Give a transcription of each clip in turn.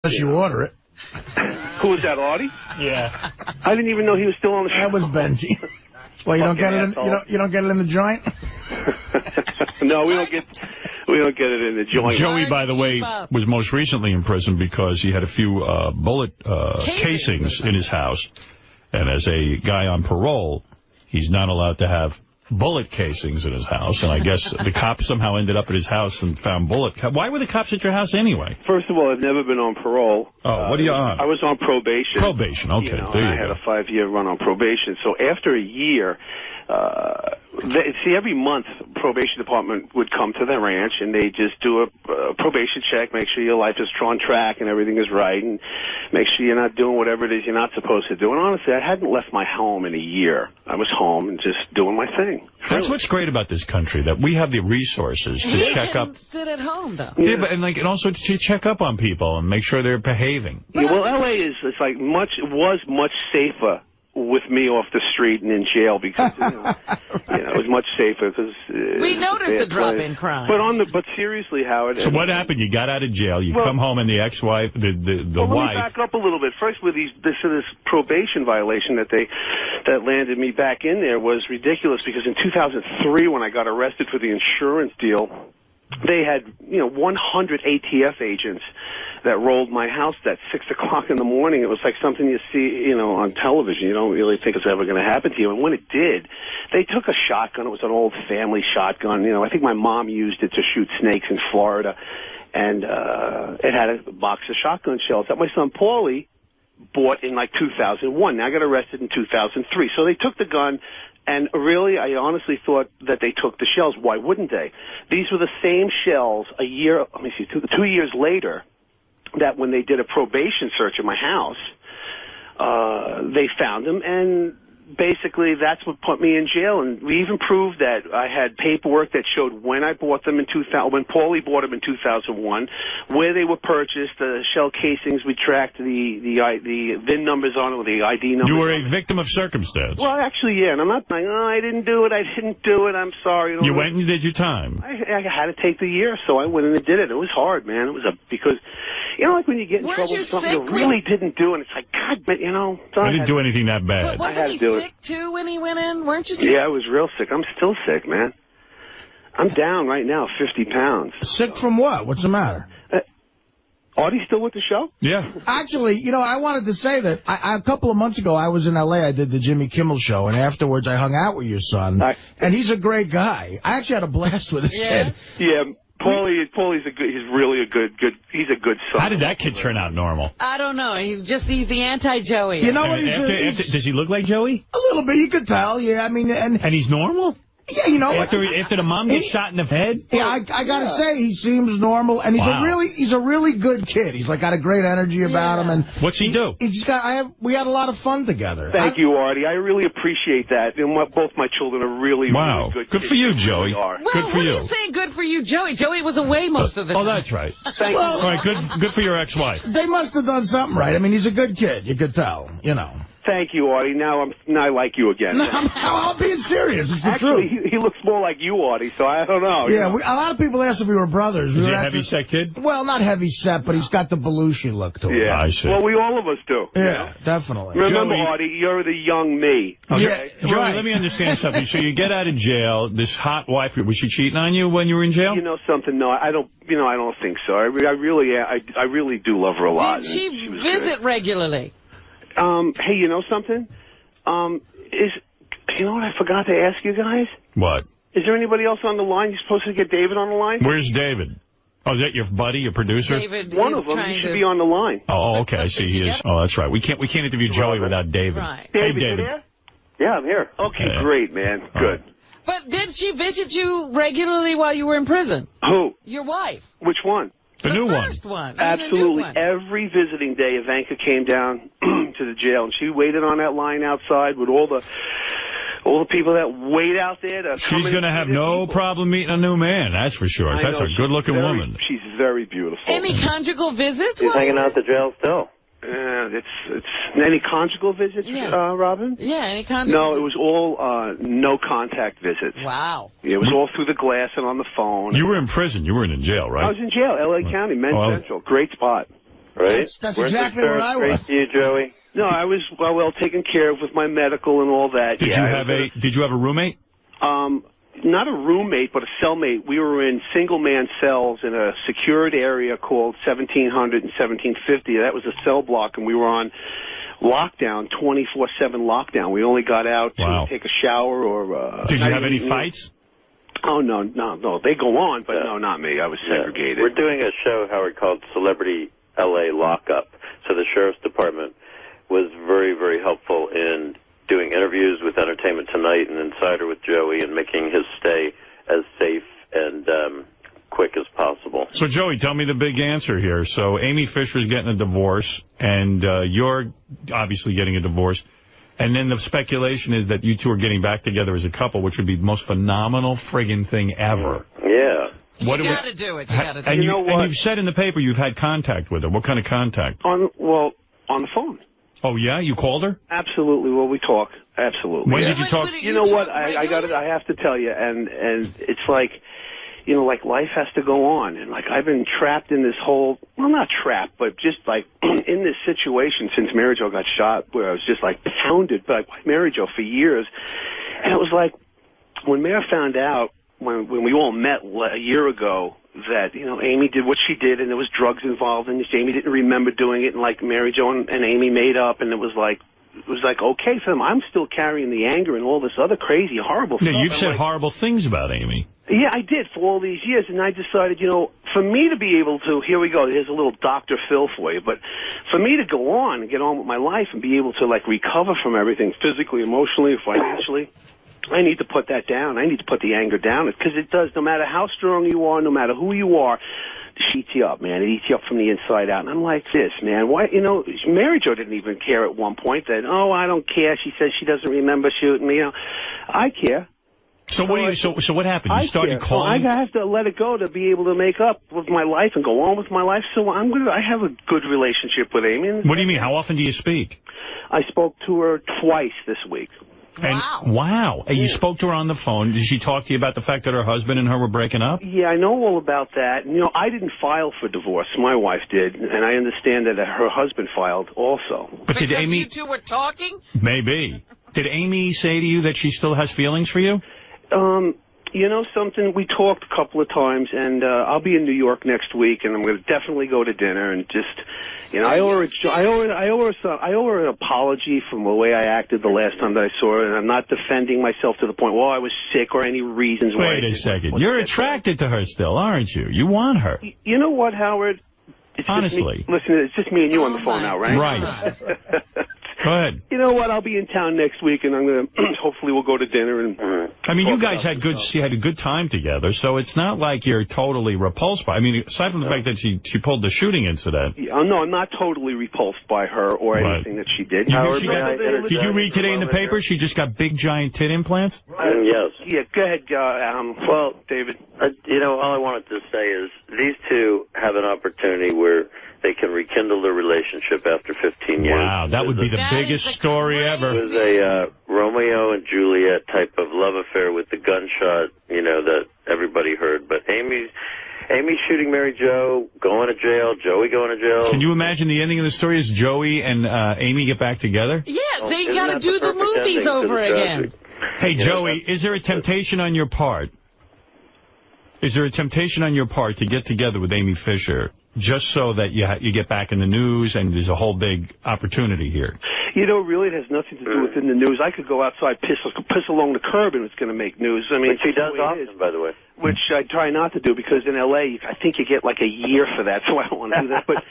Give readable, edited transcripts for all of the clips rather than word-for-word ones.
Unless you order it. Who was that, Artie? Yeah. I didn't even know he was still on the show. That was Benji. Well, you don't get it. You don't get it in the joint. No, we don't get it in the joint. Joey, by the way, was most recently in prison because he had a few bullet casings in his house, and as a guy on parole, he's not allowed to have bullet casings in his house, and I guess the cops somehow ended up at his house and found bullet. Why were the cops at your house anyway? First of all, I've never been on parole. Oh, what are you on? I was on probation. Probation, okay. You know, there you I had a 5-year run on probation. So after a year, every month, probation department would come to the ranch, and they just do a probation check, make sure your life is on track and everything is right, and make sure you're not doing whatever it is you're not supposed to do. And honestly, I hadn't left my home in a year. I was home and just doing my thing. That's what's great about this country, that we have the resources to check up. Sit at home, though. Yeah, but, and also to check up on people and make sure they're behaving. Yeah, well, L.A. was much safer with me off the street and in jail because it was much safer because we noticed the drop in crime. But seriously, Howard. So what happened? You got out of jail. You come home, and the ex-wife, the wife. Let me back up a little bit. First, with this probation violation that landed me back in there was ridiculous because in 2003, when I got arrested for the insurance deal, they had 100 ATF agents that rolled my house at 6 o'clock in the morning. It was like something you see, on television. You don't really think it's ever going to happen to you. And when it did, they took a shotgun. It was an old family shotgun. I think my mom used it to shoot snakes in Florida. And it had a box of shotgun shells that my son Paulie bought in 2001. Now I got arrested in 2003. So they took the gun. And really, I honestly thought that they took the shells. Why wouldn't they? These were the same shells 2 years later, that when they did a probation search at my house, they found them, and basically that's what put me in jail. And we even proved that I had paperwork that showed when I bought them in 2000, when Paulie bought them in 2001, where they were purchased, the shell casings. We tracked the VIN numbers on it, with the ID numbers. You were a victim of circumstance. Well, actually, yeah, and I'm not saying, I didn't do it, I'm sorry. You went and did your time. I had to take the year, so I went and did it. It was hard, man. It was because, like when you get in trouble with something you really didn't do, and it's like, God, but, I didn't do anything that bad. But wasn't he sick, too, when he went in? Weren't you sick? Yeah, I was real sick. I'm still sick, man. I'm down right now 50 pounds. Sick from what? What's the matter? Artie still with the show? Yeah. Actually, I wanted to say that a couple of months ago, I was in L.A. I did the Jimmy Kimmel show, and afterwards I hung out with your son. And he's a great guy. I actually had a blast with his kid. Yeah. Paulie's he's really a good, he's a good son. How did that kid turn out normal? I don't know. He's the anti-Joey. You know what does he look like Joey? A little bit, you could tell, yeah. I mean, and he's normal? Yeah, after the mom gets shot in the head? Yeah, I gotta say, he seems normal, and he's a really good kid. He's got a great energy about him, and what's he do? We had a lot of fun together. Thank you, Artie. I really appreciate that. And both my children are really, really good. Good for you, Joey. Well, good for you. What are you saying? Good for you, Joey. Joey was away most of the time. Oh, that's right. Thank you. All right, good for your ex-wife. They must have done something right. I mean, he's a good kid. You could tell. Thank you, Artie. Now I like you again. No, I'm being serious. It's the Actually, truth. He looks more like you, Artie, so I don't know. Yeah, a lot of people asked if we were brothers. Is he a heavy-set kid? Well, not heavy-set, but he's got the Belushi look to him. Yeah, I see. Well, we all of us do. Yeah, definitely. Remember, Joey, Artie, you're the young me. Okay. Yeah, Joey, let me understand something. So you get out of jail, this hot wife, was she cheating on you when you were in jail? You know something? No, I don't. I don't think so. I really do love her a lot. Did she visit regularly? Hey, you know something? You know what I forgot to ask you guys? What? Is there anybody else on the line? You're supposed to get David on the line? Where's David? Oh, is that your buddy, your producer? David, one of them. He should be on the line. Oh, okay. I see. He is. Oh, that's right. We can't interview Joey without David. Right. David, hey, David. You there? Yeah, I'm here. Okay, great, man. Good. But did she visit you regularly while you were in prison? Who? Your wife. Which one? The new first one. Absolutely. The new one. Every visiting day, Ivanka came down to the jail, and she waited on that line outside with all the people that wait out there. She's going to have no problem meeting a new man, that's for sure. That's a good-looking woman. She's very beautiful. Any conjugal visits? She's hanging out at the jail still. It's any conjugal visits, Robin? Yeah, any conjugal. No, it was all no contact visits. Wow. It was all through the glass and on the phone. You were in prison. You weren't in jail, right? I was in jail, L.A. County, Men's Central. Great spot. right? That's exactly where I was. Great to you, Joey? No, I was well taken care of with my medical and all that. Did you have a roommate? Not a roommate, but a cellmate. We were in single-man cells in a secured area called 1700 and 1750. That was a cell block, and we were on lockdown, 24/7 lockdown. We only got out to take a shower or... Did you have any fights? Oh, no. They go on, but no, not me. I was segregated. We're doing a show, Howard, called Celebrity L.A. Lockup. So the Sheriff's Department was very, very helpful in doing interviews with Entertainment Tonight and Insider with Joey and making his stay as safe and quick as possible. So, Joey, tell me the big answer here. So, Amy Fisher's getting a divorce, and you're obviously getting a divorce. And then the speculation is that you two are getting back together as a couple, which would be the most phenomenal friggin' thing ever. Yeah. You gotta do it. You gotta do it. And you've said in the paper you've had contact with her. What kind of contact? On the phone. Oh, yeah? You called her? Absolutely. Well, we talk. Absolutely. When did you talk? You know what? I have to tell you, and it's like, you know, like life has to go on. And like I've been trapped in this whole, well, not trapped, but just like in this situation since Mary Jo got shot, where I was just like pounded by Mary Jo for years. And it was like when Mary found out, when we all met a year ago, that, you know, Amy did what she did and there was drugs involved and Amy didn't remember doing it, and like Mary Jo and Amy made up, and it was like okay for them. I'm still carrying the anger and all this other crazy, horrible stuff. No, you've said horrible things about Amy. Yeah, I did for all these years, and I decided, you know, for me to be able to, here we go, here's a little Dr. Phil for you, but for me to go on and get on with my life and be able to, like, recover from everything, physically, emotionally, financially, I need to put that down. I need to put the anger down, because it does, no matter how strong you are, no matter who you are, it eats you up, man. It eats you up from the inside out. And I'm like, this, man, why, you know, Mary Jo didn't even care at one point that, oh, I don't care. She says she doesn't remember shooting me. You know, I care. So what happened? You started calling? So I have to let it go to be able to make up with my life and go on with my life. So I have a good relationship with Amy. What do you mean? How often do you speak? I spoke to her twice this week. Wow. And you spoke to her on the phone. Did she talk to you about the fact that her husband and her were breaking up? Yeah, I know all about that. You know, I didn't file for divorce. My wife did, and I understand that her husband filed also. But did Amy... you two were talking? Maybe. Did Amy say to you that she still has feelings for you? You know something? We talked a couple of times, and I'll be in New York next week, and I'm going to definitely go to dinner and just, you know, I owe her an apology from the way I acted the last time that I saw her, and I'm not defending myself to the point, well, I was sick or any reasons why. Wait a second. You're attracted to her still, aren't you? You want her. You know what, Howard? Honestly. Listen, it's just me and you on the phone now, right? Right. Go ahead. You know what? I'll be in town next week, and I'm going to, hopefully we'll go to dinner. And I mean, you guys had a good time together, so it's not like you're totally repulsed by, I mean, aside from the fact that she pulled the shooting incident. Yeah, no, I'm not totally repulsed by her or anything that she did. Did you read today in the paper she just got big, giant tit implants? Yes. Yeah, go ahead, well, David. You know, all I wanted to say is these two have an opportunity where they can rekindle their relationship after 15 years. Wow, that would be the biggest story ever. It was a Romeo and Juliet type of love affair with the gunshot, you know, that everybody heard. But Amy shooting Mary Jo, going to jail, Joey going to jail. Can you imagine the ending of the story is Joey and Amy get back together? Yeah, they got to do the movies over again. Hey, Joey, is there a temptation on your part? Is there a temptation on your part to get together with Amy Fisher just so that you get back in the news and there's a whole big opportunity here? You know, really, it has nothing to do with in the news. I could go outside, piss along the curb, and it's going to make news. I mean, which she does often, by the way. Which I try not to do, because in L.A., I think you get like a year for that, so I don't want to do that. But,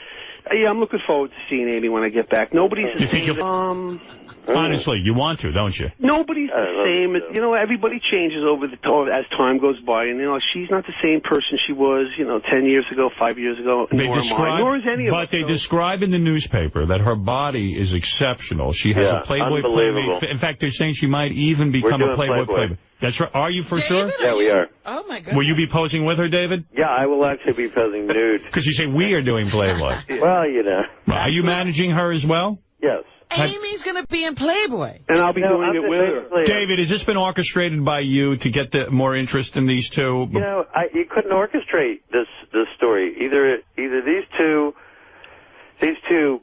yeah, I'm looking forward to seeing Amy when I get back. Nobody's the same. Honestly, you want to, don't you? Nobody's the same. You know, everybody changes as time goes by, and, you know, she's not the same person she was, you know, 10 years ago, 5 years ago, nor is any of us. But they describe in the newspaper that her body is exceptional. She has a Playboy Playmate. In fact, they're saying she might even become a Playboy Playmate. That's right. Are you for sure? Yeah, we are. Oh, my goodness. Will you be posing with her, David? Yeah, I will actually be posing nude. Because you say we are doing Playboy. Well, you know. Are you managing her as well? Yes. Amy's going to be in Playboy. And I'll be doing it with her. David, has this been orchestrated by you to get more interest in these two? You know, you couldn't orchestrate this story. Either these two these two,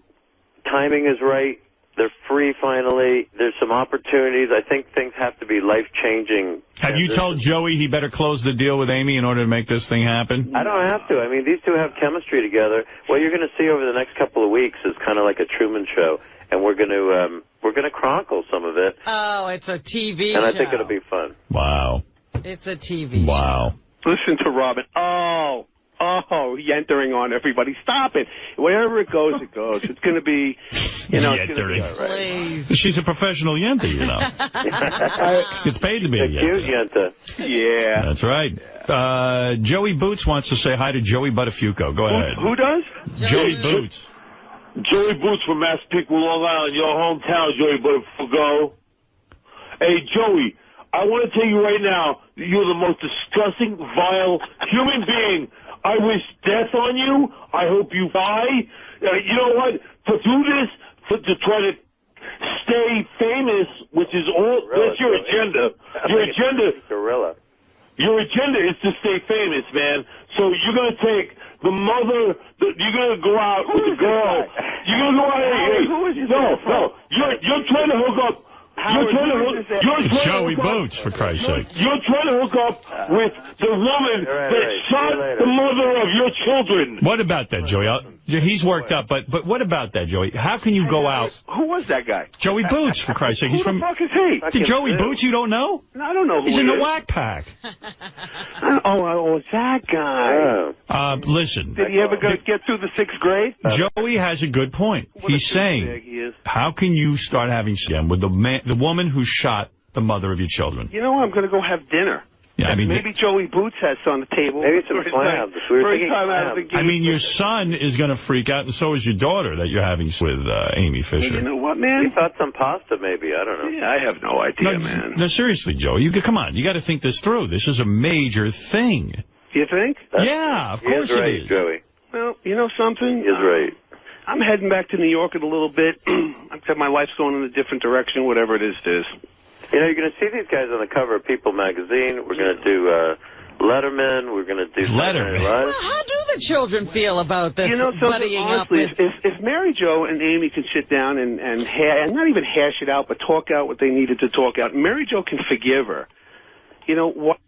timing is right. They're free finally. There's some opportunities. I think things have to be life-changing. Have you told Joey he better close the deal with Amy in order to make this thing happen? I don't have to. I mean, these two have chemistry together. What you're going to see over the next couple of weeks is kind of like a Truman Show, and we're going to chronicle some of it. Oh, it's a TV show. And I think it'll be fun. Wow. It's a TV Wow. show. Listen to Robin. Oh, yentering on everybody. Stop it. Wherever it goes, it goes. It's going to be, you know, it's going to be all right. Please. She's a professional yenta, you know. It's paid to be a cute yenta. Yeah. That's right. Joey Boots wants to say hi to Joey Buttafuoco. Go ahead. Who does? Joey Boots. Joey Boots from Massapequa, Long Island, your hometown, Joey Buttafuoco. Hey, Joey, I want to tell you right now, you're the most disgusting, vile human being. I wish death on you. I hope you die. You know what? To do this, to try to stay famous, which is all, that's your agenda. Your agenda. Gorilla. Your agenda is to stay famous, man. So you're going to take the mother, you're going to go out with the girl. You're going to go out here. No. You're trying to hook up. It's Joey Boots, for Christ's sake. You're trying to hook up with the woman that shot the mother of your children. What about that, Joey? He's worked up, but what about that, Joey? How can you go out? Who was that guy? Joey Boots, for Christ's sake. He's Who from. the fuck is he? The Joey Boots, you don't know? I don't know who He's in he the is. Whack Pack. Oh, it's that guy. Listen. Did he ever get through the 6th grade? Joey has a good point. He's saying, how can you start having sex with the woman who shot the mother of your children? You know, I'm going to go have dinner. Yeah, I mean, maybe Joey Boots has on the table. Maybe some clams. I mean, your son is going to freak out, and so is your daughter, that you're having with Amy Fisher. You know what, man? He thought some pasta, maybe. I don't know. Yeah, I have no idea, man. No, seriously, Joey. Come on. You got to think this through. This is a major thing. You think? Yeah, of course right, it is. Joey. Well, you know something? He is right. I'm heading back to New York in a little bit. Except my life's going in a different direction, whatever it is. You know, you're going to see these guys on the cover of People magazine. We're going to do Letterman. We're going to do Letterman. Well, how do the children feel about this? You know, buddying honestly, up with... if Mary Jo and Amy can sit down and not even hash it out, but talk out what they needed to talk out, Mary Jo can forgive her. You know what?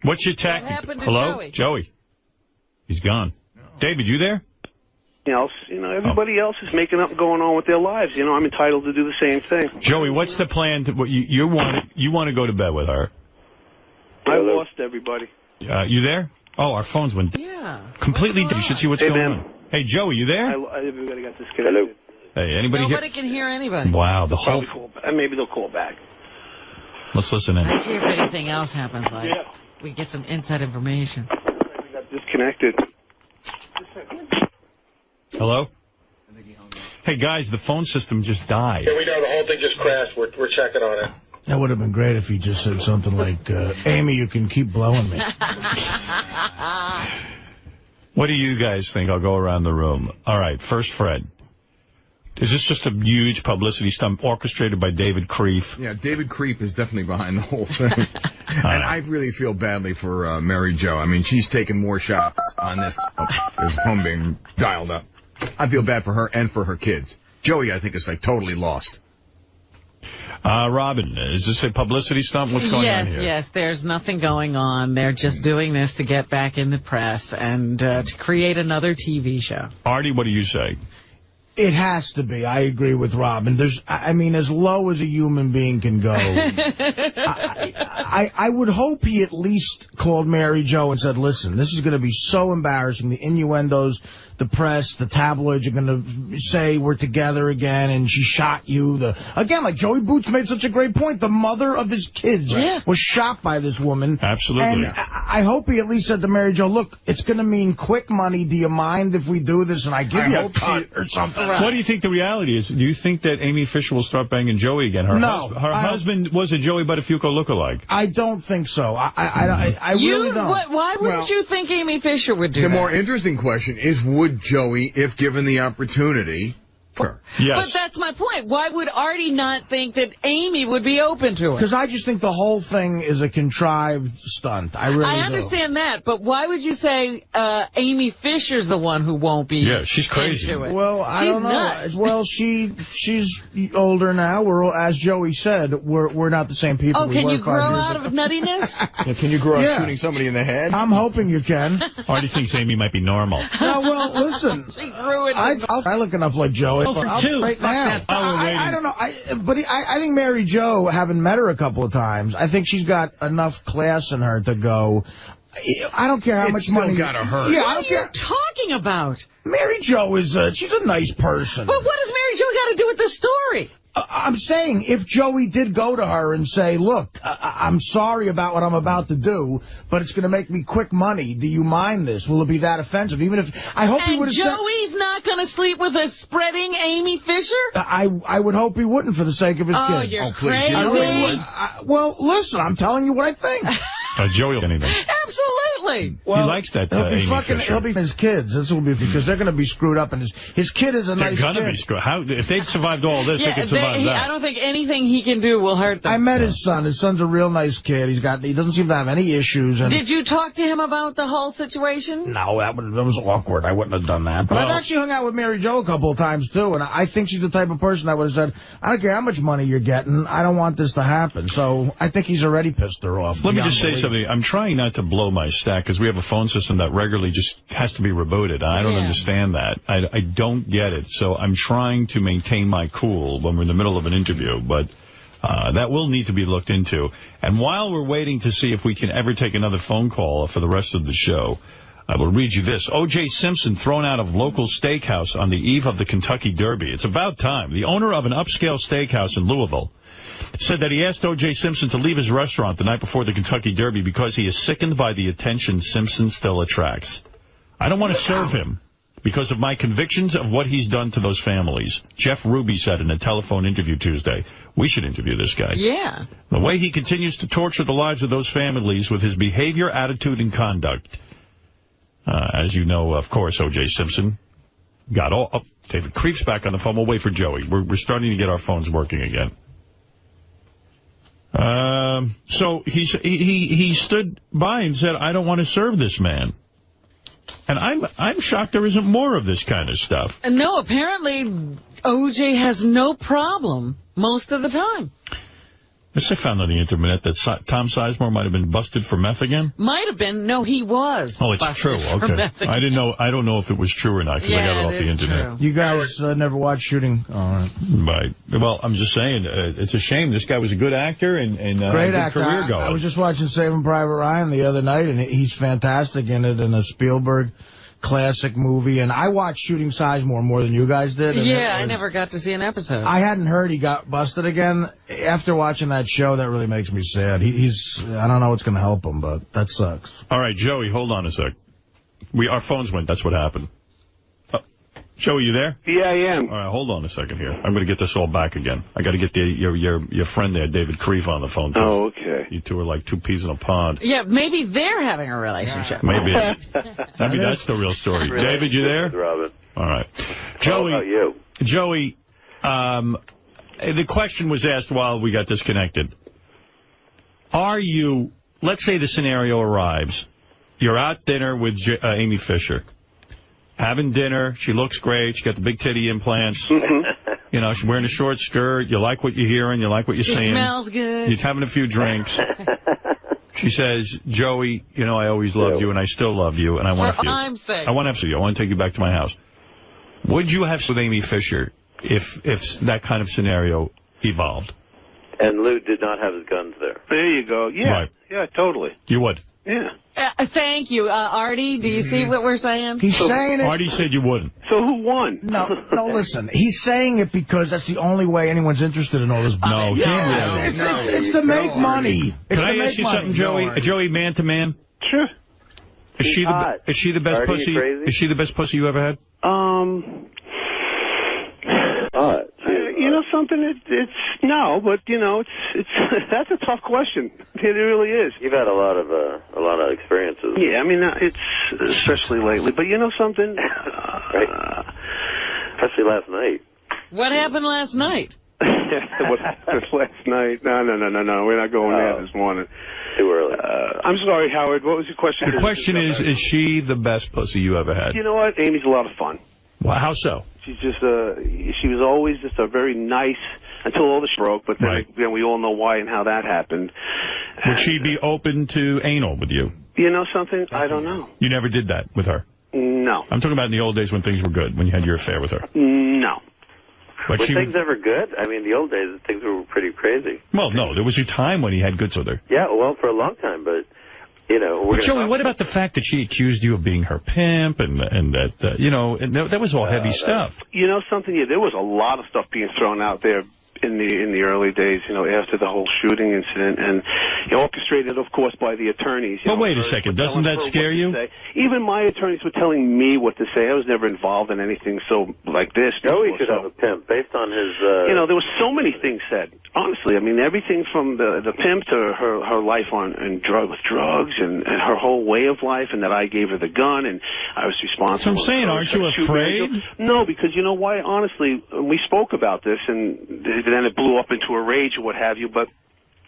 What's your tactic? What happened to Hello, Joey. He's gone. No. David, you there? Else, you know, everybody else is making up and going on with their lives. You know, I'm entitled to do the same thing. Joey, what's the plan? You want to go to bed with her? I lost everybody. You there? Oh, our phones went. Yeah. Completely. You should see what's going on. Hey, Joey, you there? Everybody got disconnected. Hey, anybody? Nobody can hear anybody. Wow, the whole. Maybe they'll call back. Let's listen in. Let's see if anything else happens. Like we get some inside information. We got disconnected. Hello? Hey, guys, the phone system just died. Yeah, we know. The whole thing just crashed. We're checking on it. That would have been great if he just said something like, Amy, you can keep blowing me. What do you guys think? I'll go around the room. All right, first Fred. Is this just a huge publicity stunt orchestrated by David Krieff? Yeah, David Krieff is definitely behind the whole thing. And I really feel badly for Mary Jo. I mean, she's taken more shots on this. There's a phone being dialed up. I feel bad for her and for her kids. Joey, I think, is like totally lost. Robin, is this a publicity stunt? What's going on here? Yes, there's nothing going on. They're just doing this to get back in the press and to create another TV show. Artie, what do you say? It has to be. I agree with Robin. I mean, as low as a human being can go. I would hope he at least called Mary Jo and said, listen, this is going to be so embarrassing. The innuendos, the press, the tabloids are going to say we're together again and she shot you. Again, like Joey Boots made such a great point. The mother of his kids was shot by this woman. Absolutely. And I hope he at least said to Mary Jo, look, it's going to mean quick money. Do you mind if we do this and I give you a cut or something? Right. What do you think the reality is? Do you think that Amy Fisher will start banging Joey again? Her husband was a Joey Buttafuoco lookalike. I don't think so. I really don't. Why wouldn't you think Amy Fisher would do that? The more interesting question is, would Joey, if given the opportunity, Yes. But that's my point. Why would Artie not think that Amy would be open to it? Because I just think the whole thing is a contrived stunt. I really do. Understand that, but why would you say Amy Fisher's the one who won't be she's crazy. into it? Well, I don't know. Nuts. Well, she's older now. We're all, as Joey said, we're not the same people. Oh, can you grow out of nuttiness? Can you grow out shooting somebody in the head? I'm hoping you can. Artie thinks Amy might be normal. No, well, listen. She grew it. I look enough like Joey. Right now. I don't know. I think Mary Jo, having met her a couple of times, I think she's got enough class in her to go. I don't care how much money. It's still gotta hurt. Yeah, what I don't are care. you talking about? Mary Jo is she's a nice person. But what does Mary Jo got to do with the story? I'm saying if Joey did go to her and say, look, I'm sorry about what I'm about to do, but it's going to make me quick money. Do you mind this? Will it be that offensive? Even if I hope he would have said. Joey's not going to sleep with a spreading Amy Fisher? I would hope he wouldn't for the sake of his kids. Oh, you're crazy. I really would. Well, listen, I'm telling you what I think. Joey, anything. Absolutely. Well, he likes that Amy Fisher. He'll be his kids. This will be because they're going to be screwed up, and his kid is a nice kid. They're going to be screwed. If they've survived all this, they can survive that. I don't think anything he can do will hurt them. I met his son. His son's a real nice kid. He doesn't seem to have any issues. And did you talk to him about the whole situation? No, that was awkward. I wouldn't have done that. But I've actually hung out with Mary Jo a couple of times, too, and I think she's the type of person that would have said, I don't care how much money you're getting. I don't want this to happen. So I think he's already pissed her off. Let me just say something. I'm trying not to blow my stack because we have a phone system that regularly just has to be rebooted. I don't understand that. I don't get it. So I'm trying to maintain my cool when we're in the middle of an interview, but that will need to be looked into. And while we're waiting to see if we can ever take another phone call for the rest of the show, I will read you this. O.J. Simpson thrown out of local steakhouse on the eve of the Kentucky Derby. It's about time. The owner of an upscale steakhouse in Louisville said that he asked O.J. Simpson to leave his restaurant the night before the Kentucky Derby because he is sickened by the attention Simpson still attracts. I don't want to serve him because of my convictions of what he's done to those families. Jeff Ruby said in a telephone interview Tuesday. We should interview this guy. Yeah. The way he continues to torture the lives of those families with his behavior, attitude, and conduct. As you know, of course, O.J. Simpson got all... Oh, David Krieff's back on the phone. We'll wait for Joey. We're starting to get our phones working again. So he stood by and said, I don't want to serve this man. And I'm shocked there isn't more of this kind of stuff. No, apparently O.J. has no problem most of the time. Yes, I found on the internet that Tom Sizemore might have been busted for meth again. Might have been. No, he was. Oh, it's true. Okay. I didn't know. I don't know if it was true or not because I got it off the internet. True. You guys never watched Shooting? All right. Well, I'm just saying, it's a shame. This guy was a good actor and great actor. Career going. I was just watching Saving Private Ryan the other night, and he's fantastic in it, in a Spielberg classic movie. And I watched Shooting Sizemore more than you guys did. Yeah, I never got to see an episode. I hadn't heard he got busted again. After watching that show, that really makes me sad. He's I don't know what's going to help him, but that sucks. All right, Joey, hold on a sec. Our phones went. That's what happened. Joey, you there? Yeah, I am. All right, hold on a second here. I'm going to get this all back again. I got to get your friend there, David Krieff, on the phone, too. Oh, okay. You two are like two peas in a pond. Yeah, maybe they're having a relationship. Maybe. Maybe that's the real story. Really? David, you there? Robin. All right. Joey. How about you? Joey, the question was asked while we got disconnected. Are you, let's say the scenario arrives, you're out dinner with Amy Fisher. Having dinner, she looks great, she got the big titty implants, you know, she's wearing a short skirt, you like what you're hearing, you like what you're seeing. She smells good. You're having a few drinks. She says, Joey, you know, I always loved you and I still love you and I want to I'm sick. I want to have you. I want to take you back to my house. Would you have sex with Amy Fisher if that kind of scenario evolved? And Lou did not have his guns there. There you go. Yeah. Right. Yeah, totally. You would? Yeah. Thank you. Artie, do you see what we're saying? He's saying it. Artie said you wouldn't. So who won? No, listen. He's saying it because that's the only way anyone's interested in all this. No, it's to make money. Can I ask you something, Joey? Joey, man to man? Sure. Is she the best Artie, pussy? Is she the best pussy you ever had? You know something? It's no, but you know, it's that's a tough question. It really is. You've had a lot of experiences. Yeah, I mean, it's especially lately. But you know something? Right. Especially last night. What happened last night? What happened last night? No. We're not going there this morning. Too early. I'm sorry, Howard. What was your question? The question is she the best pussy you ever had? You know what? Amy's a lot of fun. Well, how so? She's just she was always just a very nice until all the shit broke, but then we all know why and how that happened. Would she be open to anal with you? You know something? I don't know. You never did that with her? No. I'm talking about in the old days when things were good, when you had your affair with her. No. But were things ever good? I mean, the old days, things were pretty crazy. Well, no, there was a time when he had goods with her. Yeah, well, for a long time, but, you know... But Joey, what about the fact that she accused you of being her pimp and that, you know, and that was all heavy stuff? You know something? Yeah, there was a lot of stuff being thrown out there in the early days, you know, after the whole shooting incident, and orchestrated, of course, by the attorneys. But wait a second, doesn't that scare you? Even my attorneys were telling me what to say. I was never involved in anything so like this. Joey should have a pimp, based on his... You know, there were so many things said. Honestly, I mean, everything from the pimp to her life with drugs and her whole way of life, and that I gave her the gun, and I was responsible. So I'm saying, aren't you afraid? No, because you know why? Honestly, we spoke about this, and then it blew up into a rage or what have you, but,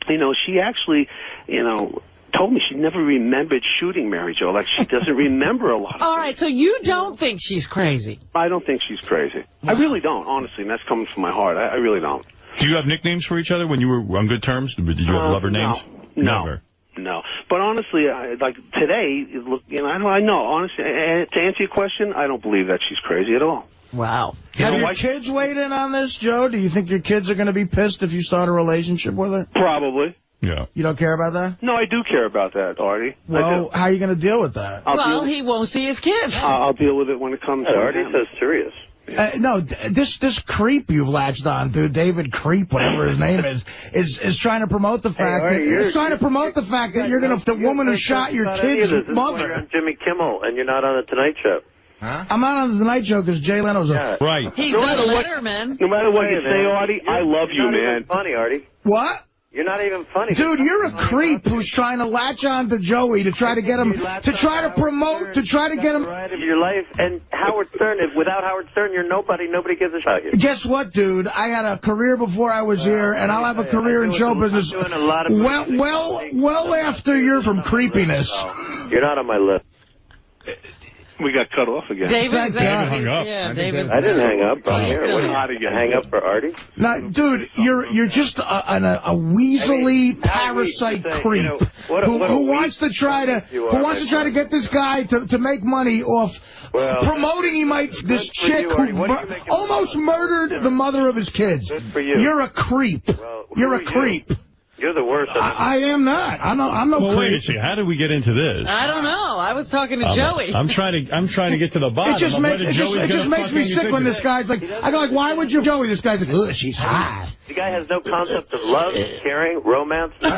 you know, she actually, you know, told me she never remembered shooting Mary Jo. Like, she doesn't remember a lot of All right, so you don't think she's crazy? I don't think she's crazy. I really don't, honestly, and that's coming from my heart. I really don't. Do you have nicknames for each other when you were on good terms? Did you have lover names? No. Never. No. But honestly, like today, you know, I know, honestly, to answer your question, I don't believe that she's crazy at all. Wow. Have your kids weighed in on this, Joe? Do you think your kids are going to be pissed if you start a relationship with her? Probably. Yeah. You don't care about that? No, I do care about that, Artie. Well, how are you going to deal with that? Well, he won't see his kids. I'll deal with it when it comes to Artie's so serious. No, this creep you've latched on, dude, David Krieff, whatever his name is trying to promote the fact that you're gonna the woman who shot your kid's mother. You're on Jimmy Kimmel, and you're not on the Tonight Show. Huh? I'm not on the Tonight Show because Jay Leno's right. He's not a letterman. No matter what you say, Artie, I love you, man. Funny, Artie. What? You're not even funny. Dude, you're a creep who's trying to latch on to Joey to try to get him, to try to promote, to try to get him. Right of your life. And Howard Stern, without Howard Stern, you're nobody. Nobody gives a shit about you. Guess what, dude? I had a career before I was here, and I'll have a career in show business well after you're from creepiness. You're not on my list. We got cut off again. David hung up. Yeah, David. I didn't hang up. I'm here. How did you hang up for Artie? No, dude, you're just a weaselly parasite creep who wants to try to get this guy to make money off promoting this chick who almost murdered the mother of his kids. You're a creep. You're a creep. You're the worst. I am not. I'm no creep. Wait a second. How did we get into this? I don't know. I was talking to Joey. I'm trying to get to the bottom. It just makes me sick when this guy's like, I go like, why would you, Joey? This guy's like, ugh, she's hot. The guy has no concept of love, caring, romance. His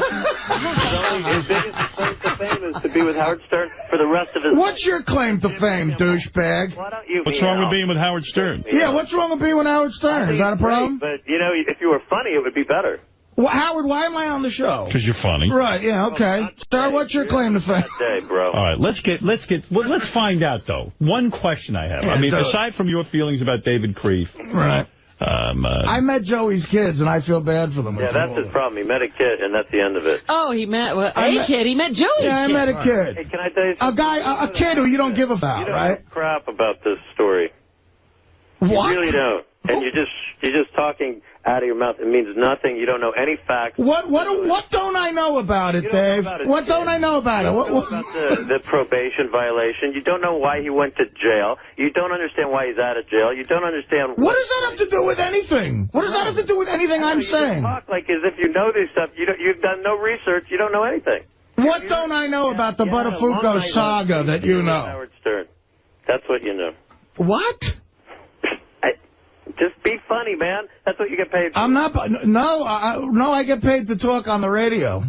biggest claim to fame is to be with Howard Stern for the rest of his life. What's your claim to fame, douchebag? What's wrong with being with Howard Stern? Yeah, what's wrong with being with Howard Stern? Is that a problem? But, you know, if you were funny, it would be better. Well, Howard, why am I on the show? Because you're funny. Right, yeah, okay. Sir, what's your claim to fame? Bro. All right, let's find out, though. One question I have. I mean, aside from your feelings about David Krieff. Right. I met Joey's kids, and I feel bad for them. Yeah, that's his problem. He met a kid, and that's the end of it. Oh, he met a kid. He met Joey's kid. Yeah, I met a kid. Hey, can I tell you something? A kid who you don't give a about, right? You don't crap about this story. What? You really don't. And you're just talking out of your mouth. It means nothing. You don't know any facts. What don't I know about it, Dave? What don't I know about it? What about the probation violation? You don't know why he went to jail. You don't understand why he's out of jail. You don't understand... What does that have to do with anything? What does that have to do with anything I'm saying? You talk like as if you know this stuff. You've done no research. You don't know anything. What don't I know about the Buttafuoco saga that you know? Howard Stern. That's what you know. What? Just be funny, man. That's what you get paid for. I'm not... No, I get paid to talk on the radio.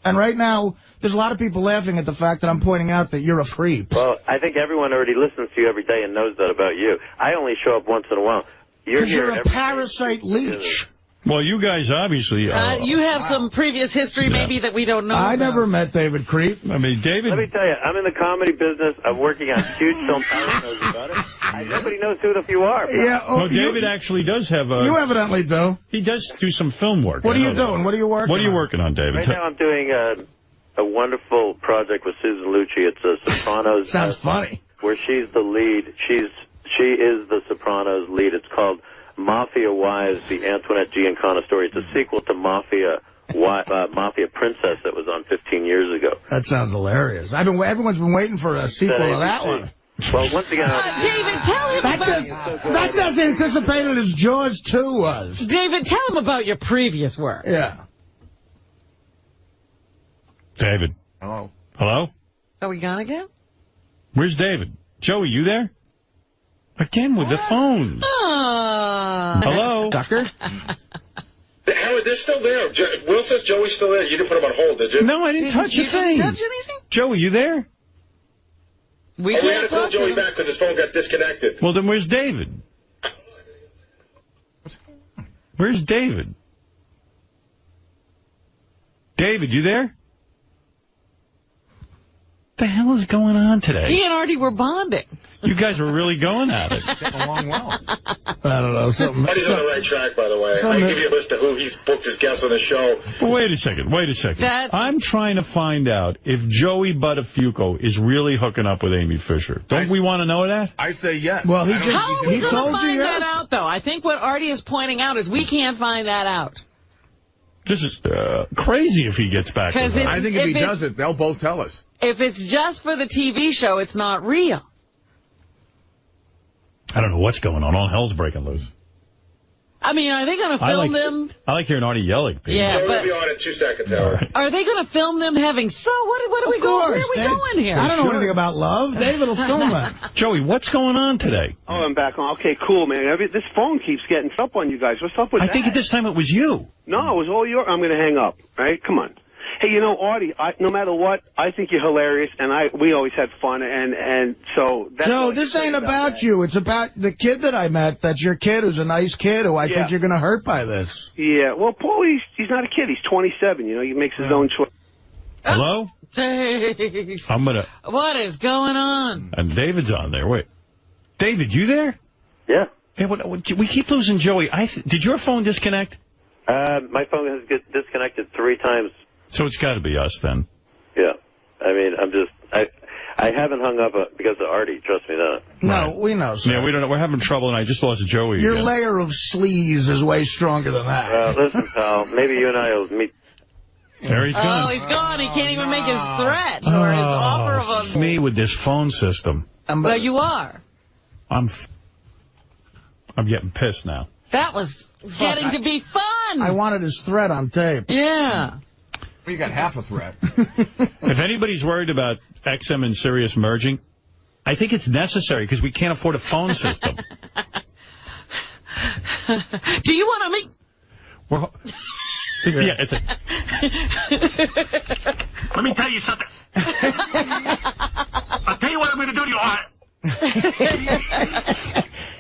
And right now, there's a lot of people laughing at the fact that I'm pointing out that you're a creep. Well, I think everyone already listens to you every day and knows that about you. I only show up once in a while. Because you're a parasite leech. Well, you guys obviously... you have some previous history maybe that we don't know I about. never met David Krieff. I mean, David... Let me tell you, I'm in the comedy business. I'm working on huge film. Nobody knows about it. Nobody knows who you are. Yeah, well, David actually does have a... You evidently do. He does do some film work. What are you doing? What are you working on? What are you working on, David? Right now I'm doing a wonderful project with Susan Lucci. It's a Sopranos... Sounds funny. Where she's the lead. She is the Sopranos lead. It's called Mafia Wives, the Antoinette Giancana story. It's a sequel to Mafia Princess that was on 15 years ago. That sounds hilarious. Everyone's been waiting for a sequel to that one. Well, once again... David, tell him That's as anticipated as Jaws 2 was. David, tell him about your previous work. Yeah. David. Hello. Hello? Are we gone again? Where's David? Joey, you there? Again with the phones. Hello? Tucker? Howard, they're still there. Will says Joey's still there. You didn't put him on hold, did you? No, I didn't touch a thing. You didn't touch anything? Joey, you there? We had to call Joey back because his phone got disconnected. Well, then where's David? Where's David? David, you there? What the hell is going on today? He and Artie were bonding. You guys were really going at it. Getting along well. I don't know. Artie's on the right track, by the way. I can give you a list of who he's booked as guests on the show. Well, wait a second. I'm trying to find out if Joey Buttafuoco is really hooking up with Amy Fisher. Don't we want to know that? I say yes. Well, he How are we going to find that out, though? I think what Artie is pointing out is we can't find that out. This is crazy if he gets back with her. I think if he does it, they'll both tell us. If it's just for the TV show, it's not real. I don't know what's going on. All hell's breaking loose. I mean, are they going to film them? I like hearing Artie yell at people. Yeah, Joey will be on in 2 seconds, Howard. Are they going to film them having what are we going? Where are we going here? I don't know anything about love. David will film that. Joey, what's going on today? Oh, I'm back on. Okay, cool, man. This phone keeps getting up on you guys. What's up with that? I think at this time it was you. No, it was all your... I'm going to hang up, right? Come on. Hey, you know, Artie, no matter what, I think you're hilarious, and we always had fun, and so... That's Joe, this ain't about you. It's about the kid that I met. That's your kid, who's a nice kid, who I think you're going to hurt by this. Yeah, well, Paul, he's not a kid. He's 27, you know. He makes his own choice. Hello? Dave. I'm going to... What is going on? And David's on there. Wait. David, you there? Yeah. Hey, we keep losing Joey. Did your phone disconnect? My phone has disconnected 3 times. So it's got to be us then. Yeah. I mean, I haven't hung up because of Artie. Trust me that. No, we know, sir. Yeah, we don't know. We're having trouble, and I just lost Joey Your again. layer of sleaze is way stronger than that. Well, listen, pal. Maybe you and I will meet. There he's gone. Oh, he's gone. He can't even make his threat or his offer of a... Me with this phone system. Well, you are. I'm getting pissed now. That was getting to be fun. I wanted his threat on tape. Yeah. Well, you got half a threat. If anybody's worried about XM and Sirius merging, I think it's necessary because we can't afford a phone system. Do you want to make... Yeah, it's Let me tell you something. I'll tell you what I'm going to do to you, Art.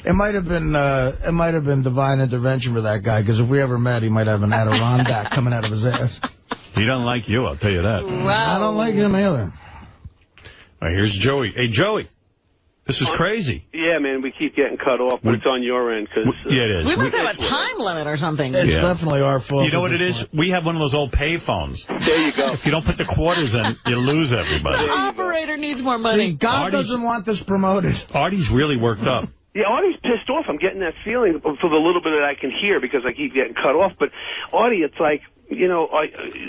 It might have been divine intervention for that guy, because if we ever met, he might have an Adirondack coming out of his ass. He doesn't like you, I'll tell you that. Wow. I don't like him either. All right, here's Joey. Hey, Joey, this is crazy. Yeah, man, we keep getting cut off, but it's on your end. Yeah, it is. We must have a time limit or something. It's definitely our fault. You know what it is? We have one of those old pay phones. There you go. If you don't put the quarters in, you lose everybody. The operator needs more money. See, God doesn't want this promoted. Artie's really worked up. Yeah, Artie's pissed off. I'm getting that feeling for the little bit that I can hear because I keep getting cut off. But Artie, it's like, you know,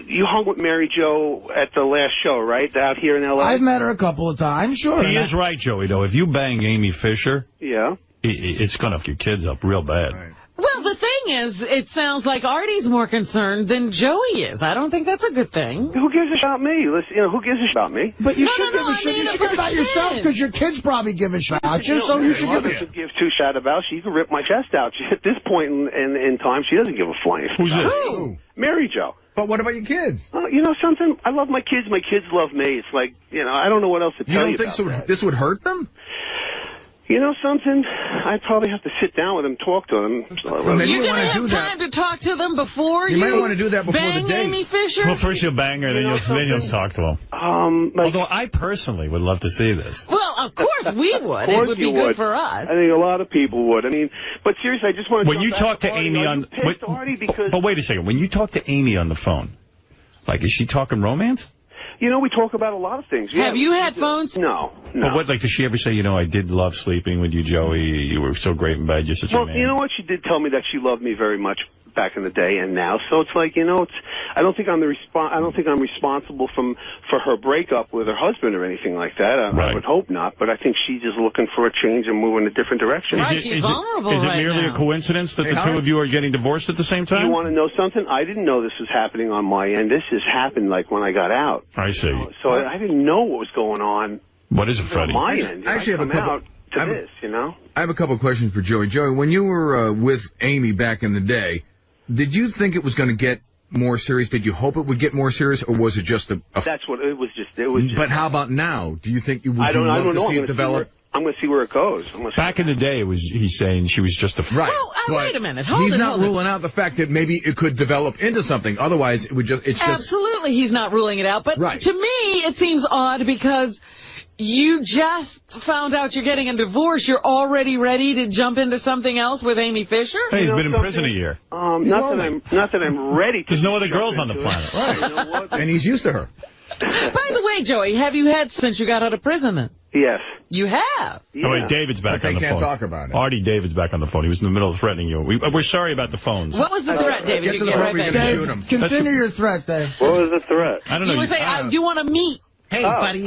you hung with Mary Jo at the last show, right? Out here in L.A.? I've met her a couple of times, sure. He is right, Joey, though. If you bang Amy Fisher, it's going to f your kids up real bad. Right. Well, the thing is, it sounds like Artie's more concerned than Joey is. I don't think that's a good thing. Who gives a shit about me? Listen, you know, who gives a shit about me? But you should give a shit. You should give about yourself, because your kids probably give a shit about you, so you should give a shit. Give 2 shit about. She can rip my chest out. At this point in time, she doesn't give a flying. Who's this? Who? Mary Jo. But what about your kids? You know something? I love my kids. My kids love me. It's like, you know, I don't know what else to tell you don't think about that. this would hurt them? You know something? I'd probably have to sit down with him, talk to him. Well, you're going to have time to talk to them before you might want to do that before bang the date. Amy Fisher? Well, first you'll bang her, then you'll talk to him. Although I personally would love to see this. Well, of course we would. It would be good for us. I think a lot of people would. I mean, but seriously, I just want to. When you talk to Amy on, but wait a second. When you talk to Amy on the phone, like, is she talking romance? You know, we talk about a lot of things. Have you had phones? No. But what, like, does she ever say, you know, I did love sleeping with you, Joey. You were so great in bed. You're such a man. Well, you know what? She did tell me that she loved me very much back in the day and now. So it's like, you know, I don't think I'm responsible for her breakup with her husband or anything like that. I would hope not. But I think she's just looking for a change and moving in a different direction. Right, she's vulnerable Is it right merely now. a coincidence that the two of you are getting divorced at the same time? You want to know something? I didn't know this was happening on my end. This has happened like when I got out. I see. So I didn't know what was going on. What is it, Freddie? On my end. I actually have a couple. I have a couple of questions for Joey. Joey, when you were with Amy back in the day, did you think it was going to get more serious? Did you hope it would get more serious, or was it just a... That's what it was. It was. But how about now? Do you think you would I don't know. see it develop? I'm going to see where it goes. Back in the day, he's saying she was just a... Right. Well, wait a minute. He's not ruling out the fact that maybe it could develop into something. Otherwise, it would just... Absolutely, he's not ruling it out. But to me, it seems odd because you just found out you're getting a divorce. You're already ready to jump into something else with Amy Fisher? Hey, he's been in prison a year. Not that I'm ready to... There's no other girls on the planet. Right. You know what? And he's used to her. By the way, Joey, have you had since you got out of prison then? Yes. You have? Yeah. Oh, wait, David's back on the phone. They can't talk about it. Artie, David's back on the phone. He was in the middle of threatening you. We're sorry about the phones. What was the threat, David? You can get right back. Dave, continue your threat, Dave. What was the threat? I don't know. You were saying, do you want to meet? Hey, buddy,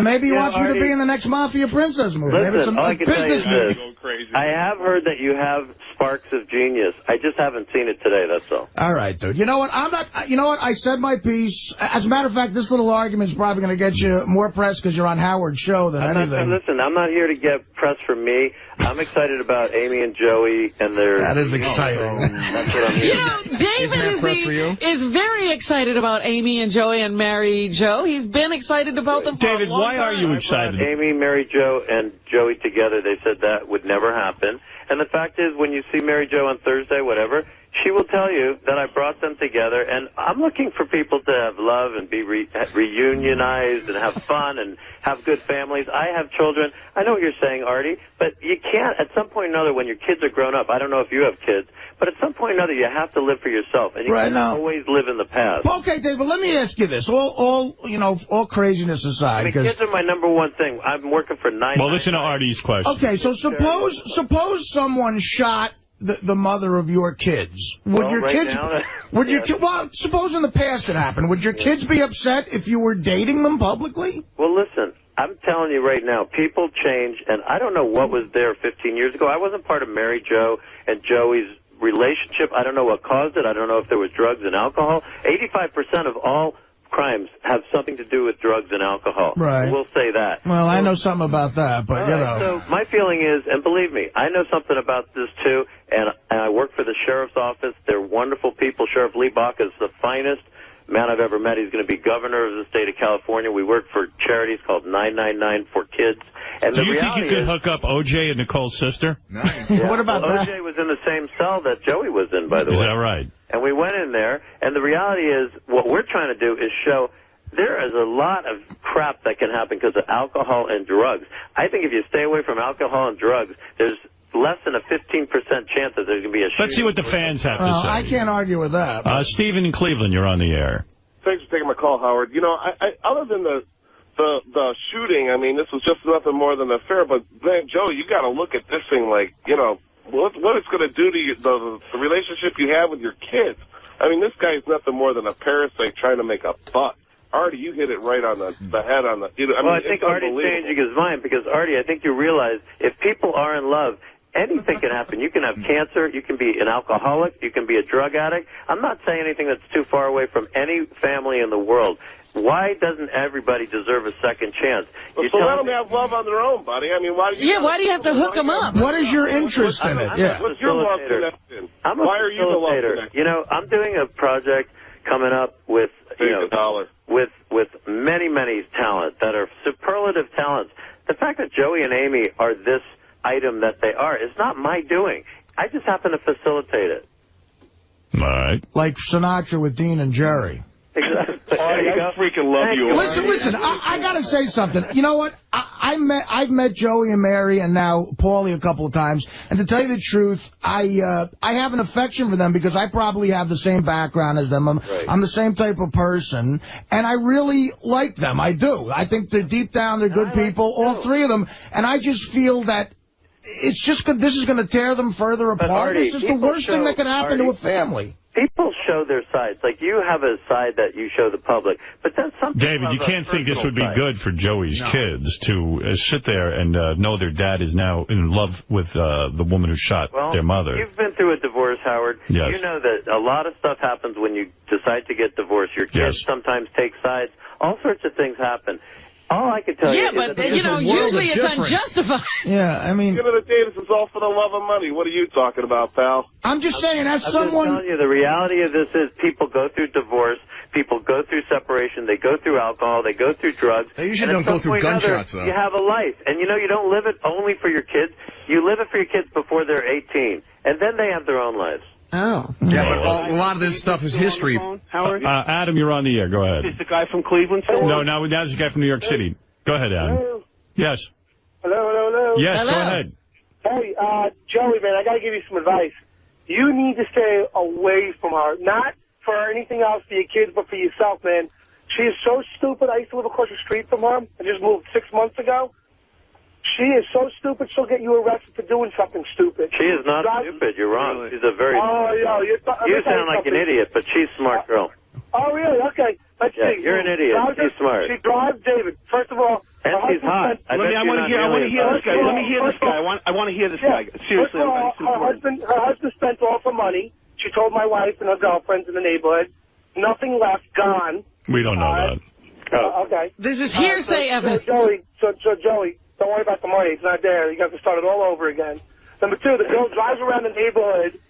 maybe he wants you to be in the next Mafia Princess movie. Listen, Maybe it's all I can tell you is this. Crazy. I have heard that you have sparks of genius. I just haven't seen it today, that's all. All right, dude. You know what? I said my piece. As a matter of fact, this little argument is probably going to get you more press because you're on Howard's show than anything. Listen, I'm not here to get press from me. I'm excited about Amy and Joey and their... That is exciting. That's what I'm here. You know, David is very excited about Amy and Joey and Mary Jo. He's been excited about them for David, a long why are time. you excited? Amy, Mary Jo, and Joey together, they said that would never happen. And the fact is, when you see Mary Jo on Thursday, whatever, she will tell you that I brought them together. And I'm looking for people to have love and be reunionized and have fun and have good families. I have children. I know what you're saying, Artie, but you can't, at some point or another, when your kids are grown up, I don't know if you have kids, but at some point or another, you have to live for yourself. And you can't always live in the past. Okay, Dave, but let me ask you this. All craziness aside. I mean, kids are my number one thing. I'm working for 9. Well, listen to Artie's question. Okay, so suppose someone shot the mother of your kids. Would your kids... Well, suppose in the past it happened. Would your kids be upset if you were dating them publicly? Well, listen, I'm telling you right now, people change, and I don't know what was there 15 years ago. I wasn't part of Mary Jo and Joey's relationship. I don't know what caused it. I don't know if there was drugs and alcohol. 85% of all crimes have something to do with drugs and alcohol. Right. We'll say that. Well, I know something about that, but, So my feeling is, and believe me, I know something about this, too, and I work for the sheriff's office. They're wonderful people. Sheriff 𝗵𝗍𝗍 is the finest man I've ever met. He's going to be governor of the state of California. We work for charities called 999 for Kids. And do you think you could hook up O.J. and Nicole's sister? Nice. Yeah, what about that? O.J. was in the same cell that Joey was in, by the way. Is that right? And we went in there, and the reality is, what we're trying to do is show there is a lot of crap that can happen because of alcohol and drugs. I think if you stay away from alcohol and drugs, there's less than a 15% chance that there's going to be a shooting. Let's see what the fans have to say. I can't argue with that. Stephen in Cleveland, you're on the air. Thanks for taking my call, Howard. You know, other than the shooting, I mean, this was just nothing more than an affair. But, man, Joe, you got to look at this thing like, you know, what it's going to do to you, the relationship you have with your kids. I mean, this guy's nothing more than a parasite trying to make a buck. Artie, you hit it right on the head on the... I think Artie's changing his mind because, Artie, I think you realize if people are in love, anything can happen. You can have cancer. You can be an alcoholic. You can be a drug addict. I'm not saying anything that's too far away from any family in the world. Why doesn't everybody deserve a second chance? Well, so let them have love on their own, buddy. I mean, why do you... Yeah, why do you have to hook them up? What is your interest in it? Yeah. What's your love connection? Why are you the love connection? You know, I'm doing a project coming up with, with many talent that are superlative talents the fact that Joey and Amy are this item that they are is not my doing. I just happen to facilitate it. All right. Like Sinatra with Dean and Jerry. Exactly. I freaking love you. Listen, I got to say something. You know what? I've met Joey and Mary and now Paulie a couple of times. And to tell you the truth, I have an affection for them because I probably have the same background as them. I'm the same type of person. And I really like them. I do. I think they're deep down, they're good people, all three of them. And I just feel that it's just this is going to tear them further apart. Artie, this is the worst thing that could happen to a family. People show their sides. Like, you have a side that you show the public. But then some David, you can't think this would be good for Joey's kids to sit there and know their dad is now in love with the woman who shot their mother. You've been through a divorce, Howard. Yes. You know that a lot of stuff happens when you decide to get divorced. Your kids sometimes take sides. All sorts of things happen. All I can tell you is but, usually it's unjustified. Yeah, I mean... At the end of the day, this is all for the love of money. What are you talking about, pal? I'm just saying, as someone... I'm just telling you, the reality of this is people go through divorce, people go through separation, they go through alcohol, they go through drugs. They usually don't go through gunshots, though. You have a life. And, you don't live it only for your kids. You live it for your kids before they're 18. And then they have their own lives. Oh. Yeah, but a lot of this stuff is history. Howard? Adam, you're on the air. Go ahead. Is the guy from Cleveland still on? No, now it's the guy from New York City. Go ahead, Adam. Hello? Yes. Hello? Yes, Hello. go ahead. Hey, Joey, man, I got to give you some advice. You need to stay away from her. Not for anything else for your kids, but for yourself, man. She is so stupid. I used to live across the street from her. I just moved 6 months ago. She is so stupid, she'll get you arrested for doing something stupid. She is not stupid. You're wrong. Really? She's a very... you sound like an idiot, but she's a smart girl. Oh, really? Okay. Let's see. You're an idiot. She's smart. She drives David. First of all... And she's hot. I want to hear this guy. Let me hear this guy. I want to hear this guy. Seriously. First of all, her husband spent all her money. She told my wife and her girlfriends in the neighborhood. Nothing left. Gone. We don't know that. Okay. This is hearsay evidence. So Joey, don't worry about the money. It's not there. You have to start it all over again. Number two, the girl drives around the neighborhood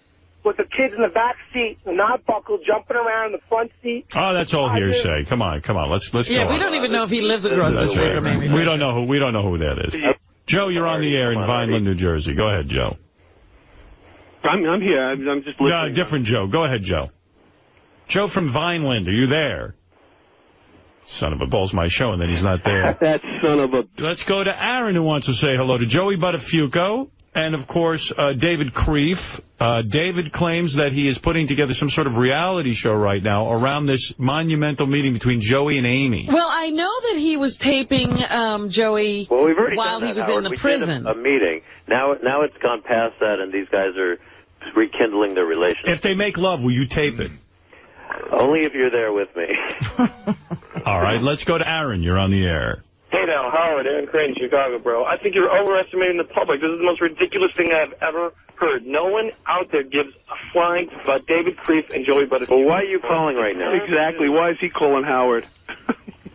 with the kids in the back seat, not buckled, jumping around in the front seat. Oh, that's all hearsay. Come on. Let's go on. Yeah, we don't even know if he lives across the street from me. We don't know who that is. Joe, you're on the air in Vineland, New Jersey. Go ahead, Joe. I'm here. I'm just listening. No, different Joe. Go ahead, Joe. Joe from Vineland, are you there? Son of a ball's my show, and then he's not there. That son of a... Let's go to Aaron, who wants to say hello to Joey Buttafuoco. And, of course, David Krieff. David claims that he is putting together some sort of reality show right now around this monumental meeting between Joey and Amy. Well, I know that he was taping Joey while he was in the prison. A meeting. Now it's gone past that, and these guys are rekindling their relationship. If they make love, will you tape it? Only if you're there with me. All right, let's go to Aaron. You're on the air. Hey now, Howard, Aaron Crane, Chicago, bro. I think you're overestimating the public. This is the most ridiculous thing I've ever heard. No one out there gives a flying about David Krieff and Joey Buttafuoco. Well, why are you calling right now? Exactly. Why is he calling Howard?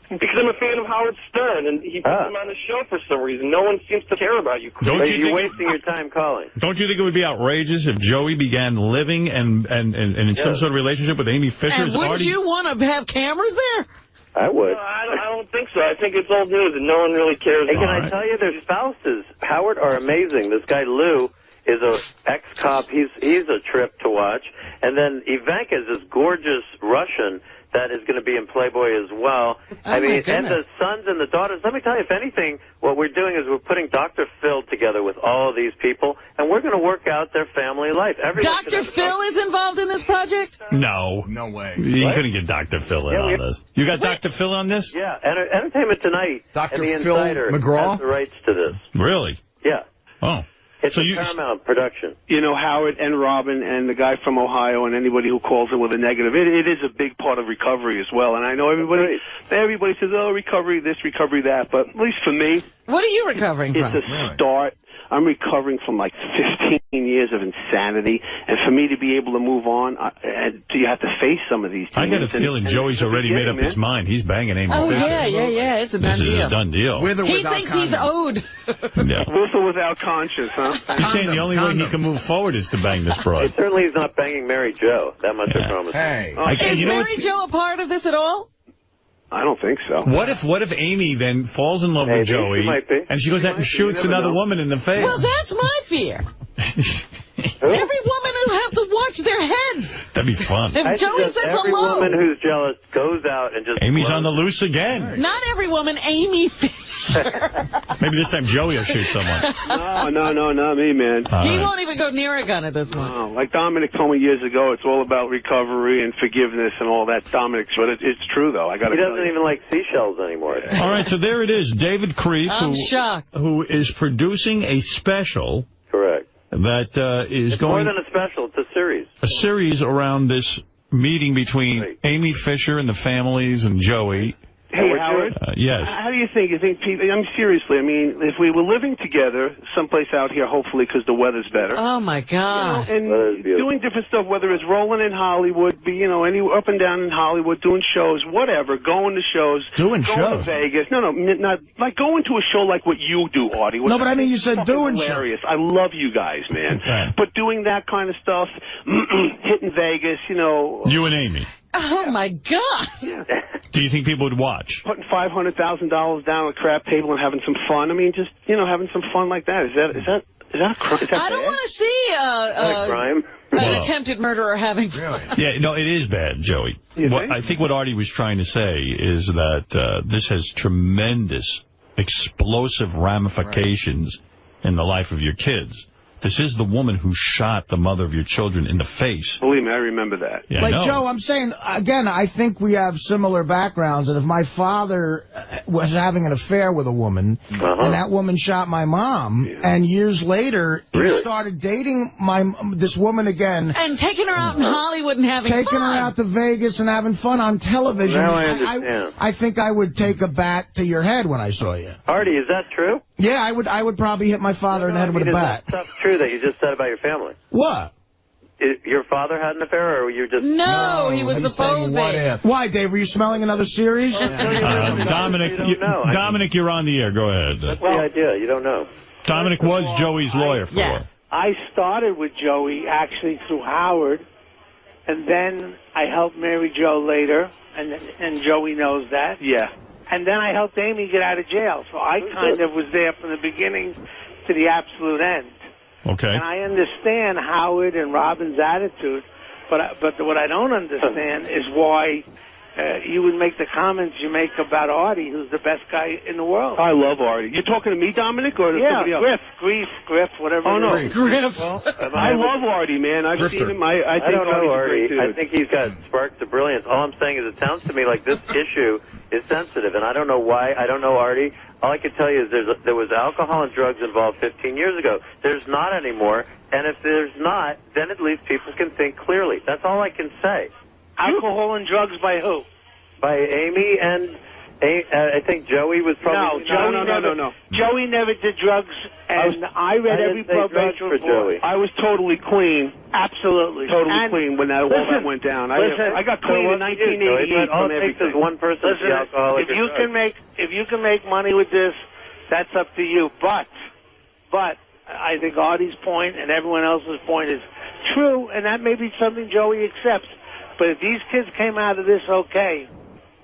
Because I'm a fan of Howard Stern, and he puts him on the show for some reason. No one seems to care about you. You're wasting your time calling. Don't you think it would be outrageous if Joey began living and in some sort of relationship with Amy Fisher? And wouldn't you want to have cameras there? I would. No, I don't think so. I think it's old news, and no one really cares. Hey, can I tell you, their spouses, Howard, are amazing. This guy, Lou, is a ex-cop. He's a trip to watch. And then Ivanka is this gorgeous Russian that is going to be in Playboy as well. Oh, and the sons and the daughters. Let me tell you, if anything, what we're doing is we're putting Dr. Phil together with all of these people, and we're going to work out their family life. Dr. Phil is involved in this project? No. No way. You couldn't get Dr. Phil in on this. You got Dr. Phil on this? Yeah, Entertainment Tonight Dr. and the Phil Insider McGraw? has the rights to this. Really? Yeah. Oh. It's a Paramount production. Howard and Robin and the guy from Ohio and anybody who calls it with a negative, it is a big part of recovery as well. And I know everybody says, oh, recovery this, recovery that. But at least for me... What are you recovering from? It's a start. I'm recovering from like 15 years of insanity. And for me to be able to move on, you have to face some of these things. I got a feeling Joey's already made up his mind. He's banging Amy Fisher. Yeah. It's a done deal. This is a done deal. He thinks he's owed. Yeah. With or without conscience, huh? He's saying the only way he can move forward is to bang this broad. It certainly is not banging Mary Jo. That much I promise. Hey. Is Mary Jo a part of this at all? I don't think so. What if Amy then falls in love with Joey, and she goes out and shoots another woman in the face? Well, that's my fear. Every woman who has to watch their heads. That'd be fun. If Joey says hello. Every woman who's jealous goes out and just... Amy's on the loose again. Not every woman, Amy Fisher. Maybe this time Joey will shoot someone. No, not me, man. He won't even go near a gun at this point. No, like Dominic told me years ago, it's all about recovery and forgiveness and all that. Dominic, but it's true, though. He doesn't even like seashells anymore. All right, so there it is. David Krieff, I'm shocked. Who is producing a special. Correct. That is it's more than a special. It's a series. A series around this meeting between Amy Fisher and the families and Joey. Hey, Howard. Yes. How do you think? People? I mean, seriously. I mean, if we were living together someplace out here, hopefully, because the weather's better. Oh my God! You know, and doing different stuff, whether it's rolling in Hollywood, any up and down in Hollywood, doing shows, whatever, going to shows, going to Vegas. No, not like going to a show like what you do, Artie. No, but I mean, you said doing hilarious. I love you guys, man. Okay. But doing that kind of stuff, hitting Vegas, You and Amy. Oh, my God. Yeah. Do you think people would watch? Putting $500,000 down on a crap table and having some fun. I mean, just, having some fun like that. Is that a crime? I don't want to see a crime. An attempted murderer having fun. Yeah, no, it is bad, Joey. I think what Artie was trying to say is that this has tremendous, explosive ramifications in the life of your kids. This is the woman who shot the mother of your children in the face. Believe me, I remember that. Yeah, Joe, I'm saying, again, I think we have similar backgrounds, and if my father was having an affair with a woman, and that woman shot my mom, and years later, he started dating this woman again. And taking her out in Hollywood and having fun. Taking her out to Vegas and having fun on television. Now I understand. I think I would take a bat to your head when I saw you. Artie, is that true? Yeah, I would probably hit my father in the head with a bat. Is that stuff true that you just said about your family? What? Your father had an affair, or were you just... No, he was supposing. Why, Dave? Were you smelling another series? Dominic, you're on the air. Go ahead. That's the idea. You don't know. Dominic was Joey's lawyer for Yes. I started with Joey, actually, through Howard, and then I helped Mary Jo later, and Joey knows that. Yeah. And then I helped Amy get out of jail, so I kind of was there from the beginning to the absolute end. Okay. And I understand Howard and Robin's attitude, but what I don't understand is why you would make the comments you make about Artie, who's the best guy in the world. I love Artie. You're talking to me, Dominic, or to somebody else? Krieff, whatever. Oh, no. Krieff. Well, I love Artie, man. I've seen him. I don't know Artie. I think he's got sparks of brilliance. All I'm saying is it sounds to me like this issue is sensitive, and I don't know why. I don't know Artie. All I can tell you is there was alcohol and drugs involved 15 years ago. There's not anymore, and if there's not, then at least people can think clearly. That's all I can say. Alcohol and drugs by who? By Amy and I think Joey was probably... No. Joey never did drugs, and I read every probation report. I was totally clean. Absolutely. Totally clean when all that went down. I got clean in 1988 all from it takes everything. is one person to be alcoholic. If you can make money with this, that's up to you. But I think Artie's point and everyone else's point is true, and that may be something Joey accepts. But if these kids came out of this okay,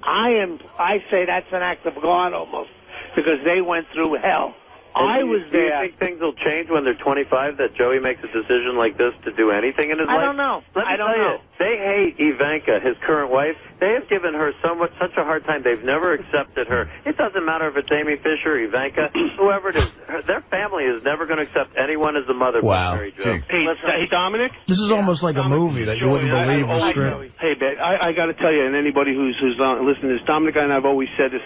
I say that's an act of God almost, because they went through hell. I was there. Do you think things will change when they're 25, that Joey makes a decision like this to do anything in his life? I don't know. Let me tell you, they hate Ivanka, his current wife. They have given her such a hard time. They've never accepted her. It doesn't matter if it's Amy Fisher, Ivanka, whoever it is. Their family is never going to accept anyone as the mother. Wow. Mary Jo. Hey, Dominic? This is almost like a movie that you wouldn't believe the script. Hey, Ben, I got to tell you, and anybody who's listening to this, Dominic and I have always said this.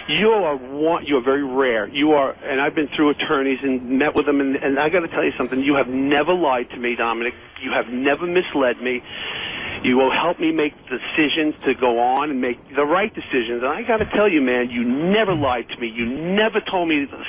You're very rare. And I've been through attorneys and met with them, and I got to tell you something. You have never lied to me, Dominic. You have never misled me. You will help me make decisions to go on and make the right decisions. And I got to tell you, man, you never lied to me. You never told me this.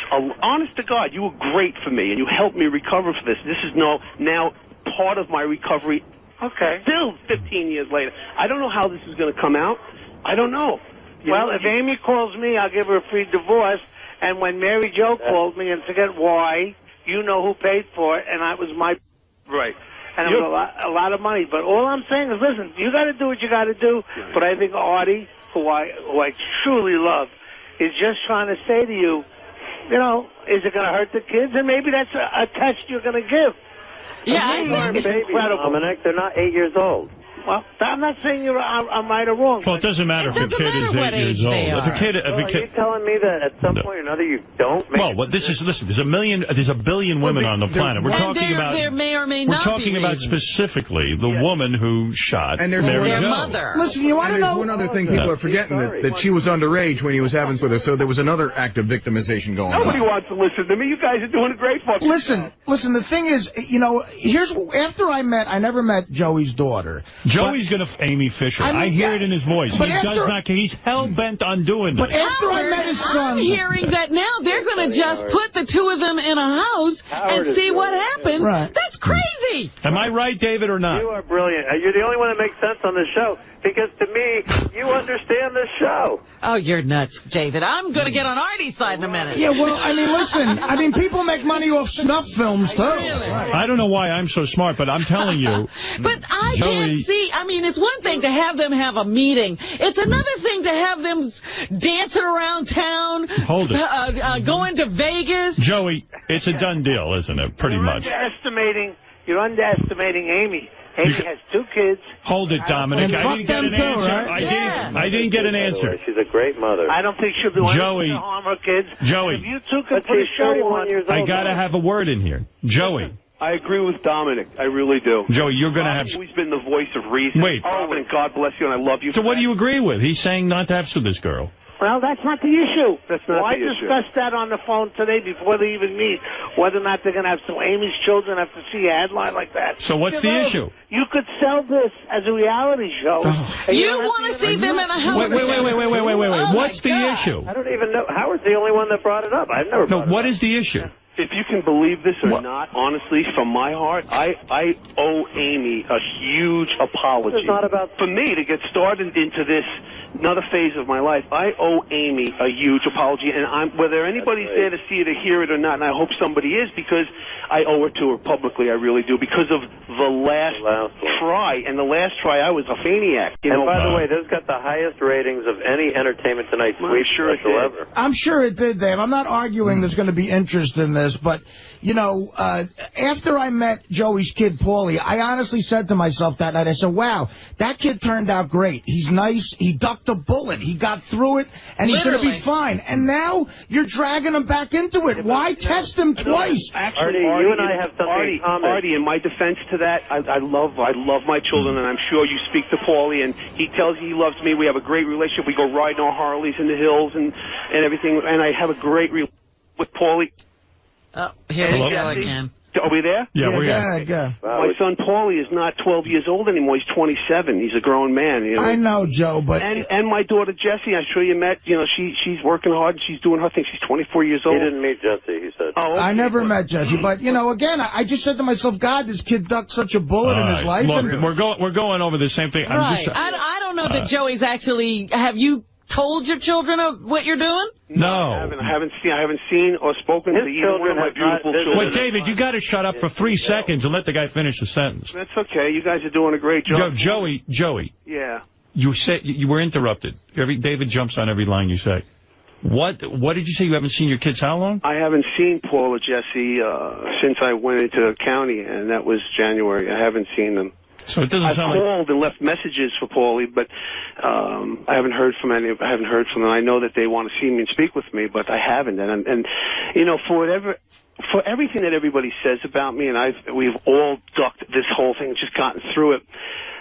Honest to God, you were great for me, and you helped me recover for this. This is now part of my recovery. Okay. Still 15 years later. I don't know how this is going to come out. I don't know. If Amy calls me, I'll give her a free divorce. And when Mary Jo called me, and forget why, you know who paid for it, and that was my... Right. And it was a lot of money. But all I'm saying is, listen, you got to do what you got to do. But I think Artie who I truly love, is just trying to say to you, you know, is it going to hurt the kids? And maybe that's a test you're going to give. Yeah, I think it's incredible. Dominic, they're not 8 years old. Well, I'm not saying I'm right or wrong. Well, it doesn't matter if a kid is 8 years old. If a kid, are you telling me that at some point or another you don't make listen, there's a billion women on the planet. We're talking about there may or may not we're talking about specifically the woman who shot and Mary Jo. Mother. Listen, you want to know one other thing people are forgetting, that she was underage when he was having with her, so there was another act of victimization going on. Nobody wants to listen to me. You guys are doing a great fucking Listen, the thing is, you know, I never met Joey's daughter. Joey's going to Amy Fisher. I hear it in his voice. He's hell-bent on doing But this. after I met his son... I'm hearing that now they're going to just put the two of them in a house and see what happens. Right. That's crazy. Am I right, David, or not? You are brilliant. You're the only one that makes sense on this show. Because to me, you understand this show. Oh, you're nuts, David. I'm going to get on Artie's side in a minute. Yeah, well, I mean, listen. People make money off snuff films, too. Really? I don't know why I'm so smart, but I'm telling you. But I can't see. I mean, it's one thing to have them have a meeting. It's another thing to have them dancing around town. Hold it. Going to Vegas. Joey, it's a done deal, isn't it? Pretty much. You're underestimating Amy. Amy has 2 kids. Hold it, Dominic. I didn't get an answer. Right? I didn't get an answer. She's a great mother. I don't think she'll do anything to harm her kids. Joey. If you 2 could put a show on. I got to have a word in here. Joey. I agree with Dominic. I really do. Joey, you're going to have... I've always been the voice of reason. Wait. Oh, and God bless you, and I love you. So what do you agree with? He's saying not to have sex with this girl. Well, that's not the issue. That's not the I issue. discussed that on the phone today before they even meet, whether or not they're going to have some Amy's children have to see a headline like that. So what's the issue? You could sell this as a reality show. You want to see them in a house? Wait. What's the issue? I don't even know. Howard's the only one that brought it up. I've never brought it up. What is the issue? If you can believe this or not, honestly, from my heart, I owe Amy a huge apology. It's not about... For me to get started into this another phase of my life, I owe Amy a huge apology, and whether anybody's there to see it or hear it or not, and I hope somebody is, because I owe it to her publicly, I really do, because of the last try, and the last try I was a maniac. And by the way, this got the highest ratings of any Entertainment Tonight tweet whatsoever. I'm sure it did, Dave. I'm not arguing there's going to be interest in this, but, you know, after I met Joey's kid, Paulie, I honestly said to myself that night, I said, wow, that kid turned out great. He's nice. He ducked a bullet. He got through it, and he's going to be fine. And now you're dragging him back into it. Why test him twice? Artie, you and I have something in common. Artie, in my defense to that, I love my children, and I'm sure you speak to Paulie, and he tells you he loves me. We have a great relationship. We go riding our Harleys in the hills and everything, and I have a great relationship with Paulie. Oh, here we go again. Are we there? Yeah, we're here. Yeah. My son Paulie is not 12 years old anymore. He's 27. He's a grown man. You know? I know, Joe, but... And my daughter Jessie, I'm sure you met. You know, she's working hard. She's doing her thing. She's 24 years old. He didn't meet Jessie, he said. Oh, okay. I never met Jessie, but, you know, again, I just said to myself, God, this kid ducked such a bullet in his life. Look, we're going over the same thing. Right. I don't know that Joey's actually... Have you told your children of what you're doing? No. I haven't seen or spoken to either one of my beautiful children. Wait, David, you got to shut up for 3 seconds and let the guy finish the sentence. That's okay. You guys are doing a great job. Joey. Yeah. You said you were interrupted. David jumps on every line you say. What did you say? You haven't seen your kids how long? I haven't seen Paul or Jessie since I went into the county, and that was January. I haven't seen them. So it doesn't sound like... I've called and left messages for Paulie, but I haven't heard from any. I haven't heard from them. I know that they want to see me and speak with me, but I haven't. And you know, for everything that everybody says about me, and we've all ducked this whole thing, just gotten through it.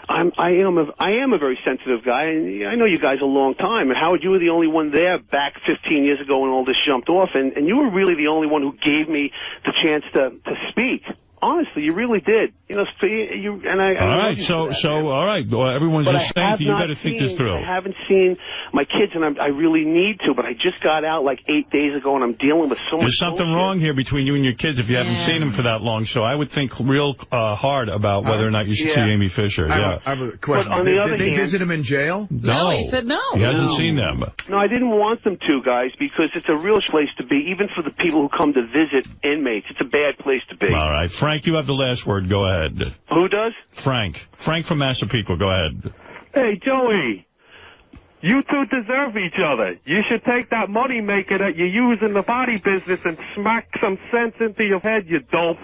I am a very sensitive guy, and I know you guys a long time. And Howard, you were the only one there back 15 years ago when all this jumped off, and you were really the only one who gave me the chance to speak. Honestly, you really did. You know, all right, so all right. Well, everyone's just saying to you, better think this through. I haven't seen my kids, and I really need to, but I just got out like 8 days ago, and I'm dealing with so much There's something wrong here between you and your kids if you haven't seen them for that long, so I would think real hard about whether or not you should see Amy Fisher. I have a question. Did they visit him in jail? No, he said no. He hasn't seen them. No, I didn't want them to, guys, because it's a real place to be, even for the people who come to visit inmates. It's a bad place to be. All right, Frank, you have the last word. Go ahead. Who does? Frank from 𝗪𝗪𝗄. Go ahead. Hey, Joey. You two deserve each other. You should take that money maker that you use in the body business and smack some sense into your head, you dope.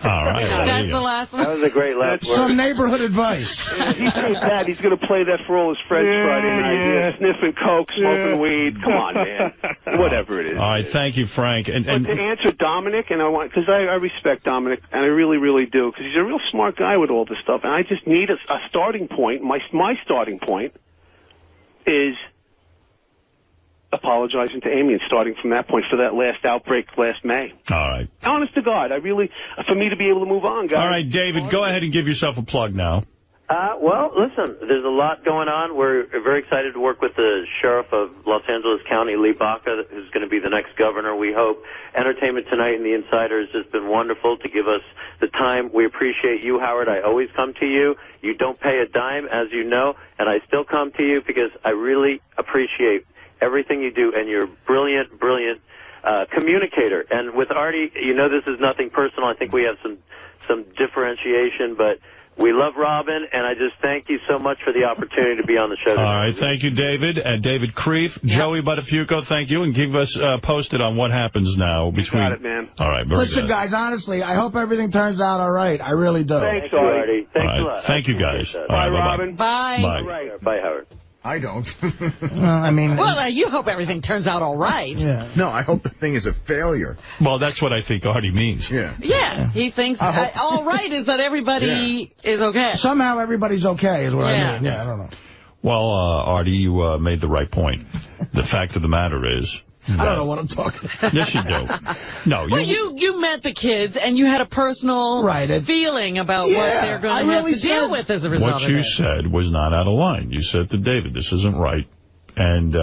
All right. That's the last one. That was a great last word. Some neighborhood advice. He said that. He's going to play that for all his friends Friday night. Sniffing coke, smoking weed. Come on, man. Whatever it is. All right, thank you, Frank. But to answer Dominic, and because I respect Dominic, and I really, really do, because he's a real smart guy with all this stuff, and I just need a starting point. My starting point is apologizing to Amy and starting from that point for that last outbreak last May. All right. Honest to God, for me to be able to move on, guys. All right, David, go ahead and give yourself a plug now. Well, listen, there's a lot going on. We're very excited to work with the sheriff of Los Angeles County, 𝗛𝗏𝗿𝗱, who's going to be the next governor, we hope. Entertainment Tonight and The Insider has just been wonderful to give us the time. We appreciate you, Howard. I always come to you. You don't pay a dime, as you know, and I still come to you because I really appreciate everything you do, and you're a brilliant, brilliant communicator. And with Artie, you know this is nothing personal. I think we have some differentiation, but we love Robin, and I just thank you so much for the opportunity to be on the show today. All right, thank you, David. And David Krieff, Joey Buttafuoco, thank you, and keep us posted on what happens now. Got it, man. All right, very Listen, good. guys, honestly, I hope everything turns out all right. I really do. Thanks, Artie. Thanks a lot. Thank you, guys. Bye, Robin. Bye. Bye. Bye, Howard. I don't. I mean... Well, you hope everything turns out all right. Yeah. No, I hope the thing is a failure. Well, that's what I think Artie means. Yeah. Yeah, he thinks all right is that everybody is okay. Somehow everybody's okay is what I mean. Yeah, I don't know. Well, Artie, you made the right point. The fact of the matter is... I don't know what I'm talking about. Yes, you do. No, well, you met the kids, and you had a personal feeling about what they're going to have to deal with as a result of it. What you said was not out of line. You said to David, this isn't right. And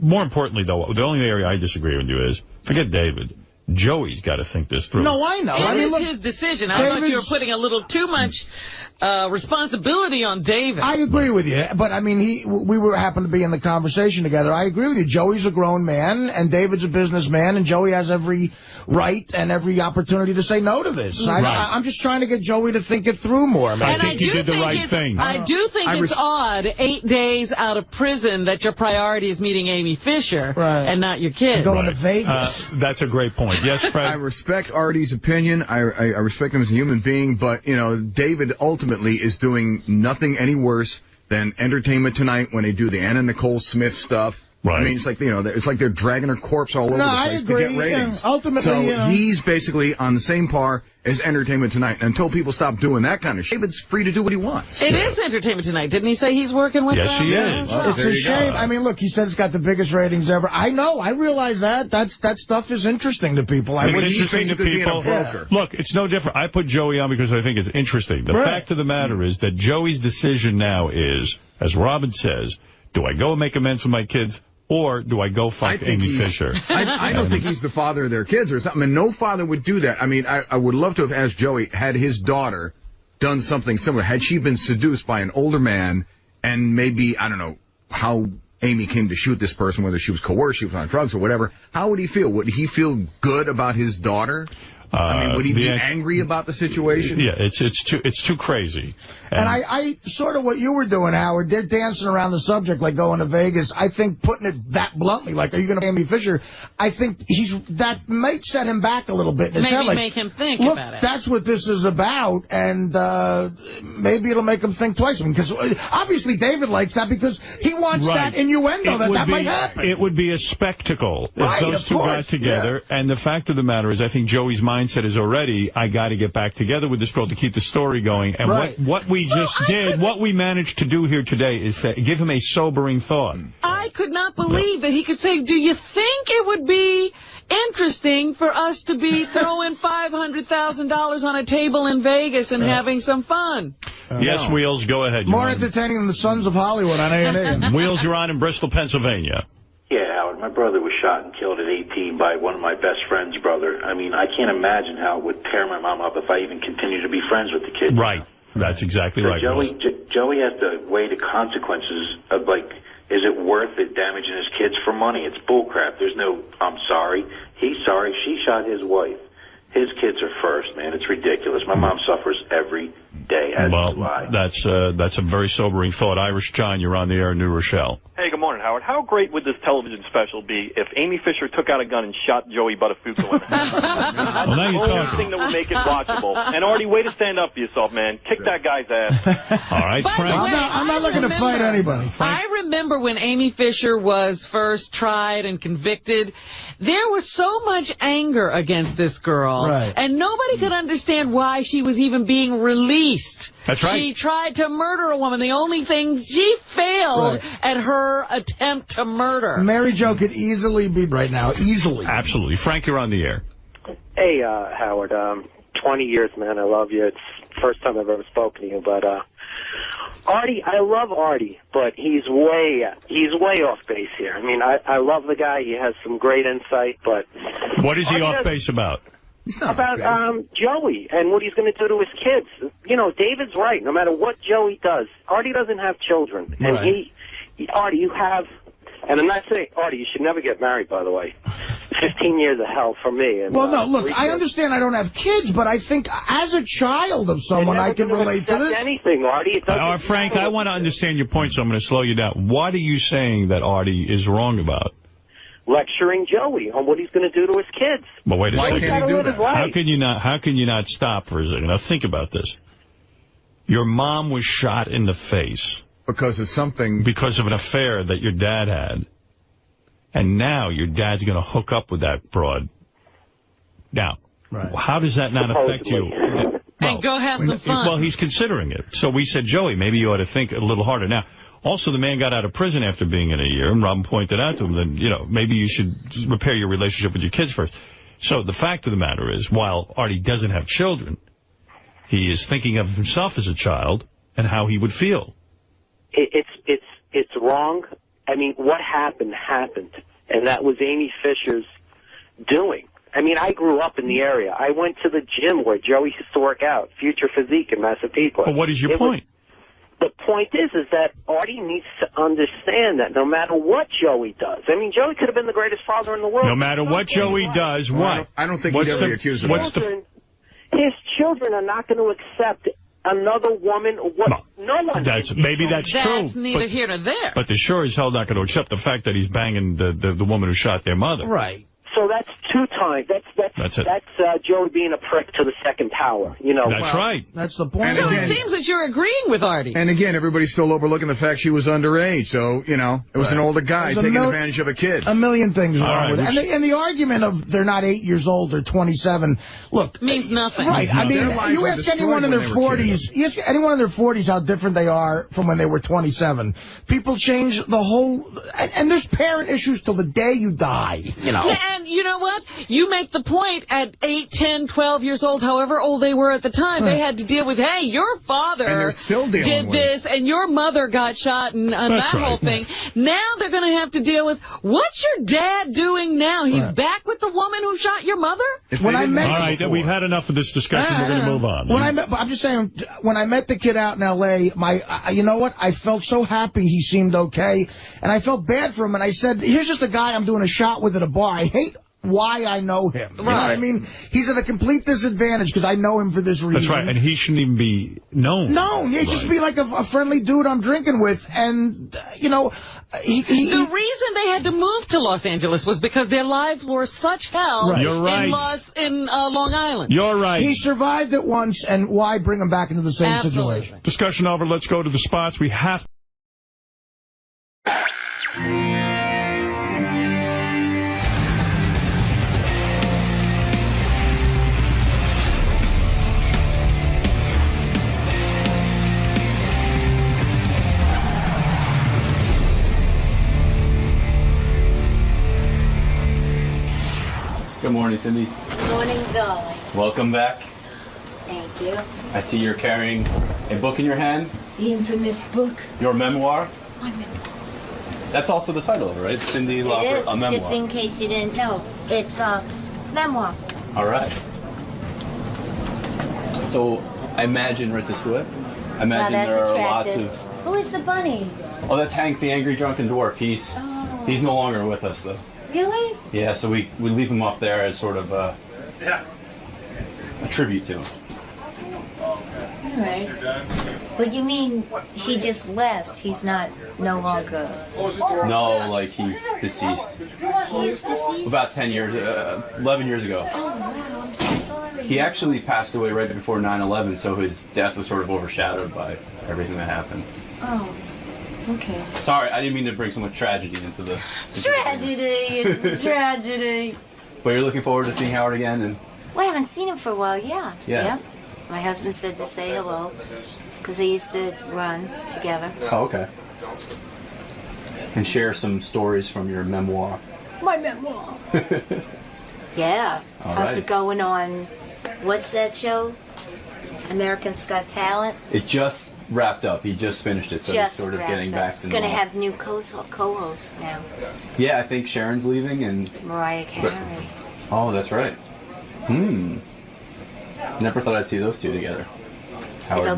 more importantly, though, the only area I disagree with you is, forget David, Joey's got to think this through. No, I know. It is his decision. I thought you were putting a little too much responsibility on David. I agree with you, but I mean, we happened to be in the conversation together. I agree with you. Joey's a grown man, and David's a businessman, and Joey has every right and every opportunity to say no to this. Right. I'm just trying to get Joey to think it through more, man. I think he did the right thing. I do think it's odd, 8 days out of prison, that your priority is meeting Amy Fisher and not your kids. Going to Vegas. That's a great point. Yes, Fred? I respect Artie's opinion. I respect him as a human being, but, you know, David ultimately is doing nothing any worse than Entertainment Tonight when they do the Anna Nicole Smith stuff. Right. I mean, it's like, you know, it's like they're dragging her corpse all over the place to get ratings. Yeah, ultimately, so he's basically on the same par as Entertainment Tonight. And until people stop doing that kind of shit, David's free to do what he wants. It is Entertainment Tonight. Didn't he say he's working with them? Yes, he is. Well, it's a shame. I mean, look, he said it's got the biggest ratings ever. I know. I realize that. That stuff is interesting to people. It's interesting to people. Yeah. Look, it's no different. I put Joey on because I think it's interesting. The fact of the matter is that Joey's decision now is, as Robin says, do I go and make amends with my kids, or do I go fuck Amy Fisher? I don't think he's the father of their kids or something. And no father would do that. I mean, I would love to have asked Joey, had his daughter done something similar, had she been seduced by an older man, and maybe, I don't know, how Amy came to shoot this person, whether she was coerced, she was on drugs or whatever, how would he feel? Would he feel good about his daughter? I mean, would he be angry about the situation? Yeah, it's too crazy. And I sort of what you were doing, Howard, they're dancing around the subject like going to Vegas. I think putting it that bluntly, like, are you going to Amy Fisher? I think that might set him back a little bit. Maybe like, make him think look, about it. That's what this is about, and maybe it'll make him think twice. Because obviously David likes that because he wants that innuendo that might happen. It would be a spectacle if those two got together. Yeah. And the fact of the matter is, I think Joey's mindset is already, I got to get back together with this girl to keep the story going. And what we just did, what we managed to do here today is give him a sobering thought. I could not believe that he could say, do you think it would be interesting for us to be throwing $500,000 on a table in Vegas and having some fun? Yes, Wheels, go ahead. More entertaining than the Sons of Hollywood on A&E. Wheels, you're on in Bristol, Pennsylvania. Yeah, Howard, my brother was shot and killed at 18 by one of my best friend's brother. I mean, I can't imagine how it would tear my mom up if I even continued to be friends with the kid. Right. That's exactly right. Joey has to weigh the consequences of, like, is it worth it damaging his kids for money? It's bullcrap. There's no, I'm sorry. He's sorry. She shot his wife. His kids are first, man. It's ridiculous. My mom suffers every day. Well, that's a very sobering thought. Irish John, you're on the air in New Rochelle. Hey, good morning, Howard. How great would this television special be if Amy Fisher took out a gun and shot Joey Buttafuoco in the head? That's Well, now the you're only talking. thing that would make it watchable. And Artie, way to stand up for yourself, man. Kick that guy's ass. All right, Frank. I'm not looking to fight anybody. I remember when Amy Fisher was first tried and convicted, there was so much anger against this girl. Right. And nobody could understand why she was even being released. That's right. She tried to murder a woman. The only thing, she failed at her attempt to murder. Mary Jo could easily be right now. Easily. Absolutely. Frank, you're on the air. Hey, Howard. 20 years, man. I love you. It's the first time I've ever spoken to you. But Artie, I love Artie, but he's way off base here. I mean, I love the guy. He has some great insight, but What is he off base about? About Joey and what he's going to do to his kids. You know, David's right. No matter what Joey does, Artie doesn't have children, and Artie, you have. And I'm not saying, Artie, you should never get married, by the way. 15 years of hell for me. And, well, no, look, I understand I don't have kids, but I think as a child of someone, I can relate to this. Anything, Artie. Frank, I want to understand your point, so I'm going to slow you down. What are you saying that Artie is wrong about? Lecturing Joey on what he's going to do to his kids. But wait a second. Why can't he do that? How can you not stop for a second? Now think about this. Your mom was shot in the face. Because of something. Because of an affair that your dad had. And now your dad's going to hook up with that broad. Now, how does that not affect you? And go have some fun. Well, he's considering it. So we said, Joey, maybe you ought to think a little harder. Now, also, the man got out of prison after being in a year, and Robin pointed out to him that, you know, maybe you should repair your relationship with your kids first. So the fact of the matter is, while Artie doesn't have children, he is thinking of himself as a child and how he would feel. It's wrong. I mean, what happened, and that was Amy Fisher's doing. I mean, I grew up in the area. I went to the gym where Joey used to work out, Future Physique in Massapequa. Well, what is your point? The point is that Artie needs to understand that no matter what Joey does, I mean, Joey could have been the greatest father in the world. No matter what Joey does, what? I don't think he'd ever be accused of that. His children are not going to accept another woman. No one. Maybe that's true. That's neither here nor there. But they're sure as hell not going to accept the fact that he's banging the woman who shot their mother. Right. So that's two times. That's Joey being a prick to the second power. You know. That's right. That's the point. So it seems that you're agreeing with Artie. And again, everybody's still overlooking the fact she was underage. So, you know, it was an older guy taking advantage of a kid. A million things wrong with it. And the argument of they're not 8 years old, they're 27, look. Means nothing. Right. I mean, you ask anyone in their 40s, how different they are from when they were 27. People change the whole, and there's parent issues till the day you die, you know. And you know what? You make the point at 8, 10, 12 years old, however old they were at the time, they had to deal with, hey, your father did this, and your mother got shot, and that whole thing. Now they're going to have to deal with, what's your dad doing now? He's back with the woman who shot your mother? All right, we've had enough of this discussion. We're going to move on. I'm just saying, when I met the kid out in L.A., you know what? I felt so happy he seemed okay, and I felt bad for him, and I said, here's just a guy I'm doing a shot with at a bar. I hate why I know him. You know what I mean? He's at a complete disadvantage because I know him for this reason. That's right, and he shouldn't even be known. No, he should be like a friendly dude I'm drinking with, and, you know... The reason they had to move to Los Angeles was because their lives were such hell You're right. in Long Island. You're right. He survived it once, and why bring him back into the same situation? Discussion over. Let's go to the spots. We have... Good morning, Cindy. Morning, darling. Welcome back. Thank you. I see you're carrying a book in your hand. The infamous book. Your memoir. My memoir. That's also the title of it, right? Cindy Lauper, a memoir. Just in case you didn't know. It's a memoir. All right. So, I imagine right this way. I imagine there are lots of... Who is the bunny? Oh, that's Hank, the angry drunken dwarf. He's no longer with us, though. Really? Yeah, so we leave him up there as sort of a tribute to him. All right. But you mean he just left? He's no longer... No, like he's deceased. He is deceased? About 10 years, 11 years ago. Oh, wow, I'm so sorry. He actually passed away right before 9/11, so his death was sort of overshadowed by everything that happened. Oh, okay. Sorry, I didn't mean to bring so much tragedy into the... Tragedy! It's a tragedy. But you're looking forward to seeing Howard again? And Well, I haven't seen him for a while, yeah. Yeah. Yep. My husband said to say hello, because they used to run together. Oh, okay. And share some stories from your memoir. My memoir. Yeah. All How's right. it going on, what's that show? American's Got Talent? It just wrapped up. He just finished it, so he's Just sort of wrapped getting up. back It's to going to normal. have new co-hosts now. Yeah, I think Sharon's leaving and... Mariah Carey. Oh, that's right. Never thought I'd see those two together. Howard It'll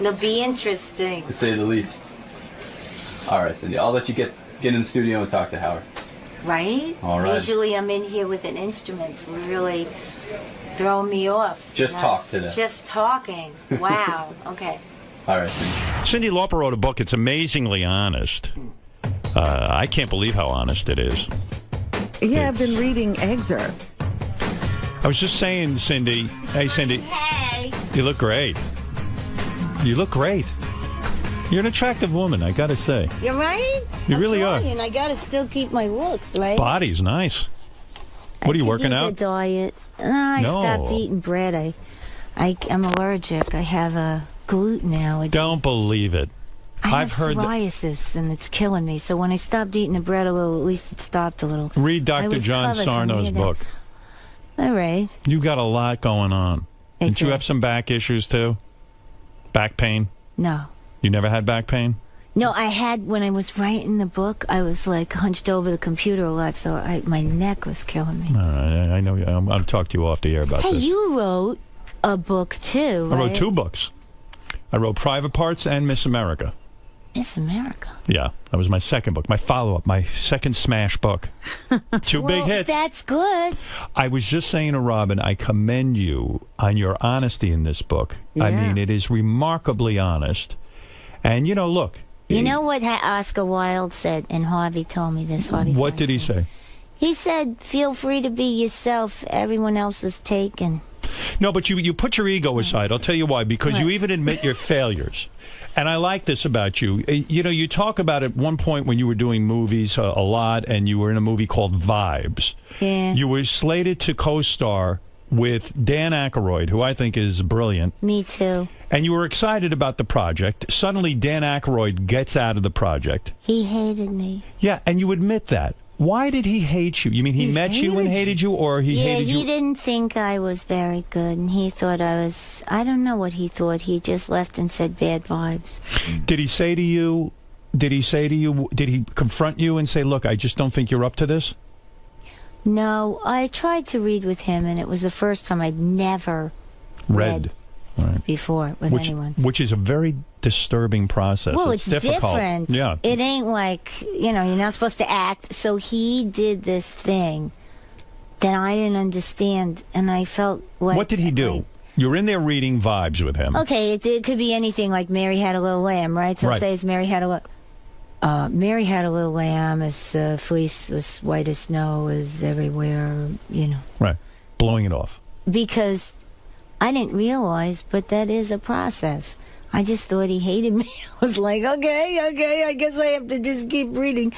and be interesting. to say the least. All right, Cindy. I'll let you get in the studio and talk to Howard. Right? All right. Usually I'm in here with an instrument, so really throwing me off. Just talk today. Just talking. Wow. Okay. All right, Cyndi Lauper wrote a book. It's amazingly honest. I can't believe how honest it is. Yeah, I've been reading excerpts. I was just saying, Cindy. Hey, Cindy. Hey. You look great. You look great. You're an attractive woman, I gotta say. You're right? You really are. And I gotta still keep my looks, right? Body's nice. What are you working out? A diet. I No. stopped eating bread. I'm allergic. I have a gluten allergy. Don't believe it. I've heard that. psoriasis, and it's killing me. So when I stopped eating the bread a little, at least it stopped a little. Read I Dr. was John covered from Sarno's here down. book. All right. You got a lot going on. Didn't you have some back issues, too? Back pain? No. You never had back pain? No, I had, when I was writing the book, I was like hunched over the computer a lot, so my neck was killing me. All right, I know. I'll talk to you off the air about Hey, this. you wrote a book too, I right? wrote 2 books. I wrote Private Parts and Miss America. Miss America. Yeah, that was my second book, my follow-up, my second smash book. 2 big hits. That's good. I was just saying to Robin, I commend you on your honesty in this book. I Yeah. mean, it is remarkably honest. And, you know, look. You know what Oscar Wilde said, and Harvey told me this. Harvey What did he say? He said, feel free to be yourself. Everyone else is taken. No, but you put your ego aside. I'll tell you why. Because you even admit your failures. And I like this about you. You know, you talk about at one point when you were doing movies a lot, and you were in a movie called Vibes. Yeah. You were slated to co-star with Dan Aykroyd, who I think is brilliant. Me too. And you were excited about the project. Suddenly, Dan Aykroyd gets out of the project. He hated me. Yeah, and you admit that. Why did he hate you? You mean he met you and hated you, or he hated you? Yeah, he didn't think I was very good, and he thought I was... I don't know what he thought. He just left and said bad vibes. Did he say to you, did he confront you and say, look, I just don't think you're up to this? No, I tried to read with him, and it was the first time I'd never read Right. before with anyone. Which is a very disturbing process. Well, it's difficult. different. Yeah. It ain't like, you know, you're not supposed to act. So he did this thing that I didn't understand, and I felt like... What did he do? You're in there reading Vibes with him. Okay, it could be anything, like Mary Had a Little Lamb, right? So say it's Mary Had a Little Lamb, his fleece was white as snow, was everywhere, you know. Right. Blowing it off. Because I didn't realize, but that is a process. I just thought he hated me. I was like, okay, I guess I have to just keep reading.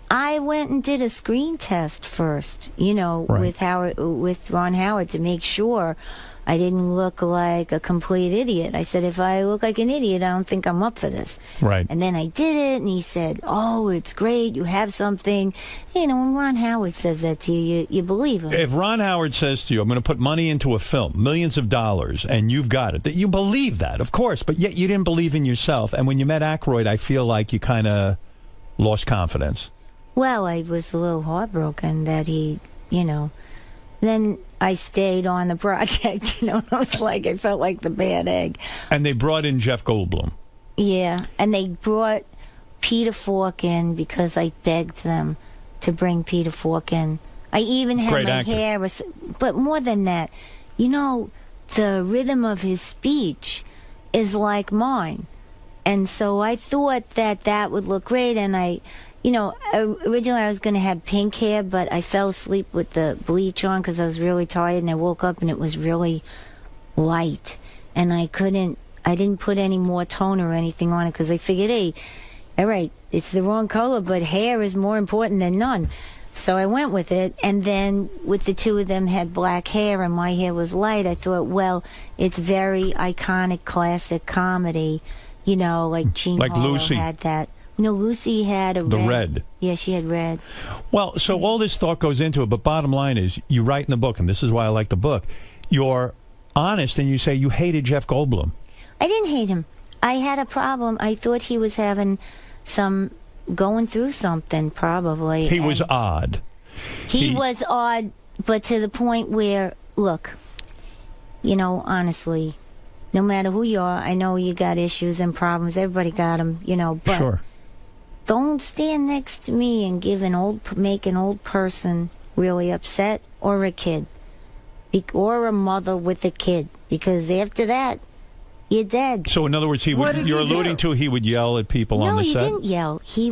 I went and did a screen test first, you know, with Ron Howard, to make sure I didn't look like a complete idiot. I said, if I look like an idiot, I don't think I'm up for this. Right. And then I did it, and he said, oh, it's great, you have something. You know, when Ron Howard says that to you, you believe him. If Ron Howard says to you, I'm going to put money into a film, millions of dollars, and you've got it, you believe that, of course, but yet you didn't believe in yourself. And when you met Aykroyd, I feel like you kind of lost confidence. Well, I was a little heartbroken that he, you know. Then I stayed on the project, you know. I was like, I felt like the bad egg. And they brought in Jeff Goldblum. Yeah, and they brought Peter Falk in because I begged them to bring Peter Falk in. I even had Great my actor. hair, but more than that, you know, the rhythm of his speech is like mine. And so I thought that that would look great, and originally I was going to have pink hair, but I fell asleep with the bleach on because I was really tired, and I woke up and it was really light, and I didn't put any more tone or anything on it because I figured, hey, all right, it's the wrong color, but hair is more important than none. So I went with it, and then with the two of them had black hair and my hair was light, I thought, well, it's very iconic, classic comedy, like Jean like Harlow Lucy had that. No, Lucy had the red. Yeah, she had red. Well, so all this thought goes into it, but bottom line is, you write in the book, and this is why I like the book, you're honest and you say you hated Jeff Goldblum. I didn't hate him. I had a problem. I thought he was going through something, probably. He was odd. He was odd, but to the point where, look, honestly, no matter who you are, I know you got issues and problems. Everybody got them, but sure. Don't stand next to me and make an old person really upset, or a kid, or a mother with a kid, because after that, you're dead. So in other words, you're alluding to he would yell at people on the set? No, he didn't yell. He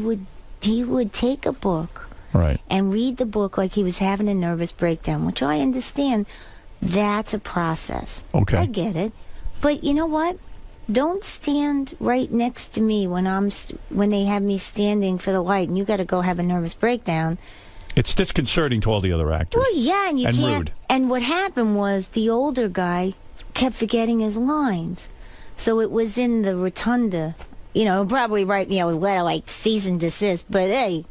would take a book, right, and read the book like he was having a nervous breakdown, which I understand. That's a process. Okay. I get it. But you know what? Don't stand right next to me when they have me standing for the light, and you got to go have a nervous breakdown. It's disconcerting to all the other actors. Well, yeah, and you can't. Rude. And what happened was the older guy kept forgetting his lines, so it was in the rotunda. Probably write me a letter like cease and desist. But hey,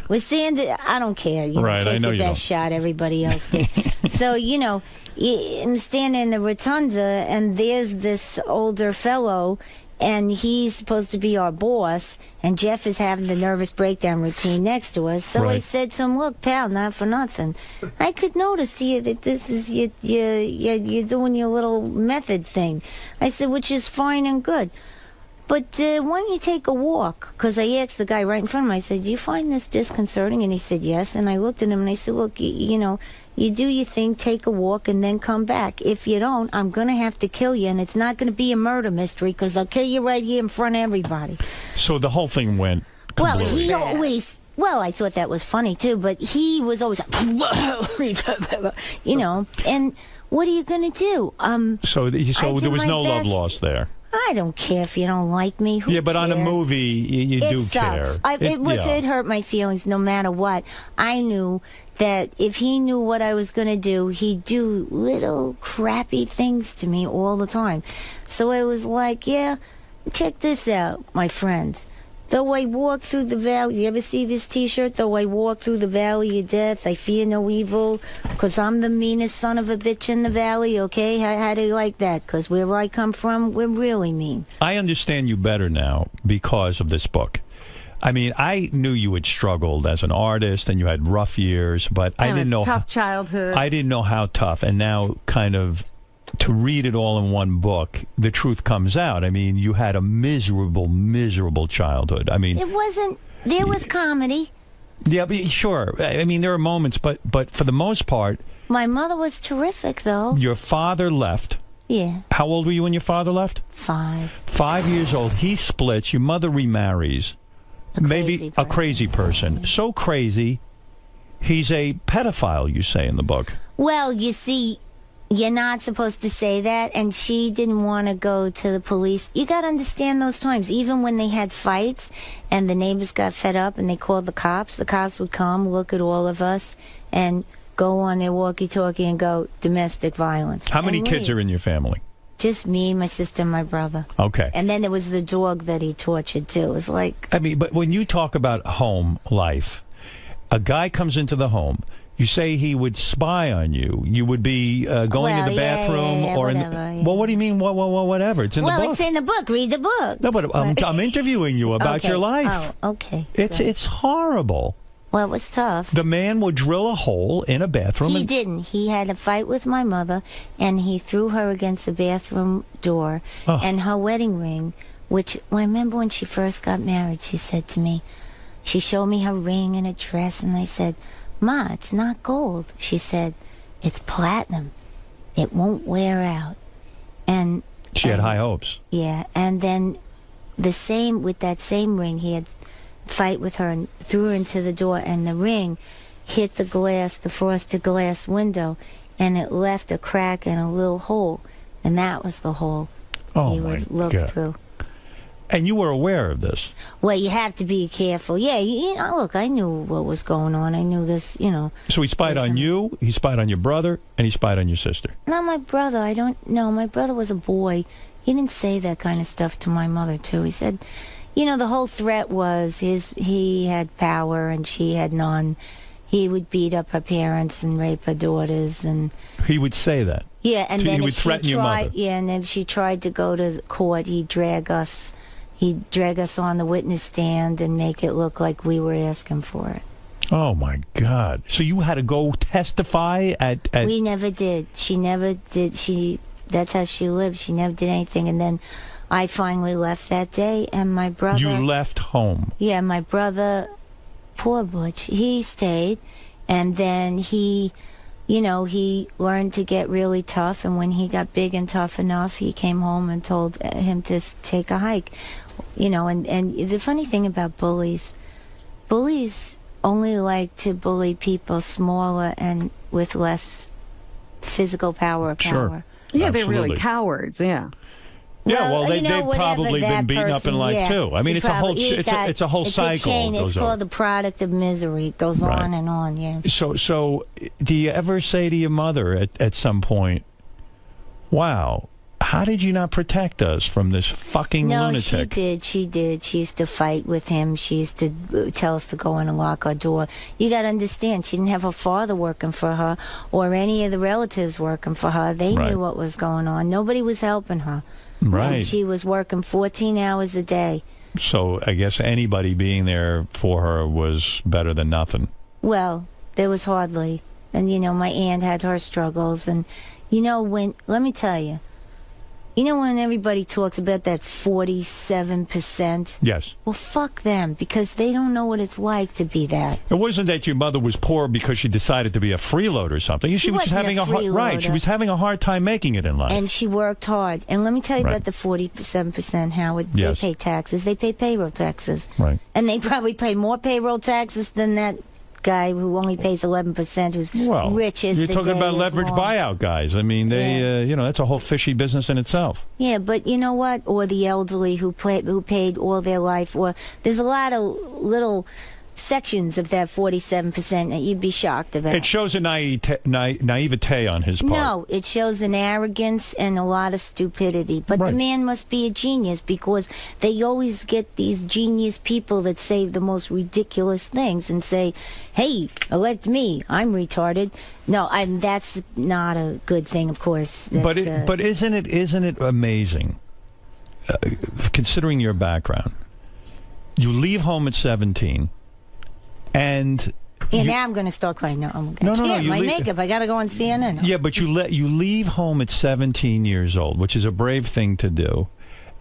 with Sandy, I don't care. Right, take I know the you best shot everybody else did. So I'm standing in the rotunda, and there's this older fellow, and he's supposed to be our boss, and Jeff is having the nervous breakdown routine next to us. So I said to him, look, pal, not for nothing, I could notice here that this is you're doing your little method thing. I said, which is fine and good. But why don't you take a walk? Because I asked the guy right in front of me, I said, do you find this disconcerting? And he said, yes. And I looked at him and I said, look, you do your thing, take a walk, and then come back. If you don't, I'm going to have to kill you, and it's not going to be a murder mystery, because I'll kill you right here in front of everybody. So the whole thing went completely. Well, I thought that was funny, too, but he was always, and what are you going to do? So there was no love lost there. I don't care if you don't like me. Who but cares? On a movie, you do care. It hurt my feelings no matter what. I knew that if he knew what I was going to do, he'd do little crappy things to me all the time. So I was like, yeah, check this out, my friend. Though I walk through the valley, you ever see this T-shirt? Though I walk through the valley of death, I fear no evil, because I'm the meanest son of a bitch in the valley, okay? How do you like that? Because where I come from, we're really mean. I understand you better now because of this book. I mean, I knew you had struggled as an artist and you had rough years, but I didn't know... Tough childhood. I didn't know how tough, and now kind of... to read it all in one book, the truth comes out. I mean, you had a miserable, miserable childhood. I mean... It wasn't... There was comedy. Yeah, but sure. I mean, there are moments, but for the most part... My mother was terrific, though. Your father left. Yeah. How old were you when your father left? 5. 5 years old. He splits. Your mother remarries. A crazy person. So crazy, he's a pedophile, you say in the book. Well, you see... You're not supposed to say that, and she didn't want to go to the police. You got to understand those times. Even when they had fights and the neighbors got fed up and they called the cops would come, look at all of us, and go on their walkie-talkie and go, domestic violence. How many kids are in your family? Just me, my sister, and my brother. Okay. And then there was the dog that he tortured, too. It was like... I mean, but when you talk about home life, a guy comes into the home... You say he would spy on you. You would be going in the bathroom or whatever, Well, what do you mean? Whatever. It's in the book. Well, it's in the book. Read the book. No, but I'm interviewing you about your life. Oh, okay. It's horrible. Well, it was tough. The man would drill a hole in a bathroom. He didn't. He had a fight with my mother, and he threw her against the bathroom door. Oh. And her wedding ring, which I remember when she first got married, she said to me, she showed me her ring and a dress, and I said, Ma, it's not gold. She said, it's platinum. It won't wear out. And she had high hopes. Yeah, and then with that same ring, he had fight with her and threw her into the door, and the ring hit the frosted glass window, and it left a crack and a little hole, and that was the hole he would look through. And you were aware of this? Well, you have to be careful. Yeah, look, I knew what was going on. I knew this, So he spied on you, he spied on your brother, and he spied on your sister? Not my brother. I don't know. My brother was a boy. He didn't say that kind of stuff to my mother, too. He said, the whole threat was he had power and she had none. He would beat up her parents and rape her daughters. And he would say that? Yeah, and then he would threaten your mother? Yeah, and if she tried to go to court, he'd drag us on the witness stand and make it look like we were asking for it. Oh, my God. So you had to go testify at... We never did. She never did. That's how she lived. She never did anything. And then I finally left that day, and my brother... You left home? Yeah, my brother, poor Butch, he stayed, and then he learned to get really tough, and when he got big and tough enough, he came home and told him to take a hike. And the funny thing about bullies only like to bully people smaller and with less physical power. Sure. Yeah, they're really cowards, yeah. Yeah, well, they've probably been beaten up in life, too. I mean, it's a whole cycle. It's a chain. It's called the product of misery. It goes on and on, yeah. So do you ever say to your mother at some point, wow, how did you not protect us from this fucking lunatic? No, she did. She used to fight with him. She used to tell us to go in and lock our door. You got to understand, she didn't have her father working for her or any of the relatives working for her. They knew what was going on. Nobody was helping her. Right. And she was working 14 hours a day. So I guess anybody being there for her was better than nothing. Well, there was hardly. And, my aunt had her struggles. And, let me tell you, when everybody talks about that 47%? Yes. Well, fuck them, because they don't know what it's like to be that. It wasn't that your mother was poor because she decided to be a freeloader or something. She was having a freeloader. She was having a hard time making it in life. And she worked hard. And let me tell you about the 47%, Howard. Yes. They pay taxes. They pay payroll taxes. Right. And they probably pay more payroll taxes than that guy who only pays 11%, who's rich as the day is long. You're talking about leverage buyout guys. I mean, they, that's a whole fishy business in itself. Yeah, but you know what? Or the elderly who paid all their life. Or there's a lot of little sections of that 47% that you'd be shocked about. It shows a naivete on his part. No, it shows an arrogance and a lot of stupidity. But the man must be a genius, because they always get these genius people that say the most ridiculous things and say, hey, elect me, I'm retarded. No, that's not a good thing, of course. But isn't it amazing, considering your background? You leave home at 17. And now I'm going to start crying. No. My makeup. I got to go on CNN. Yeah, but you leave home at 17 years old, which is a brave thing to do.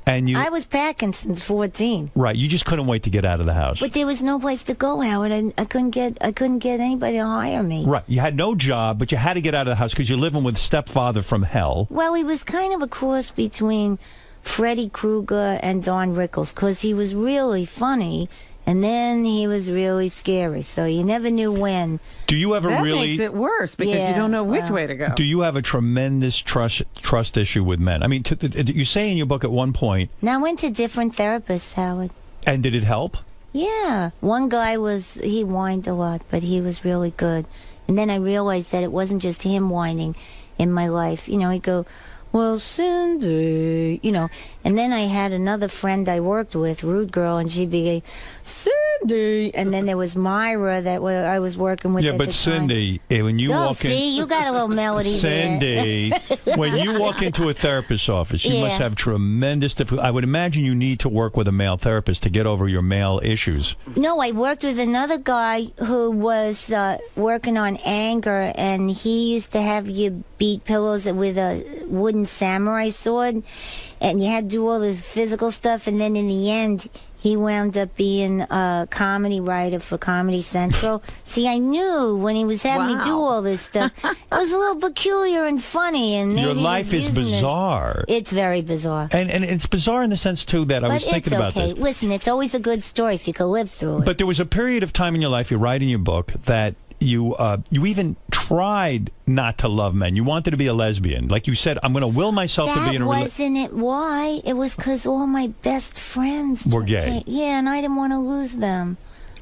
And I was packing since 14. Right. You just couldn't wait to get out of the house. But there was no place to go, Howard. I couldn't get anybody to hire me. Right. You had no job, but you had to get out of the house because you're living with stepfather from hell. Well, he was kind of a cross between Freddy Krueger and Don Rickles, because he was really funny. And then he was really scary, so you never knew when. Do you ever that really... That makes it worse, because you don't know which way to go. Do you have a tremendous trust issue with men? I mean, you say in your book at one point... Now, I went to different therapists, Howard. And did it help? Yeah. One guy he whined a lot, but he was really good. And then I realized that it wasn't just him whining in my life. He'd go... Well, Cindy, and then I had another friend I worked with, rude girl, and she'd be, Cindy, and then there was Myra that I was working with. Yeah, but Cindy, when you walk in, you got a little melody Cindy, there. when you walk into a therapist's office, you must have tremendous difficulty. I would imagine you need to work with a male therapist to get over your male issues. No, I worked with another guy who was working on anger, and he used to have you beat pillows with a wooden wooden samurai sword, and you had to do all this physical stuff, and then in the end, he wound up being a comedy writer for Comedy Central. See, I knew when he was having me do all this stuff, it was a little peculiar and funny. And maybe your life is bizarre. It's very bizarre. And it's bizarre in the sense, too, that I was thinking about this. Listen, it's always a good story if you can live through it. But there was a period of time in your life, you write in your book, that you even tried not to love men. You wanted to be a lesbian. Like you said, I'm going to will myself to be in a relationship. That wasn't it. Why? It was because all my best friends were gay. Yeah, and I didn't want to lose them.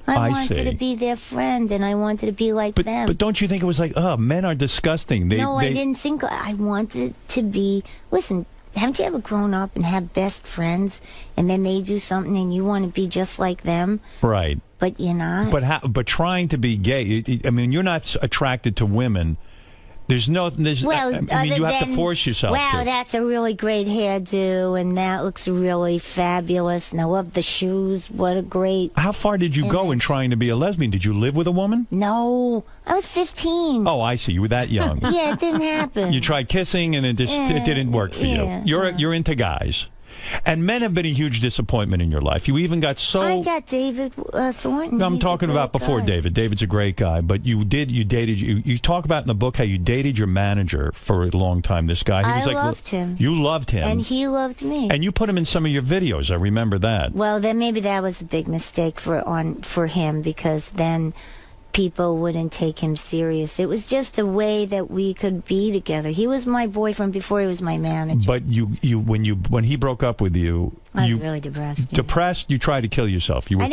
I wanted to be their friend, and I wanted to be like them. But don't you think it was like, oh, men are disgusting? I didn't think. I wanted to be... Listen, haven't you ever grown up and have best friends, and then they do something and you want to be just like them? Right. But you're not. But trying to be gay, I mean, you're not attracted to women. There's no, I mean, you have to force yourself. Wow, that's a really great hairdo, and that looks really fabulous, and I love the shoes. What a great... How far did you go in trying to be a lesbian? Did you live with a woman? No, I was 15. Oh, I see. You were that young. Yeah, it didn't happen. You tried kissing, and it didn't work for you. You're into guys. And men have been a huge disappointment in your life. You even got so... I got David Thornton. No, I'm talking about before David. David's a great guy, but you talk about in the book how you dated your manager for a long time, this guy. I loved him. You loved him. And he loved me. And you put him in some of your videos. I remember that. Well, then maybe that was a big mistake for him, because then people wouldn't take him serious. It was just a way that we could be together. He was my boyfriend before he was my manager. But when he broke up with you, I was really depressed. Depressed? You tried to kill yourself. You were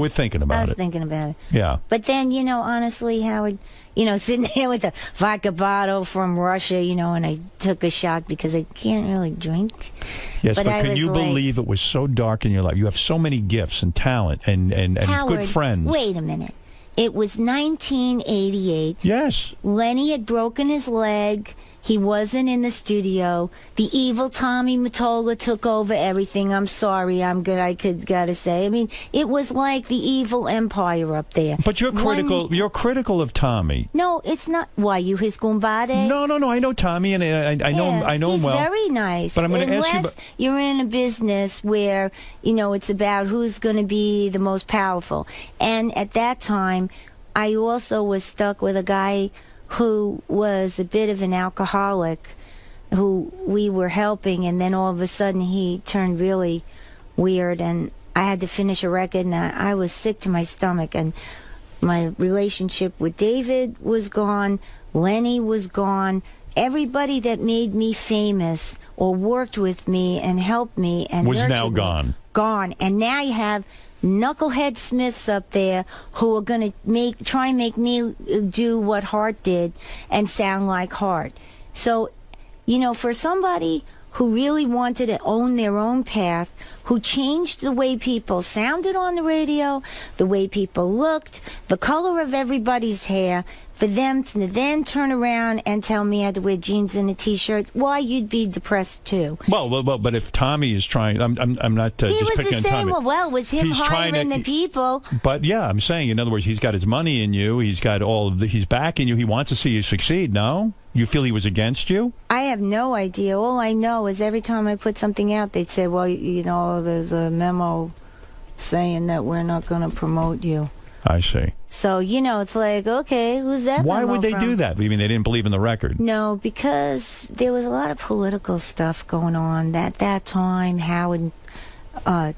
thinking about it. I was thinking about it. Yeah. But then, honestly, Howard, sitting there with a vodka bottle from Russia, and I took a shot because I can't really drink. Yes, but can you believe it was so dark in your life? You have so many gifts and talent and Howard, good friends. Wait a minute. It was 1988. Yes. Lenny had broken his leg. He wasn't in the studio. The evil 𝗏𝗏𝗏 took over everything. I'm sorry. Gotta say. I mean, it was like the evil empire up there. But you're critical. You're critical of Tommy. No, it's not. Why, you his kumbade? No. I know Tommy, and I know him. I know him well. He's very nice. But I'm going to ask you. Unless you're in a business where it's about who's going to be the most powerful. And at that time, I also was stuck with a guy who was a bit of an alcoholic, who we were helping, and then all of a sudden he turned really weird, and I had to finish a record, and I was sick to my stomach, and my relationship with David was gone, Lenny was gone, everybody that made me famous or worked with me and helped me and was now gone. Gone. And now you have knucklehead Smiths up there who are going to try and make me do what Hart did and sound like Hart. So, for somebody who really wanted to own their own path, who changed the way people sounded on the radio, the way people looked, the color of everybody's hair, for them to then turn around and tell me I had to wear jeans and a T-shirt, why, you'd be depressed too. Well, but if Tommy is trying, I'm not just picking on Tommy. Well, it was him hiring the people. But yeah, I'm saying, in other words, he's got his money in you. He's got he's backing you. He wants to see you succeed. No? You feel he was against you? I have no idea. All I know is every time I put something out, they'd say, well, there's a memo saying that we're not going to promote you. I see. So, it's like, okay, who's that? Why would they do that? You mean they didn't believe in the record? No, because there was a lot of political stuff going on. At that time, Howard,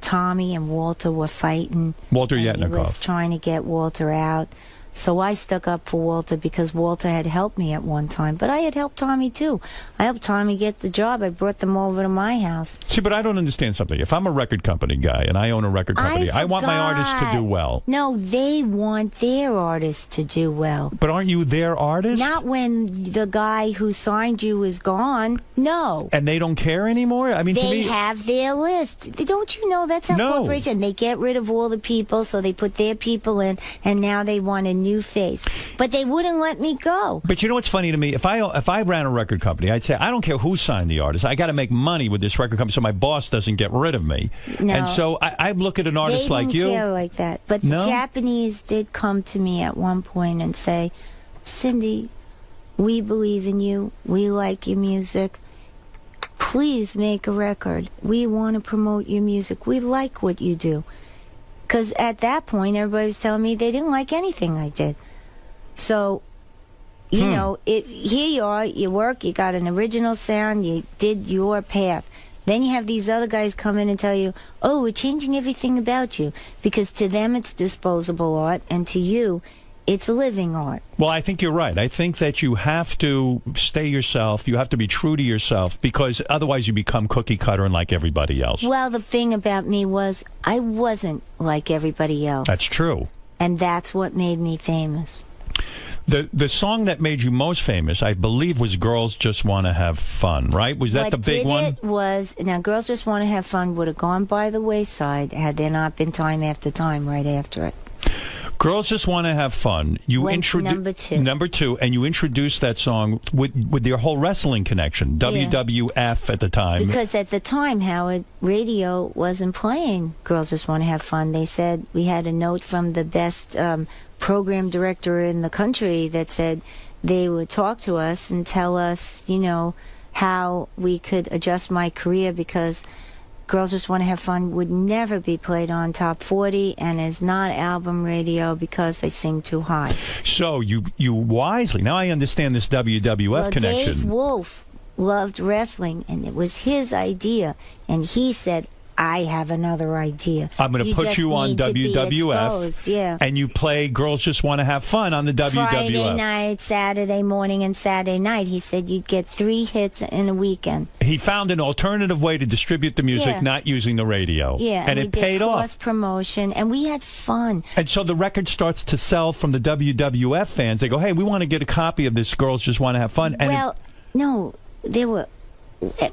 Tommy and Walter were fighting. Walter Yetnikoff. He was trying to get Walter out. So I stuck up for Walter because Walter had helped me at one time. But I had helped Tommy, too. I helped Tommy get the job. I brought them over to my house. See, but I don't understand something. If I'm a record company guy and I own a record company, I want my artists to do well. No, they want their artists to do well. But aren't you their artist? Not when the guy who signed you is gone. No. And they don't care anymore? I mean, they have their list. Don't you know that's how corporation? They get rid of all the people, so they put their people in, and now they want a new face. But they wouldn't let me go. But you know what's funny to me? If I ran a record company, I'd say, I don't care who signed the artist. I got to make money with this record company so my boss doesn't get rid of me. No. And so I look at an artist like you. They didn't care like that. But the Japanese did come to me at one point and say, Cindy, we believe in you. We like your music. please make a record. We want to promote your music. We like what you do. Because at that point, everybody was telling me they didn't like anything I did. So, you know, here you are, you work, you got an original sound, you did your path. Then you have these other guys come in and tell you, oh, we're changing everything about you. Because to them, it's disposable art, and to you, it's living art. Well, I think you're right. I think that you have to stay yourself. You have to be true to yourself, because otherwise you become cookie cutter and like everybody else. Well, the thing about me was I wasn't like everybody else. That's true. And that's what made me famous. The song that made you most famous, I believe, was Girls Just Want to Have Fun, right? Was that the big one? What did it was, now, Girls Just Want to Have Fun would have gone by the wayside had there not been Time After Time right after it. Girls Just Want to Have Fun. You introduced number two, and you introduced that song with your whole wrestling connection, WWF at the time. Because at the time, Howard, radio wasn't playing Girls Just Want to Have Fun. They said we had a note from the best program director in the country that said they would talk to us and tell us, you know, how we could adjust my career, because Girls Just Want to Have Fun would never be played on Top 40 and is not album radio because I sing too high. So you wisely, now I understand this WWF connection. Dave Wolf loved wrestling, and it was his idea, and he said, I have another idea. I'm going to put you on WWF, and you play Girls Just Want to Have Fun on the WWF. Friday night, Saturday morning, and Saturday night. He said you'd get 3 hits in a weekend. He found an alternative way to distribute the music, not using the radio. Yeah, and it paid off. Cross promotion, and we had fun. And so the record starts to sell from the WWF fans. They go, hey, we want to get a copy of this Girls Just Want to Have Fun. And well, no, there were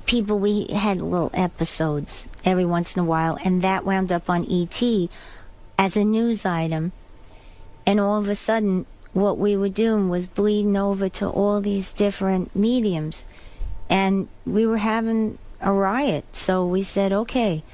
people, we had little episodes every once in a while, and that wound up on E.T. as a news item. And all of a sudden, what we were doing was bleeding over to all these different mediums. And we were having a riot. So we said, okay,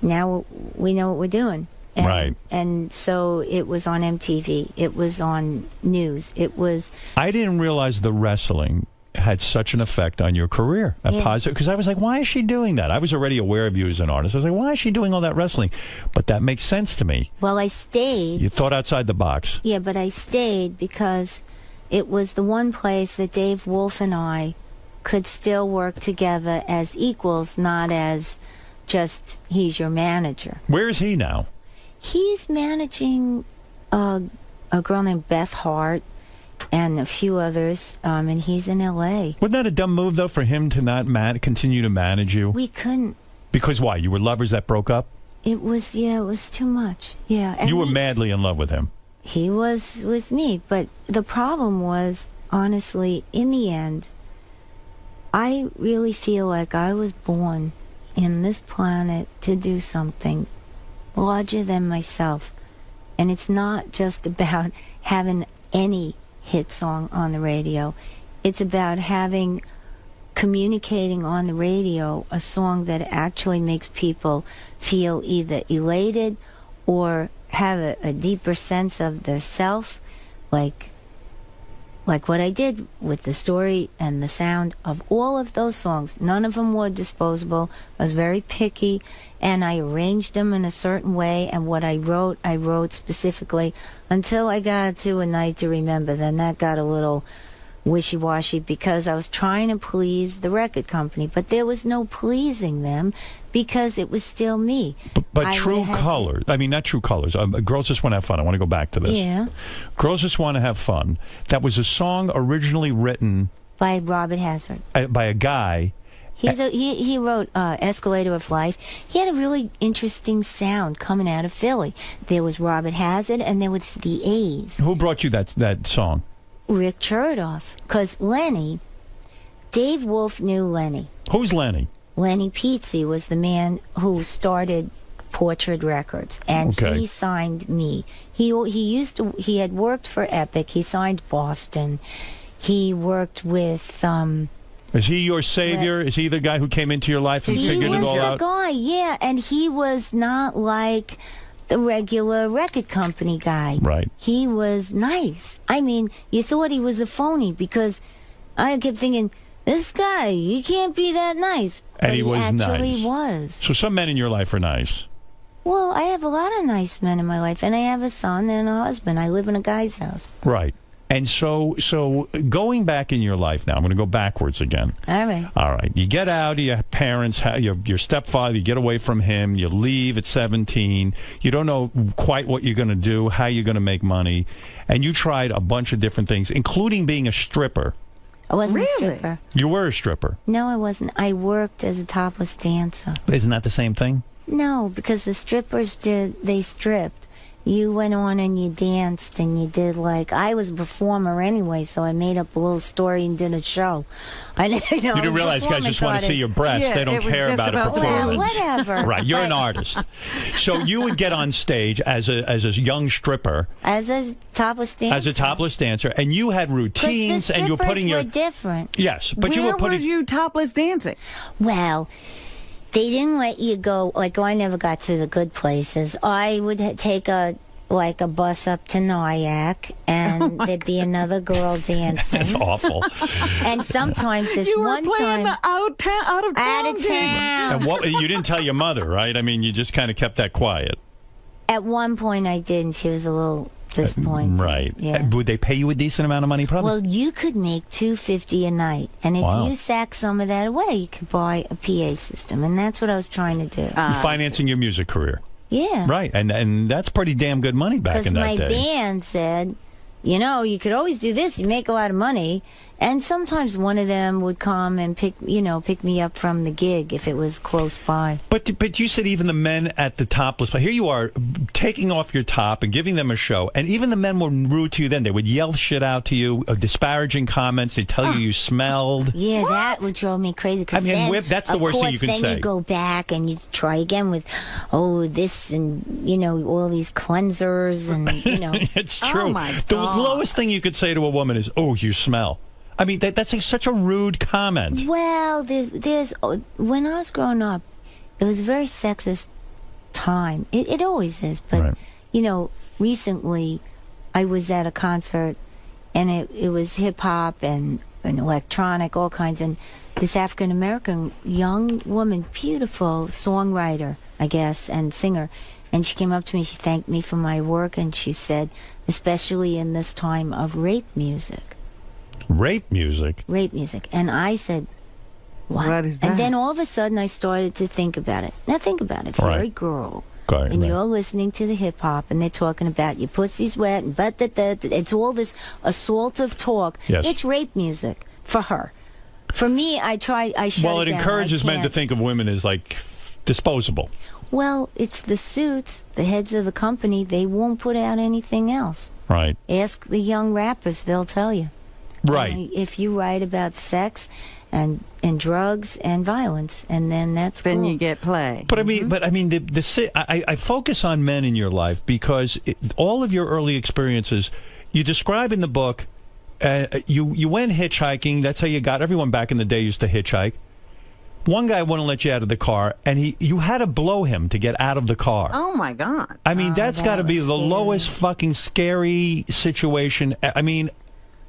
now we know what we're doing. And, right. And so it was on MTV. It was on news. It was... I didn't realize the wrestling had such an effect on your career, positive, because I was like, why is she doing that? I was already aware of you as an artist. I was like, why is she doing all that wrestling? But that makes sense to me. Well, I stayed. You thought outside the box. Yeah, but I stayed because it was the one place that Dave Wolf and I could still work together as equals, not as just he's your manager. Where is he now? He's managing a girl named Beth Hart and a few others, and he's in L.A. Wasn't that a dumb move, though, for him to not continue to manage you? We couldn't. Because why? You were lovers that broke up? It was too much. Yeah. And you were madly in love with him. He was with me, but the problem was, honestly, in the end, I really feel like I was born in this planet to do something larger than myself. And it's not just about having any hit song on the radio. It's about communicating on the radio a song that actually makes people feel either elated or have a deeper sense of their self, like what I did with the story and the sound of all of those songs. None of them were disposable. I was very picky, and I arranged them in a certain way, and what I wrote specifically until I got to A Night to Remember. Then that got a little wishy-washy because I was trying to please the record company, but there was no pleasing them because it was still me. But True Colors, I mean, not True Colors, Girls Just Want to Have Fun. I want to go back to this. Yeah. Girls Just Want to Have Fun. That was a song originally written by Robert Hazard. By a guy. He wrote Escalator of Life. He had a really interesting sound coming out of Philly. There was Robert Hazard, and there was the A's. Who brought you that song? Rick 𝗫𝗏𝗏. Because Lenny, Dave Wolf knew Lenny. Who's Lenny? Lenny 𝗵𝗄𝗄 was the man who started Portrait Records, and he signed me. He had worked for Epic. He signed Boston. He worked with Is he your savior? Is he the guy who came into your life and figured it all out? He was the guy, yeah, and he was not like the regular record company guy. Right. He was nice. I mean, you thought he was a phony because I kept thinking, this guy, he can't be that nice. And but he was actually nice. was. So some men in your life are nice. Well, I have a lot of nice men in my life, and I have a son and a husband. I live in a guy's house. Right. And so going back in your life now, I'm going to go backwards again. All right. All right. You get out of your parents, your stepfather, you get away from him, you leave at 17. You don't know quite what you're going to do, how you're going to make money. And you tried a bunch of different things, including being a stripper. I wasn't a stripper. You were a stripper. No, I wasn't. I worked as a topless dancer. Isn't that the same thing? No, because the strippers they stripped. You went on and you danced and you did I was a performer anyway, so I made up a little story and did a show. You didn't realize guys just want to see your breasts. Yeah, they don't care about a performance. Well, whatever. Right, you're an artist. So you would get on stage as a young stripper. As a topless dancer. As a topless dancer, and you had routines, and you were putting your... different. Yes, but you were putting... Where were you topless dancing? Well... They didn't let you go, I never got to the good places. I would take a bus up to Nyack, and there'd be another girl dancing. That's awful. And sometimes this you one were playing time... out of town. And you didn't tell your mother, right? I mean, you just kind of kept that quiet. At one point I did, and she was a little disappointed. Right. Yeah. Would they pay you a decent amount of money, probably? Well, you could make $250 a night, and if you sack some of that away, you could buy a PA system, and that's what I was trying to do. Financing your music career. Yeah. Right, and that's pretty damn good money back in that day. Because my band said, you could always do this. You make a lot of money. And sometimes one of them would come and pick me up from the gig if it was close by. But you said even the men at the topless, but here you are taking off your top and giving them a show, and even the men were rude to you then. They would yell shit out to you, disparaging comments. They'd tell you smelled. Yeah, that would drove me crazy. I mean, that's the worst thing you can say. Then you go back and you try again with, this and, all these cleansers and, It's true. Oh, my God. The lowest thing you could say to a woman is, oh, you smell. I mean, that's such a rude comment. Well, when I was growing up, it was a very sexist time. It always is. But, recently I was at a concert, and it was hip-hop and electronic, all kinds. And this African-American young woman, beautiful songwriter, I guess, and singer, and she came up to me, she thanked me for my work, and she said, especially in this time of rape music. Rape music? Rape music. And I said, what is that? And then all of a sudden I started to think about it. Now think about it. If you're a girl and you're listening to the hip-hop and they're talking about your pussy's wet and it's all this assaultive talk. Yes. It's rape music for her. For me, I shut it down. Well, it encourages men to think of women as, disposable. Well, it's the suits, the heads of the company. They won't put out anything else. Right. Ask the young rappers. They'll tell you. Right. If you write about sex and drugs and violence, and then that's then you get play. But I mean, I focus on men in your life because all of your early experiences, you describe in the book. You went hitchhiking. That's how you got. Everyone back in the day used to hitchhike. One guy wouldn't let you out of the car, and you had to blow him to get out of the car. Oh my God! I mean, that's got to be the lowest fucking scary situation. I mean.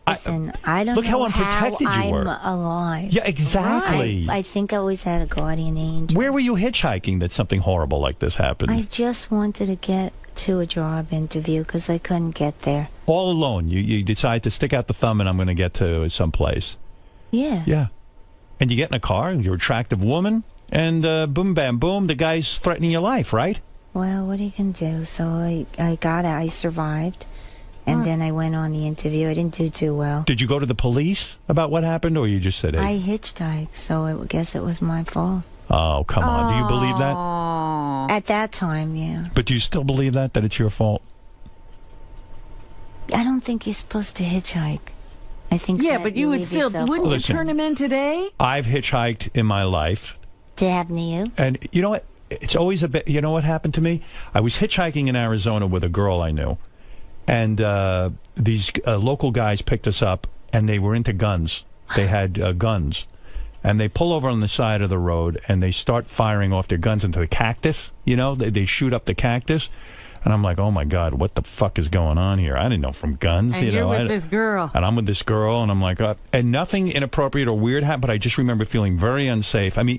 Listen, I don't look know how unprotected you were. I'm alive. Yeah, exactly. I think I always had a guardian angel. Where were you hitchhiking that something horrible like this happened? I just wanted to get to a job interview because I couldn't get there. All alone? You decide to stick out the thumb and I'm going to get to someplace? Yeah. Yeah. And you get in a car, you're an attractive woman, and boom, bam, boom, the guy's threatening your life, right? Well, what are you going to do? So I survived. And then I went on the interview. I didn't do too well. Did you go to the police about what happened, or you just said, hey? I hitchhiked, so I guess it was my fault. Oh, come on. Do you believe that? At that time, yeah. But do you still believe that it's your fault? I don't think you're supposed to hitchhike. I think but you would still... Wouldn't you turn him in today? I've hitchhiked in my life. Did it happen to you? And you know what? It's always a bit... You know what happened to me? I was hitchhiking in Arizona with a girl I knew. And these local guys picked us up, and they were into guns. They had guns. And they pull over on the side of the road, and they start firing off their guns into the cactus. They shoot up the cactus. And I'm like, oh, my God, what the fuck is going on here? I didn't know from guns. And you're with this girl. And I'm with this girl, and I'm like, and nothing inappropriate or weird happened, but I just remember feeling very unsafe. I mean,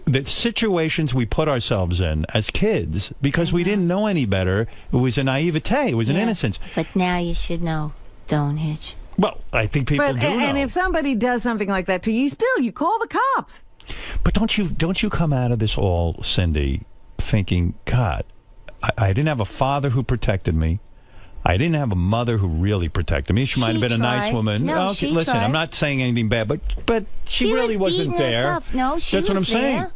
the situations we put ourselves in as kids, because we didn't know any better, it was a naivete, it was an innocence. But now you should know, don't hitch. Well, I think people do know. And if somebody does something like that to you, you call the cops. But don't you come out of this all, Cindy, thinking, God, I didn't have a father who protected me. I didn't have a mother who really protected me. She might have been a nice woman. No, okay, listen, I'm not saying anything bad, but she really wasn't there. Herself. No, she That's was what I'm saying. there.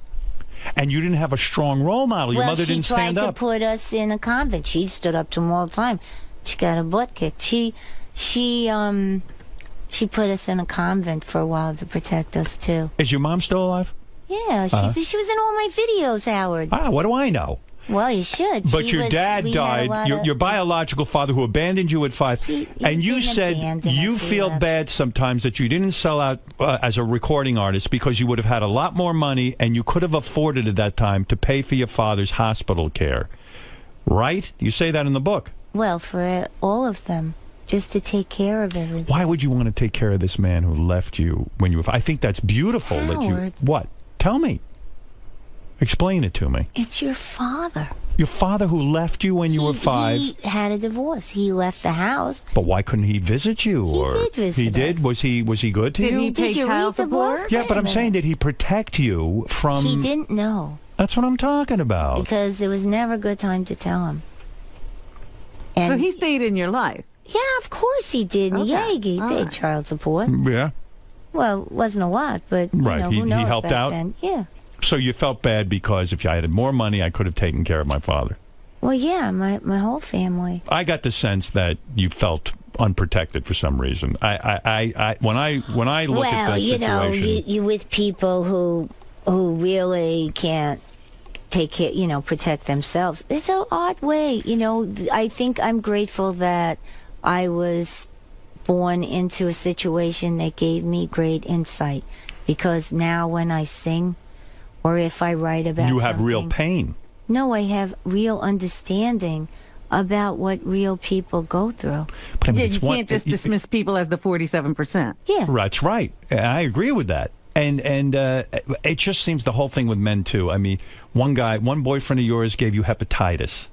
And you didn't have a strong role model. Your mother didn't stand up. Well, she tried to put us in a convent. She stood up to him all the time. She got her butt kicked. She put us in a convent for a while to protect us too. Is your mom still alive? Yeah, she was in all my videos, Howard. What do I know? Well, you should. But your dad died, your biological father who abandoned you at 5. And you said you feel bad sometimes that you didn't sell out as a recording artist because you would have had a lot more money and you could have afforded at that time to pay for your father's hospital care. Right? You say that in the book. Well, for all of them. Just to take care of everybody. Why would you want to take care of this man who left you when you were 5? I think that's beautiful. Howard. What? Tell me. Explain it to me. It's your father. Your father who left you when you were 5? He had a divorce. He left the house. But why couldn't he visit you? He did visit He did? us. Was he good to you? Did he pay child support? Yeah, but I'm saying, did he protect you from... He didn't know. That's what I'm talking about. Because it was never a good time to tell him. And so he stayed in your life? Yeah, of course he did. Okay. Yeah, he paid child support. Yeah. Well, it wasn't a lot, but you know, who knows he helped back out? then. Yeah. So you felt bad because if I had more money, I could have taken care of my father. Well, yeah, my whole family. I got the sense that you felt unprotected for some reason. When I look at that situation... Well, you know, you with people who really can't take care, protect themselves. It's an odd way, I think I'm grateful that I was born into a situation that gave me great insight, because now when I sing or if I write about You have real pain. No, I have real understanding about what real people go through. But I mean, you can't just dismiss people as the 47%. Yeah. That's right. I agree with that. And it just seems the whole thing with men, too. I mean, one boyfriend of yours gave you hepatitis.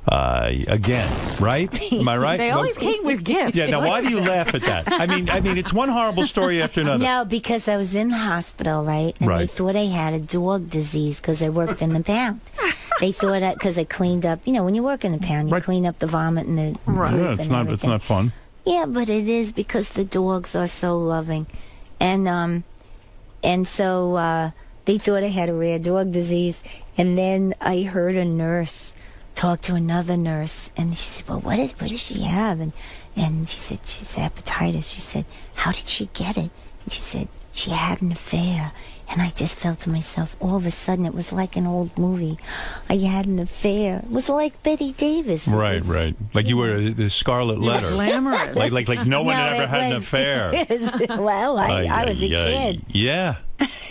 Again, right? Am I right? They always came with gifts. Yeah, now why do you laugh at that? I mean, it's one horrible story after another. No, because I was in the hospital, right? And they thought I had a dog disease because I worked in the pound. They thought because I cleaned up, when you work in the pound, you clean up the vomit and the Yeah, it's not fun. Yeah, but it is because the dogs are so loving. And so they thought I had a rare dog disease. And then I heard a nurse talk to another nurse, and she said, well, what does she have? And she said, she's hepatitis. She said, how did she get it? And she said, she had an affair. And I just felt to myself, all of a sudden, it was like an old movie. I had an affair. It was like Betty Davis. Right. Like you were the Scarlet Letter. Glamorous. Like no one had ever had an affair. Well, I was a kid. Yeah.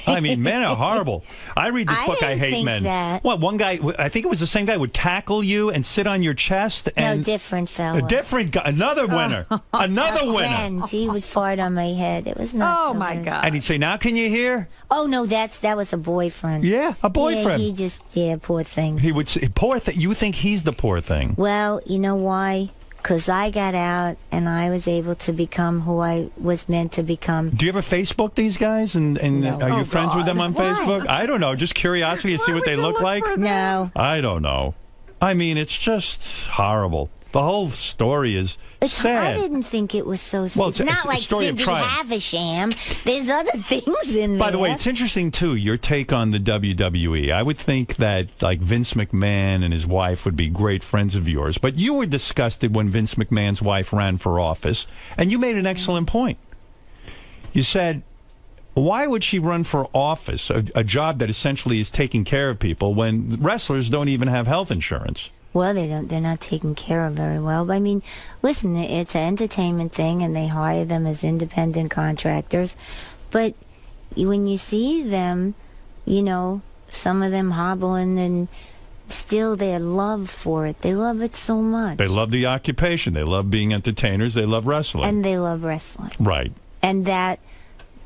I mean, men are horrible. I read this book, I Hate Men. That. What, one guy, I think it was the same guy, would tackle you and sit on your chest. And no, different fella. A different guy. Another winner. Another winner. Friend. He would fart on my head. It was not so my good. God. And he'd say, now can you hear? Oh, no, that was a boyfriend. Yeah, a boyfriend. Yeah, poor thing. He would say, poor thing. You think he's the poor thing. Well, you know why? Because I got out and I was able to become who I was meant to become. Do you ever Facebook these guys? And no. Are you friends with them on Facebook? I don't know. Just curiosity to see what they look like? No. I don't know. I mean, it's just horrible. The whole story is sad. I didn't think it was so sad. Well, it's not like Cindy Havisham. There's other things in there. By the way, it's interesting, too, your take on the WWE. I would think that, like, Vince McMahon and his wife would be great friends of yours. But you were disgusted when Vince McMahon's wife ran for office. And you made an excellent point. You said, why would she run for office, a job that essentially is taking care of people, when wrestlers don't even have health insurance? Well, they're not taken care of very well. But, I mean, listen, it's an entertainment thing, and they hire them as independent contractors. But when you see them, some of them hobbling and still their love for it. They love it so much. They love the occupation. They love being entertainers. They love wrestling. And they love wrestling. Right. And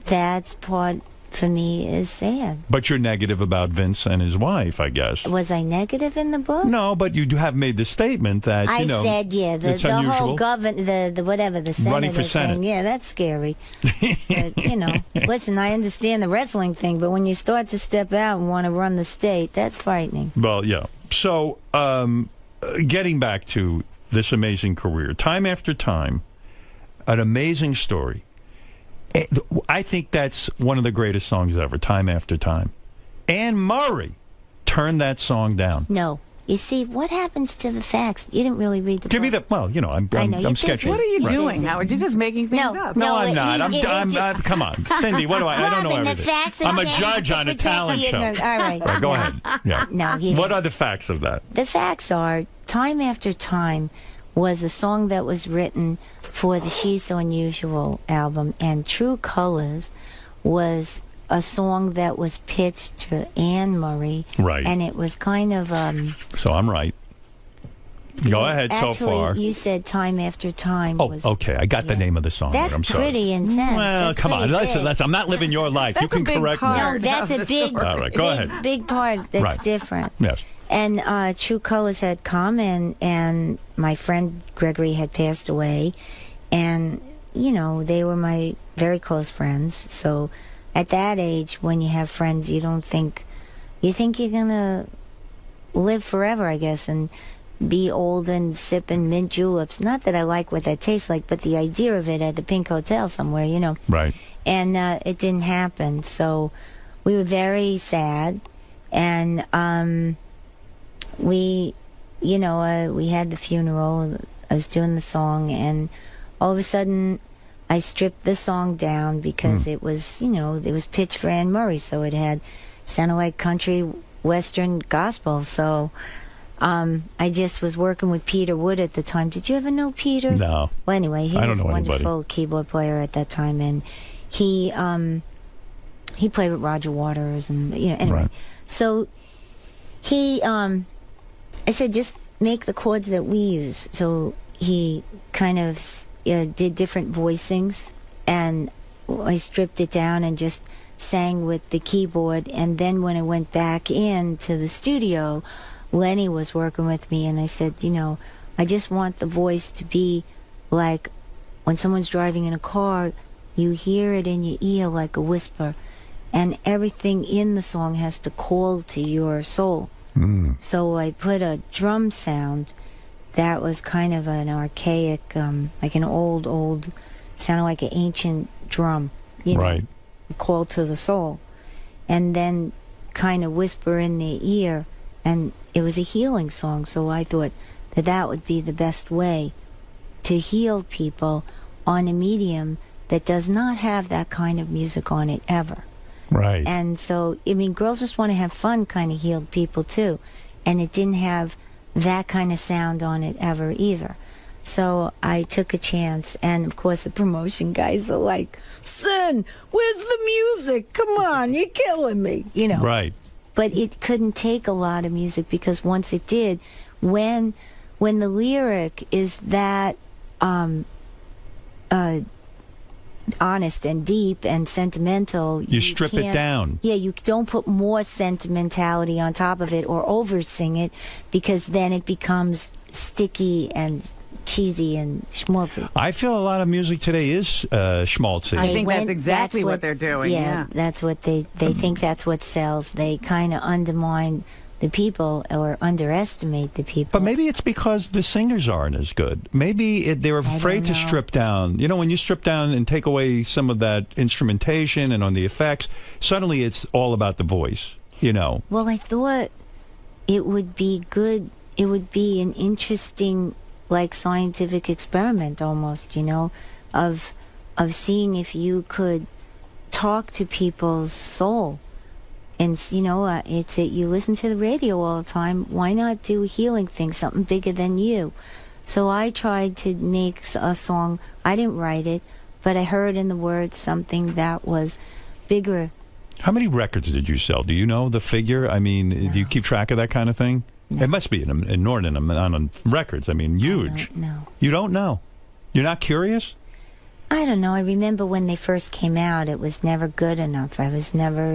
that's part, for me, is sad. But you're negative about Vince and his wife, I guess. Was I negative in the book? No, but you have made the statement that, I said, yeah, the whole the senator running for Senate thing. Yeah, that's scary. But, listen, I understand the wrestling thing, but when you start to step out and want to run the state, that's frightening. Well, yeah. So, getting back to this amazing career, time after time, an amazing story. I think that's one of the greatest songs ever, Time After Time. Anne Murray turned that song down. No. You see, what happens to the facts? You didn't really read the book. Give me the... Well, I'm sketching. What are you doing, Howard? You're just making things up. No, I'm not. Come on. Cindy, what do I don't know everything. The facts I'm a judge on a talent show. All right. Go ahead. Yeah. No, what are the facts of that? The facts are, Time After Time was a song that was written for the 𝗛će So Unusual album, and True Colors was a song that was pitched to Anne Murray. Right. And it was kind of... So I'm right. Go ahead. Actually, so far. You said Time After Time. Oh, okay. I got the name of the song. That's I'm sorry. pretty intense. Well, come on. Listen. I'm not living your life. You can correct me. No, that's a big... All right, go ahead. Big part that's different. Yes. And True Colors had come, and my friend Gregory had passed away, and they were my very close friends. So at that age, when you have friends, you think you're gonna live forever, I guess, and be old and sipping mint juleps. Not that I like what that tastes like, but the idea of it at the Pink Hotel somewhere, Right. And it didn't happen. So we were very sad, and we had the funeral. I was doing the song, and all of a sudden I stripped the song down because it was, it was pitched for Anne Murray, so it sounded like country, western, gospel. So I just was working with Peter Wood at the time. Did you ever know Peter? No. Well, anyway, he was a wonderful keyboard player at that time, and he played with Roger Waters, and anyway. Right. So I said, just make the chords that we use. So he kind of did different voicings, and I stripped it down and just sang with the keyboard. And then when I went back into the studio, Lenny was working with me, and I said, I just want the voice to be like when someone's driving in a car, you hear it in your ear like a whisper, and everything in the song has to call to your soul. So I put a drum sound that was kind of an archaic, like an old, sounded like an ancient drum, right? Call to the soul, and then kind of whisper in their ear, and it was a healing song. So I thought that would be the best way to heal people on a medium that does not have that kind of music on it ever. Right. And so, Girls Just Want to Have Fun kind of healed people too. And it didn't have that kind of sound on it ever either. So I took a chance. And of course, the promotion guys were like, "Son, where's the music? Come on, you're killing me." Right. But it couldn't take a lot of music, because once it did, when the lyric is that honest and deep and sentimental, you strip it down. Yeah, you don't put more sentimentality on top of it or over sing it, because then it becomes sticky and cheesy and schmaltzy. I feel a lot of music today is schmaltzy. I think that's exactly what they're doing. Yeah, that's what they think that's what sells. They kind of undermine the people or underestimate the people. But maybe it's because the singers aren't as good. Maybe they're afraid to strip down. When you strip down and take away some of that instrumentation and on the effects, suddenly it's all about the voice, Well, I thought it would be good. It would be an interesting, like, scientific experiment almost, of seeing if you could talk to people's soul. And, it's you listen to the radio all the time. Why not do a healing thing, something bigger than you? So I tried to make a song. I didn't write it, but I heard in the words something that was bigger. How many records did you sell? Do you know the figure? Do you keep track of that kind of thing? It must be an inordinate amount of records. I mean, huge. No. You don't know? You're not curious? I don't know. I remember when they first came out, it was never good enough. I was never,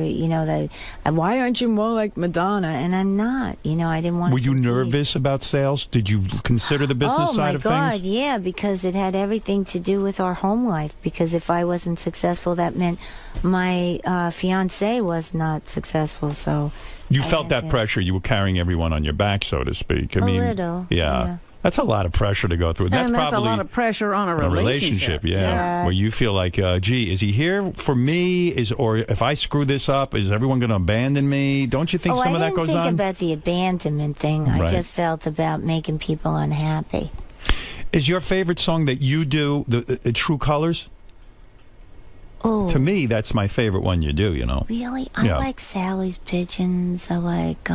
why aren't you more like Madonna? And I'm not. I didn't want to. Were you nervous about sales? Did you consider the business side of things? Oh, my God, yeah, because it had everything to do with our home life. Because if I wasn't successful, that meant my fiancé was not successful, so... You felt that pressure. You were carrying everyone on your back, so to speak. I mean, a little, yeah. That's a lot of pressure to go through. That's probably a lot of pressure on a relationship. Where you feel like, gee, is he here for me? Or if I screw this up, is everyone going to abandon me? Don't you think some of that goes on? I didn't think about the abandonment thing. I just felt about making people unhappy. Is your favorite song that you do the True Colors? Oh. To me, that's my favorite one you do, Really? I like Sally's Pigeons. I like,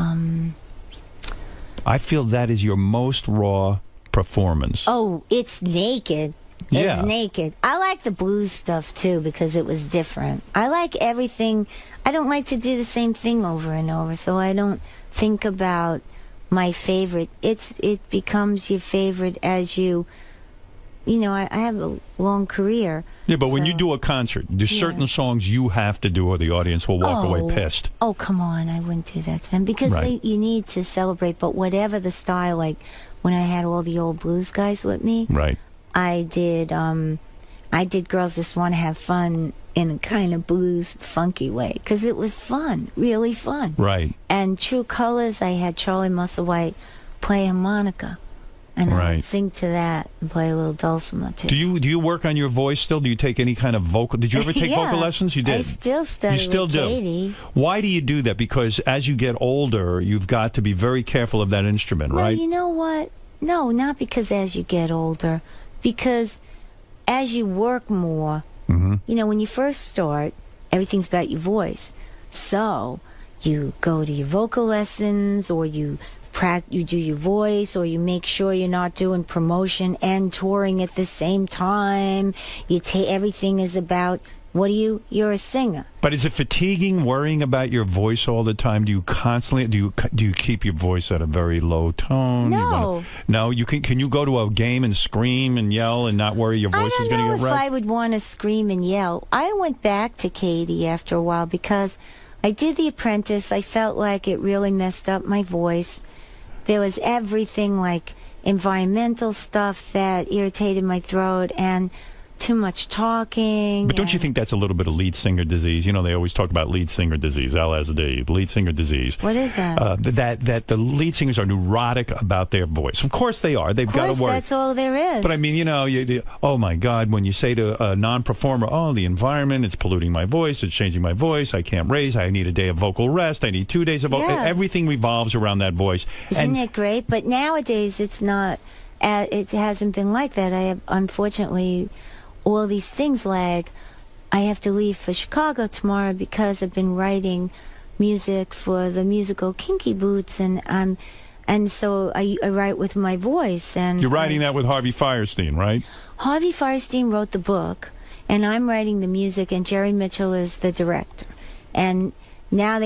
I feel that is your most raw performance. Oh, it's naked. Yeah. It's naked. I like the blues stuff, too, because it was different. I like everything. I don't like to do the same thing over and over, so I don't think about my favorite. It becomes your favorite as you... I have a long career. Yeah, but when you do a concert, there's certain songs you have to do or the audience will walk away pissed. Oh, come on. I wouldn't do that to them because you need to celebrate. But whatever the style, like when I had all the old blues guys with me, I did Girls Just Want to Have Fun in a kind of blues funky way because it was fun, really fun. Right. And True Colors, I had Charlie Musselwhite play harmonica. And I would sing to that and play a little dulcimer, too. Do you work on your voice still? Do you take any kind of vocal... Did you ever take vocal lessons? You did? I still study with Katie. Why do you do that? Because as you get older, you've got to be very careful of that instrument, right? Well, you know what? No, not because as you get older. Because as you work more, when you first start, everything's about your voice. So you go to your vocal lessons or you do your voice, or you make sure you're not doing promotion and touring at the same time. Everything is about you're a singer. But is it fatiguing worrying about your voice all the time? Do you constantly do you keep your voice at a very low tone? No. Can you go to a game and scream and yell and not worry your voice is going to get wrecked? I don't know if I would want to scream and yell. I went back to Katie after a while because I did The Apprentice. I felt like it really messed up my voice. There was everything like environmental stuff that irritated my throat and too much talking. But don't you think that's a little bit of lead singer disease? They always talk about lead singer disease, LSD, lead singer disease. What is that? That the lead singers are neurotic about their voice. Of course they are. They've got to work. That's all there is. But I mean, oh my God, when you say to a non-performer, oh, the environment, it's polluting my voice, it's changing my voice, I can't raise, I need a day of vocal rest, I need 2 days of vocal... Everything revolves around that voice. Isn't it great? But nowadays it's not... It hasn't been like that. I have, unfortunately... all these things like I have to leave for Chicago tomorrow because I've been writing music for the musical Kinky Boots, and so I write with my voice. And you're writing that with Harvey Fierstein, right? Harvey Fierstein wrote the book, and I'm writing the music, and Jerry Mitchell is the director. And now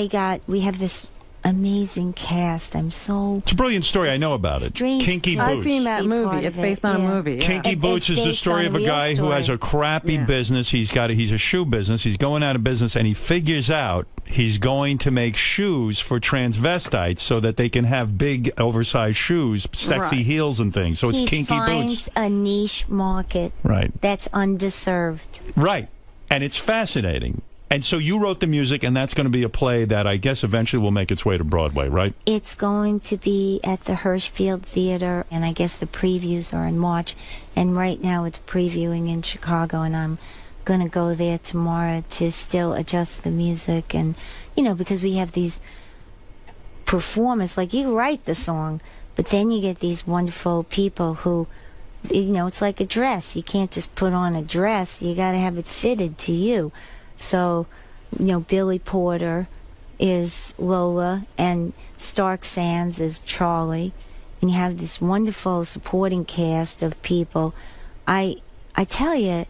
we have this amazing cast. It's a brilliant story. I know about it. Kinky Boots. I've seen that movie. It's based on a movie. Kinky Boots is the story of a guy who has a crappy business. He's a shoe business. He's going out of business, and he figures out he's going to make shoes for transvestites so that they can have big, oversized shoes, sexy heels and things. So it's Kinky Boots. He finds a niche market that's underserved. Right. And it's fascinating. And so you wrote the music, and that's going to be a play that I guess eventually will make its way to Broadway, right? It's going to be at the Hirschfield Theater, and I guess the previews are in March. And right now it's previewing in Chicago, and I'm going to go there tomorrow to still adjust the music. And, because we have these performers, like you write the song, but then you get these wonderful people who, it's like a dress. You can't just put on a dress. You got to have it fitted to you. So, Billy Porter is Lola, and Stark Sands is Charlie, and you have this wonderful supporting cast of people. I tell you,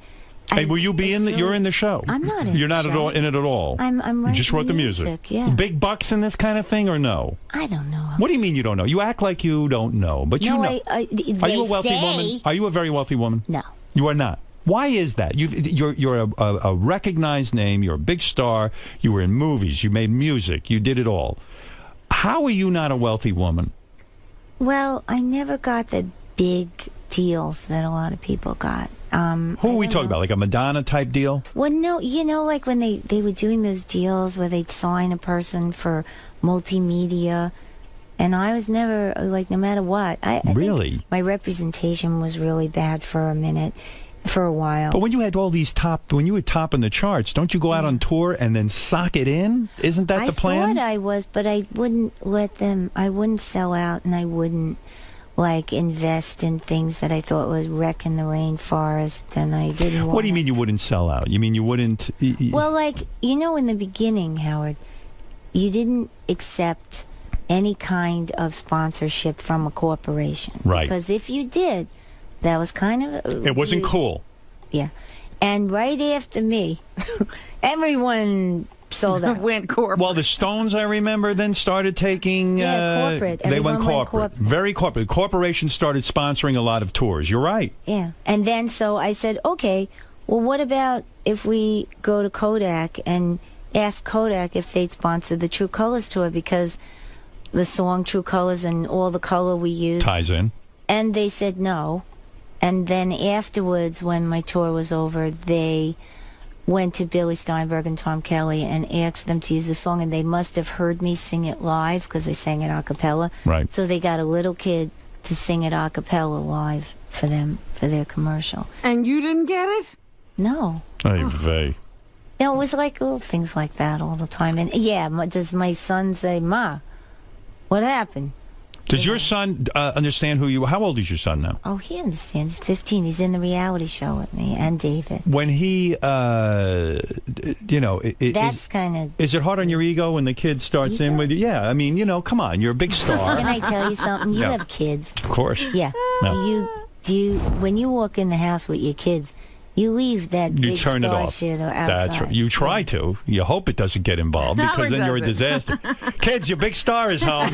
Hey, will you be in? You're in the show. I'm not in. You're not at all in it at all. I'm writing. You just wrote the music. Yeah. Big bucks in this kind of thing, or no? I don't know. What do you mean you don't know? You act like you don't know, but you know. Are you a wealthy woman? Are you a very wealthy woman? No. You are not. Why is that? You're a recognized name. You're a big star. You were in movies. You made music. You did it all. How are you not a wealthy woman? Well, I never got the big deals that a lot of people got. Who are we talking about? Like a Madonna type deal? Well, no, like when they were doing those deals where they'd sign a person for multimedia, and I was never, like, no matter what. I think my representation was really bad for a minute, for a while. But when you had all these when you were top in the charts, don't you go out on tour and then sock it in? Isn't that the plan? I thought I was, but I wouldn't let them, I wouldn't sell out, and I wouldn't like invest in things that I thought was wrecking the rainforest, and I didn't want. What do you mean you wouldn't sell out? You mean you wouldn't? Well, like, in the beginning, Howard, you didn't accept any kind of sponsorship from a corporation, right? Because if you did, that was kind of it wasn't cool. Yeah, and right after me, everyone sold out. Went corporate. Well, the Stones, I remember, then started taking... corporate. They went corporate. Very corporate. Corporations started sponsoring a lot of tours. You're right. Yeah. And then, so I said, okay, well, what about if we go to Kodak and ask Kodak if they'd sponsor the True Colors tour, because the song True Colors and all the color we use... ties in. And they said no. And then afterwards, when my tour was over, they went to Billy Steinberg and Tom Kelly and asked them to use the song, and they must have heard me sing it live because they sang it a cappella. Right. So they got a little kid to sing it a cappella live for them, for their commercial. And you didn't get it? No. Ay vey. No, it was like little things like that all the time. And yeah, does my son say, Ma, what happened? Does your son understand who you are? How old is your son now? Oh, he understands. He's 15. He's in the reality show with me and David. When he, that's kind of... Is it hard on your ego when the kid starts in with you? Yeah, I mean, come on, you're a big star. Can I tell you something? You have kids. Of course. Yeah. No. Do you, when you walk in the house with your kids, you leave that big turn star it off. shit outside. That's right. You try to. You hope it doesn't get involved, because then you're a disaster. Kids, your big star is home.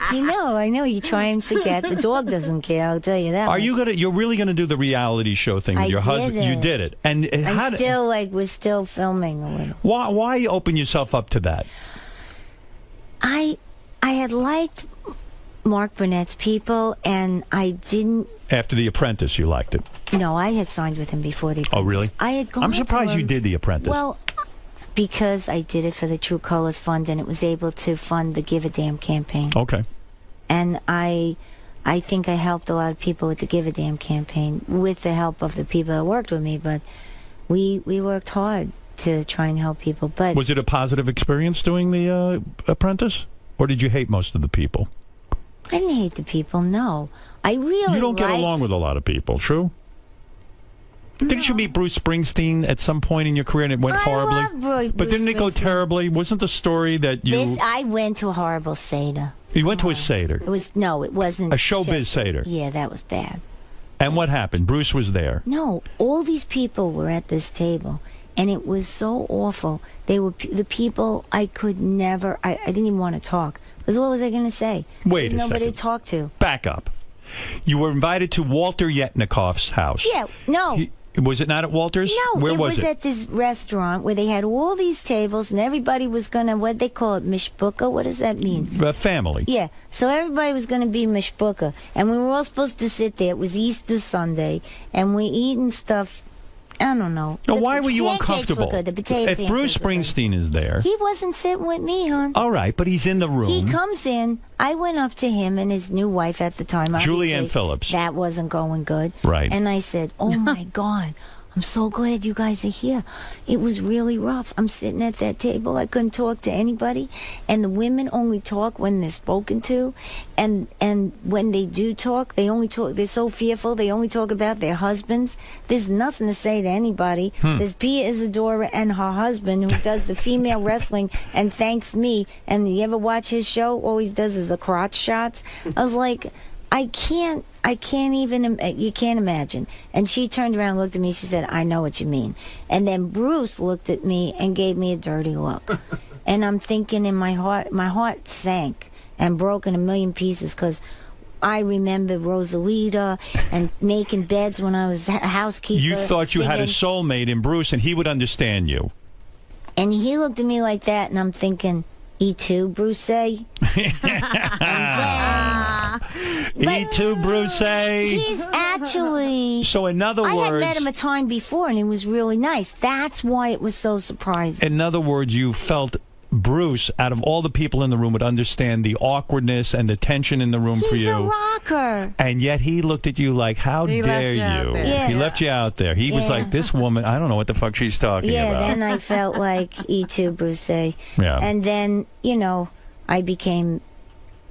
I know. You try and forget. The dog doesn't care, I'll tell you that. You're really gonna do the reality show thing with your husband? You did it. And we're still filming a little. Why open yourself up to that? I had liked Mark Burnett's people, and I didn't. After The Apprentice, you liked it? No, I had signed with him before The Apprentice. Oh, really? I had gone. I'm surprised you did The Apprentice. Well, because I did it for the True Colors Fund, and it was able to fund the Give a Damn campaign. Okay. And I think I helped a lot of people with the Give a Damn campaign, with the help of the people that worked with me. But we worked hard to try and help people. But was it a positive experience doing The Apprentice, or did you hate most of the people? I didn't hate the people, no. You don't get along with a lot of people, true? No. Didn't you meet Bruce Springsteen at some point in your career and it went horribly? I love But didn't it go terribly? Wasn't the story that you... I went to a horrible Seder. You went to a Seder? It wasn't... A showbiz Seder? Yeah, that was bad. And what happened? Bruce was there? No, all these people were at this table, and it was so awful. They were the people I could never... I didn't even want to talk. Because what was I going to say? Wait a second. Nobody to talk to. Back up. You were invited to Walter Yetnikoff's house. Yeah, no. Was it not at Walter's? No, Where it was was at this restaurant where they had all these tables, and everybody was going to, what they call it, mishpucha? What does that mean? Family. Yeah, so everybody was going to be mishpucha, and we were all supposed to sit there. It was Easter Sunday, and we're eating stuff. I don't know. No, why were you uncomfortable? Were good. The potato if Bruce Springsteen is there... He wasn't sitting with me, hon. All right, but he's in the room. He comes in. I went up to him and his new wife at the time. Julianne Phillips. That wasn't going good. Right. And I said, oh, my God. I'm so glad you guys are here. It was really rough. I'm sitting at that table. I couldn't talk to anybody. And the women only talk when they're spoken to. And when they do talk, they only talk. They're so fearful. They only talk about their husbands. There's nothing to say to anybody. There's Pia Isadora and her husband who does the female wrestling and thanks me. And you ever watch his show? All he does is the crotch shots. I was like... I can't even, you can't imagine. And she turned around and looked at me, she said, I know what you mean. And then Bruce looked at me and gave me a dirty look. And I'm thinking in my heart sank and broke in a million pieces, because I remember Rosalita and making beds when I was a housekeeper. You thought you had a soulmate in Bruce and he would understand you. And he looked at me like that, and I'm thinking, 𝗛𝗄𝗿𝗍𝗿. 𝗛𝗄𝗿𝗍𝗿. He's actually... So in other words... I had met him a time before, and he was really nice. That's why it was so surprising. In other words, you felt Bruce, out of all the people in the room, would understand the awkwardness and the tension in the room for you. He's a rocker. And yet he looked at you like, how dare you? Yeah. He left you out there. He was like, this woman, I don't know what the fuck she's talking about. Yeah, then I felt like 𝗛𝗄𝗿𝗍𝗿. Yeah. And then, you know, I became...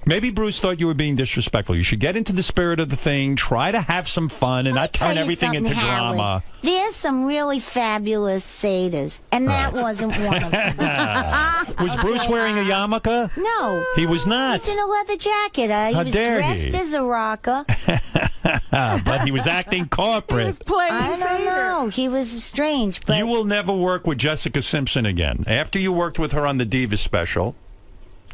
Maybe Bruce thought you were being disrespectful. You should get into the spirit of the thing, try to have some fun, and not turn everything into drama. There's some really fabulous satyrs, and that wasn't one of them. Was Bruce wearing a yarmulke? No. He was not. He's in a leather jacket. He was dressed as a rocker. But he was acting corporate. He was playing I don't know. He was strange. But you will never work with Jessica Simpson again. After you worked with her on the Divas special,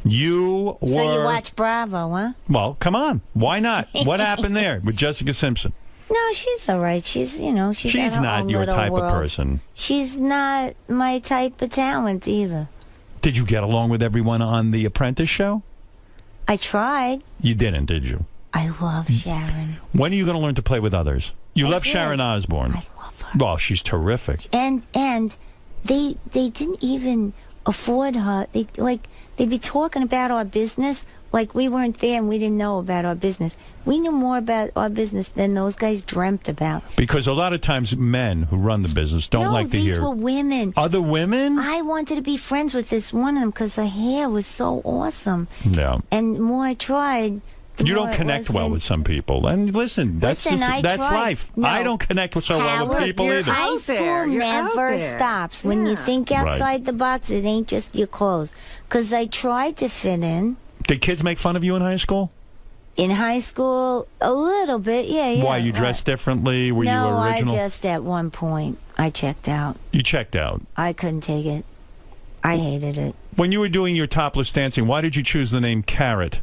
you were... So you watch Bravo, huh? Well, come on. Why not? What happened there with Jessica Simpson? No, she's all right. She's, you know, she's not your type of person. She's not my type of talent either. Did you get along with everyone on The Apprentice show? I tried. You didn't, did you? I love Sharon. When are you going to learn to play with others? You love Sharon Osbourne. I love her. Well, she's terrific. And they didn't even afford her. They'd be talking about our business like we weren't there and we didn't know about our business. We knew more about our business than those guys dreamt about. Because a lot of times men who run the business don't like to hear... these were women. Other women? I wanted to be friends with this one of them because her hair was so awesome. Yeah. And the more I tried... You don't connect well with some people. And listen, that's life. No. I don't connect so well with people either. High school never stops. When you think outside the box, it ain't just your clothes. Because I tried to fit in. Did kids make fun of you in high school? In high school, a little bit, yeah. Why, you dressed differently? Were you original? No, I just, at one point, I checked out. You checked out? I couldn't take it. I hated it. When you were doing your topless dancing, why did you choose the name Carrot?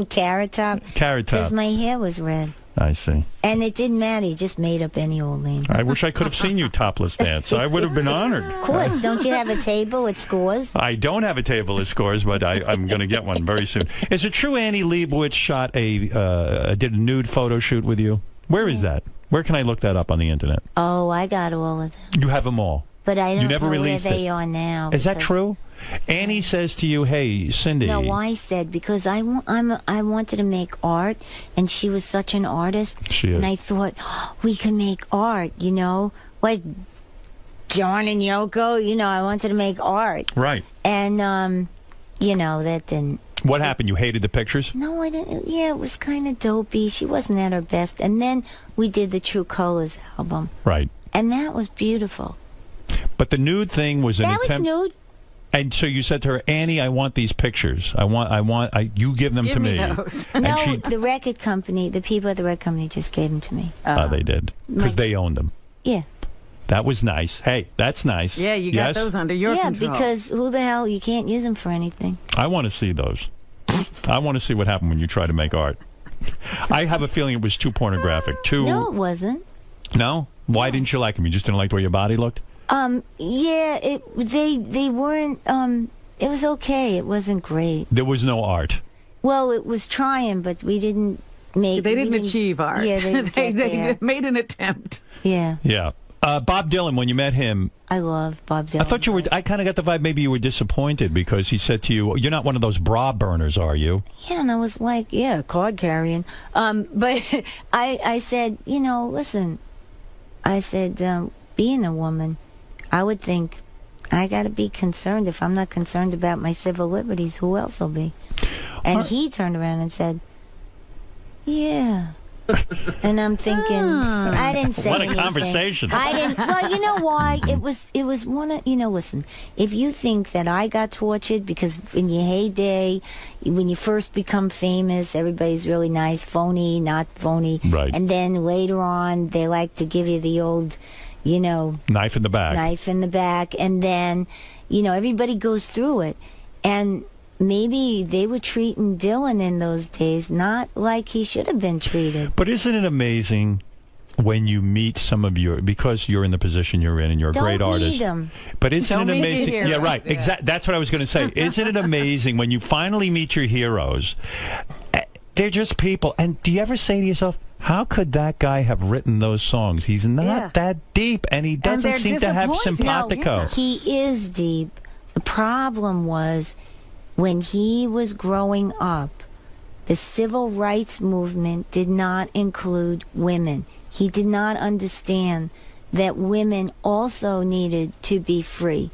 Carrot Top? Carrot Top. Because my hair was red. I see. And it didn't matter. He just made up any old name. I wish I could have seen you topless dance. I would have been honored. Of course. Don't you have a table at Scores? I don't have a table at Scores, but I'm going to get one very soon. Is it true Annie Leibovitz shot did a nude photo shoot with you? Where is that? Where can I look that up on the internet? Oh, I got all of them. You have them all? But I don't know where they are now. Is that true? Annie says to you, hey, Cindy. No, I said, because I wanted to make art, and she was such an artist. She is. And I thought, we can make art, you know? Like John and Yoko, you know, I wanted to make art. Right. And, you know, that didn't... What happened? You hated the pictures? No, I didn't. Yeah, it was kind of dopey. She wasn't at her best. And then we did the True Colors album. Right. And that was beautiful. But the nude thing was an attempt... That was nude. And so you said to her, Annie, I want these pictures. You give them to me. Those. No, the record company, the people at the record company just gave them to me. They did. Because they owned them. Yeah. That was nice. Hey, that's nice. Yeah, you got those under your control. Yeah, because who the hell, you can't use them for anything. I want to see those. I want to see what happened when you try to make art. I have a feeling it was too pornographic. No, it wasn't. No? Why didn't you like them? You just didn't like the way your body looked? Yeah, they weren't, it was okay. It wasn't great. There was no art. Well, it was trying, but we didn't make... They didn't achieve art. Yeah, they made an attempt. Yeah. Yeah. Bob Dylan, when you met him... I love Bob Dylan. I thought you were... I kind of got the vibe maybe you were disappointed because he said to you, you're not one of those bra burners, are you? Yeah, and I was like, yeah, card carrying. But I said, you know, listen, I said, being a woman, I would think I got to be concerned. If I'm not concerned about my civil liberties, who else will be? And he turned around and said, yeah, And I'm thinking, I didn't say anything. What a conversation. I didn't. Well, you know why? It was one of, listen, if you think that I got tortured because in your heyday, when you first become famous, everybody's really nice, phony, not phony. Right. And then later on, they like to give you the old, knife in the back. Knife in the back. And then, everybody goes through it. And maybe they were treating Dylan in those days not like he should have been treated. But isn't it amazing when you meet some of because you're in the position you're in and you're a great artist. Meet them. But isn't Don't it meet amazing? your heroes. Yeah, right. Yeah. That's what I was going to say. Isn't it amazing when you finally meet your heroes? They're just people. And do you ever say to yourself, how could that guy have written those songs? He's not that deep, and he doesn't seem to have simpatico. No, he is deep. The problem was when he was growing up, the civil rights movement did not include women. He did not understand that women also needed to be free.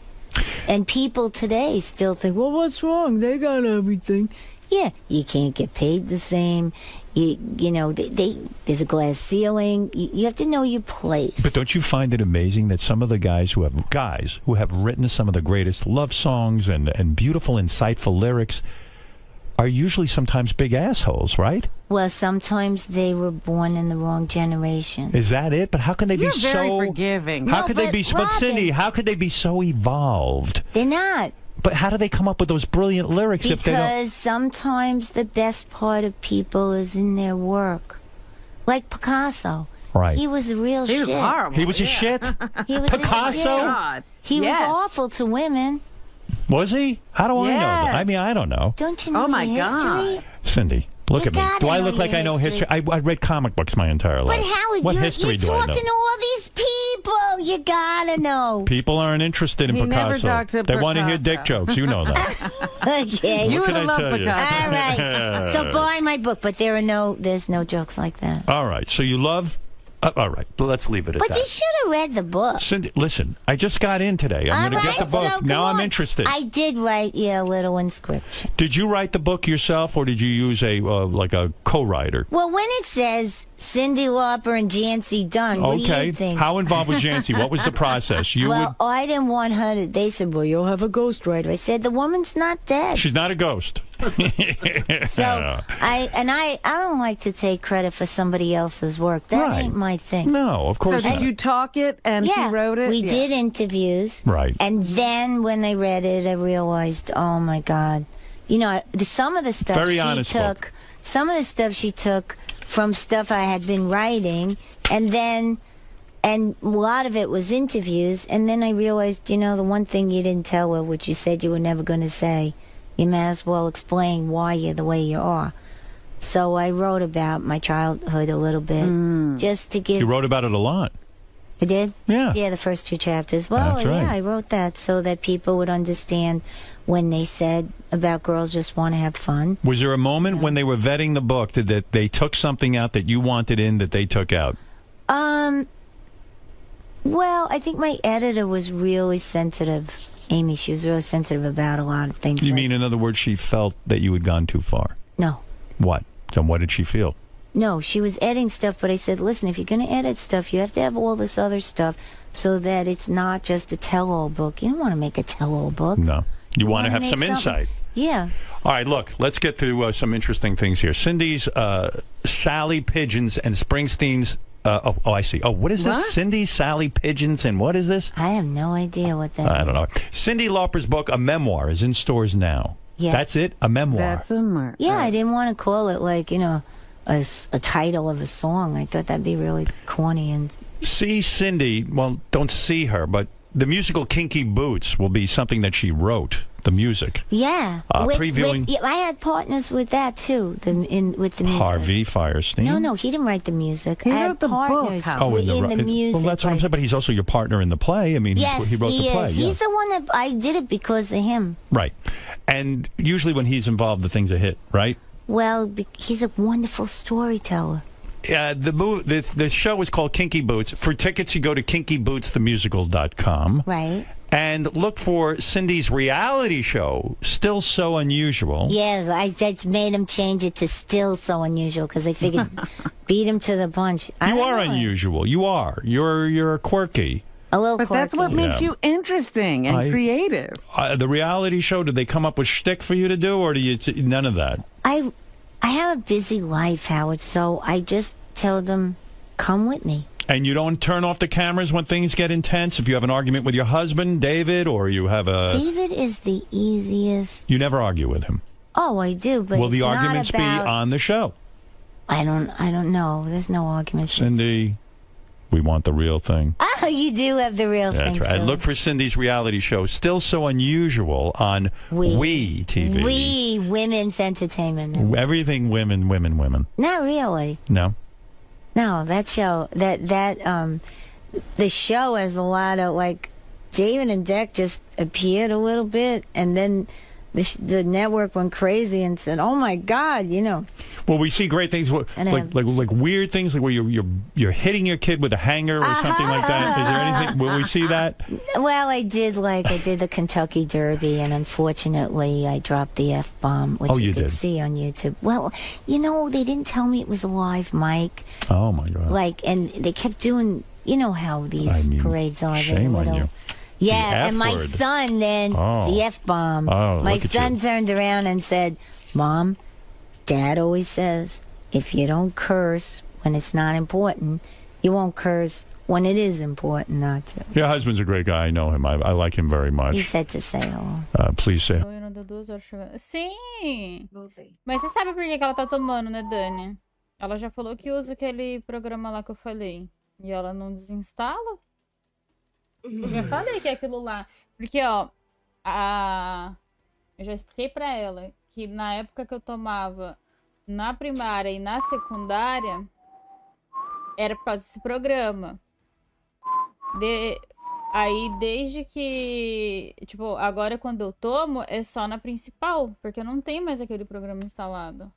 And people today still think, well, what's wrong? They got everything. Yeah, you can't get paid the same. There's a glass ceiling. You have to know your place. But don't you find it amazing that some of the guys who have written some of the greatest love songs and beautiful, insightful lyrics are usually sometimes big assholes, right? Well, sometimes they were born in the wrong generation. Is that it? But how can they be so very forgiving. How could they be? But Cindy, how could they be so evolved? They're not. But how do they come up with those brilliant lyrics if they don't? Because sometimes the best part of people is in their work. Like Picasso. Right. He was a real shit. He was horrible. He was a shit? He was Picasso? a shit. He was awful to women. Was he? How do I know that? I mean, I don't know. Don't you know history? God. Cindy, look at me. Do I look like your I know history? I read comic books my entire life. But Howard, what you're history do I know? talking to all these people. You gotta know. People aren't interested in He never Picasso. talked to They want to hear Picasso. dick jokes. You know that. Okay. You What would can I love tell you? Picasso. All right. So buy my book, but there's no jokes like that. All right. So you love... all right. Let's leave it at But that. you should have read the book. Cindy, listen, I just got in today. I'm going to get the book. So now I'm interested. I did write you a little inscription. Did you write the book yourself, or did you use a co-writer? Well, when it says Cyndi Lauper and Jancy Dunn, what do you think? How involved was Jancy? What was the process? I didn't want her to. They said, well, you'll have a ghostwriter. I said, the woman's not dead. She's not a ghost. So I don't like to take credit for somebody else's work. That ain't my thing. No, of course not. So did you talk it and he wrote it? We did interviews. Right. And then when I read it, I realized, oh my God. Some of the stuff some of the stuff she took from stuff I had been writing, and a lot of it was interviews, and then I realized, the one thing you didn't tell her, which you said you were never going to say, you may as well explain why you're the way you are. So I wrote about my childhood a little bit, just to give... You wrote about it a lot. I did? Yeah. Yeah, the first 2 chapters. Well, That's right. yeah, I wrote that so that people would understand when they said about girls just want to have fun. Was there a moment when they were vetting the book that they took something out that you wanted in that they took out? Well, I think my editor was really sensitive. Amy, she was really sensitive about a lot of things. You mean, in other words, she felt that you had gone too far? No. What? So what did she feel? No, she was editing stuff, but I said, listen, if you're going to edit stuff, you have to have all this other stuff so that it's not just a tell-all book. You don't want to make a tell-all book. No. You want to have some insight. Yeah. All right, look, let's get to some interesting things here. Cindy's Sally Pigeons and Springsteen's... I see. Oh, what is this? Cindy, Sally Pigeons, and what is this? I have no idea what that is. I don't know. Cyndi Lauper's book, A Memoir, is in stores now. Yes. That's it? A memoir. That's a memoir. Yeah, I didn't want to call it like, a title of a song. I thought that'd be really corny. And see Cindy, well, don't see her, but the musical Kinky Boots will be something that she wrote, the music. Yeah. Previewing. I had partners with that, too, with the music. Harvey Firestein? No, he didn't write the music. He I had wrote the partners book. in the music. Well, that's what I'm saying, but he's also your partner in the play. I mean, yes, he wrote the play. Is. He's the one that I did it because of him. Right. And usually when he's involved, the thing's a hit, right? Well, he's a wonderful storyteller. The show is called Kinky Boots. For tickets, you go to kinkybootsthemusical.com. Right. And look for Cindy's reality show, Still So Unusual. Yeah, I made him change it to Still So Unusual because I figured beat him to the punch. You are unusual. You are. You're quirky. A little but quirky. that's what makes you interesting and creative. The reality show, did they come up with shtick for you to do, or do you none of that? I have a busy life, Howard, so I just tell them, come with me. And you don't turn off the cameras when things get intense? If you have an argument with your husband, David, or you have a... David is the easiest. You never argue with him? Oh, I do, but will it's the not arguments be on the show? I don't know. There's no arguments. Cindy, we want the real thing. Oh, you do have the real thing. That's right. Look for Cindy's reality show, Still So Unusual, on We TV. We, women's entertainment. Everything women. Not really. No? No, that show, the show has a lot of, like, David and Deck just appeared a little bit, and then the network went crazy and said, "Oh my God," you know. Well, we see great things, like weird things, like where you're hitting your kid with a hanger or something like that. Is there anything? Will we see that? Well, I did the Kentucky Derby, and unfortunately, I dropped the F-bomb, which you could see on YouTube. Well, you know, they didn't tell me it was a live mic. Oh my God! And they kept doing. You know how these parades are. Shame on you. Yeah, and my son then, the F-bomb. Oh, my son turned around and said, "Mom, Dad always says, if you don't curse when it's not important, you won't curse when it is important not to." Your husband's a great guy. I know him. I like him very much. He said to say hello. Please say. Sim. Mas você sabe por que ela tá tomando, né, Dani? Ela já falou que usa aquele programa lá que eu falei. E ela não desinstala? Eu já falei que é aquilo lá. Porque, ó, eu já expliquei pra ela que na época que eu tomava na primária e na secundária, era por causa desse programa. Aí, desde que... Tipo, agora quando eu tomo, é só na principal. Porque eu não tenho mais aquele programa instalado.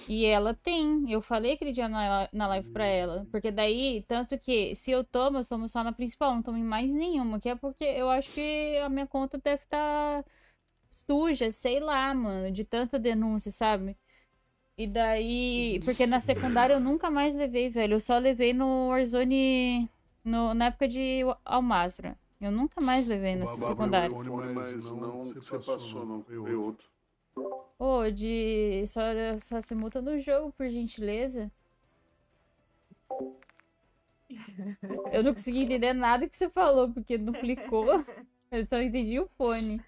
E ela tem. Eu falei aquele dia na live pra ela. Porque daí, tanto que se eu tomo só na principal. Não tomo em mais nenhuma. Que é porque eu acho que a minha conta deve estar suja. Sei lá, mano. De tanta denúncia, sabe? E daí... Porque na secundária eu nunca mais levei, velho. Eu só levei no Warzone... na época de Almazra. Eu nunca mais levei nessa secundária. Mas não você passou, não. Foi outro. Ô, só se multa no jogo, por gentileza. Eu não consegui entender nada que você falou, porque duplicou. Eu só entendi o fone.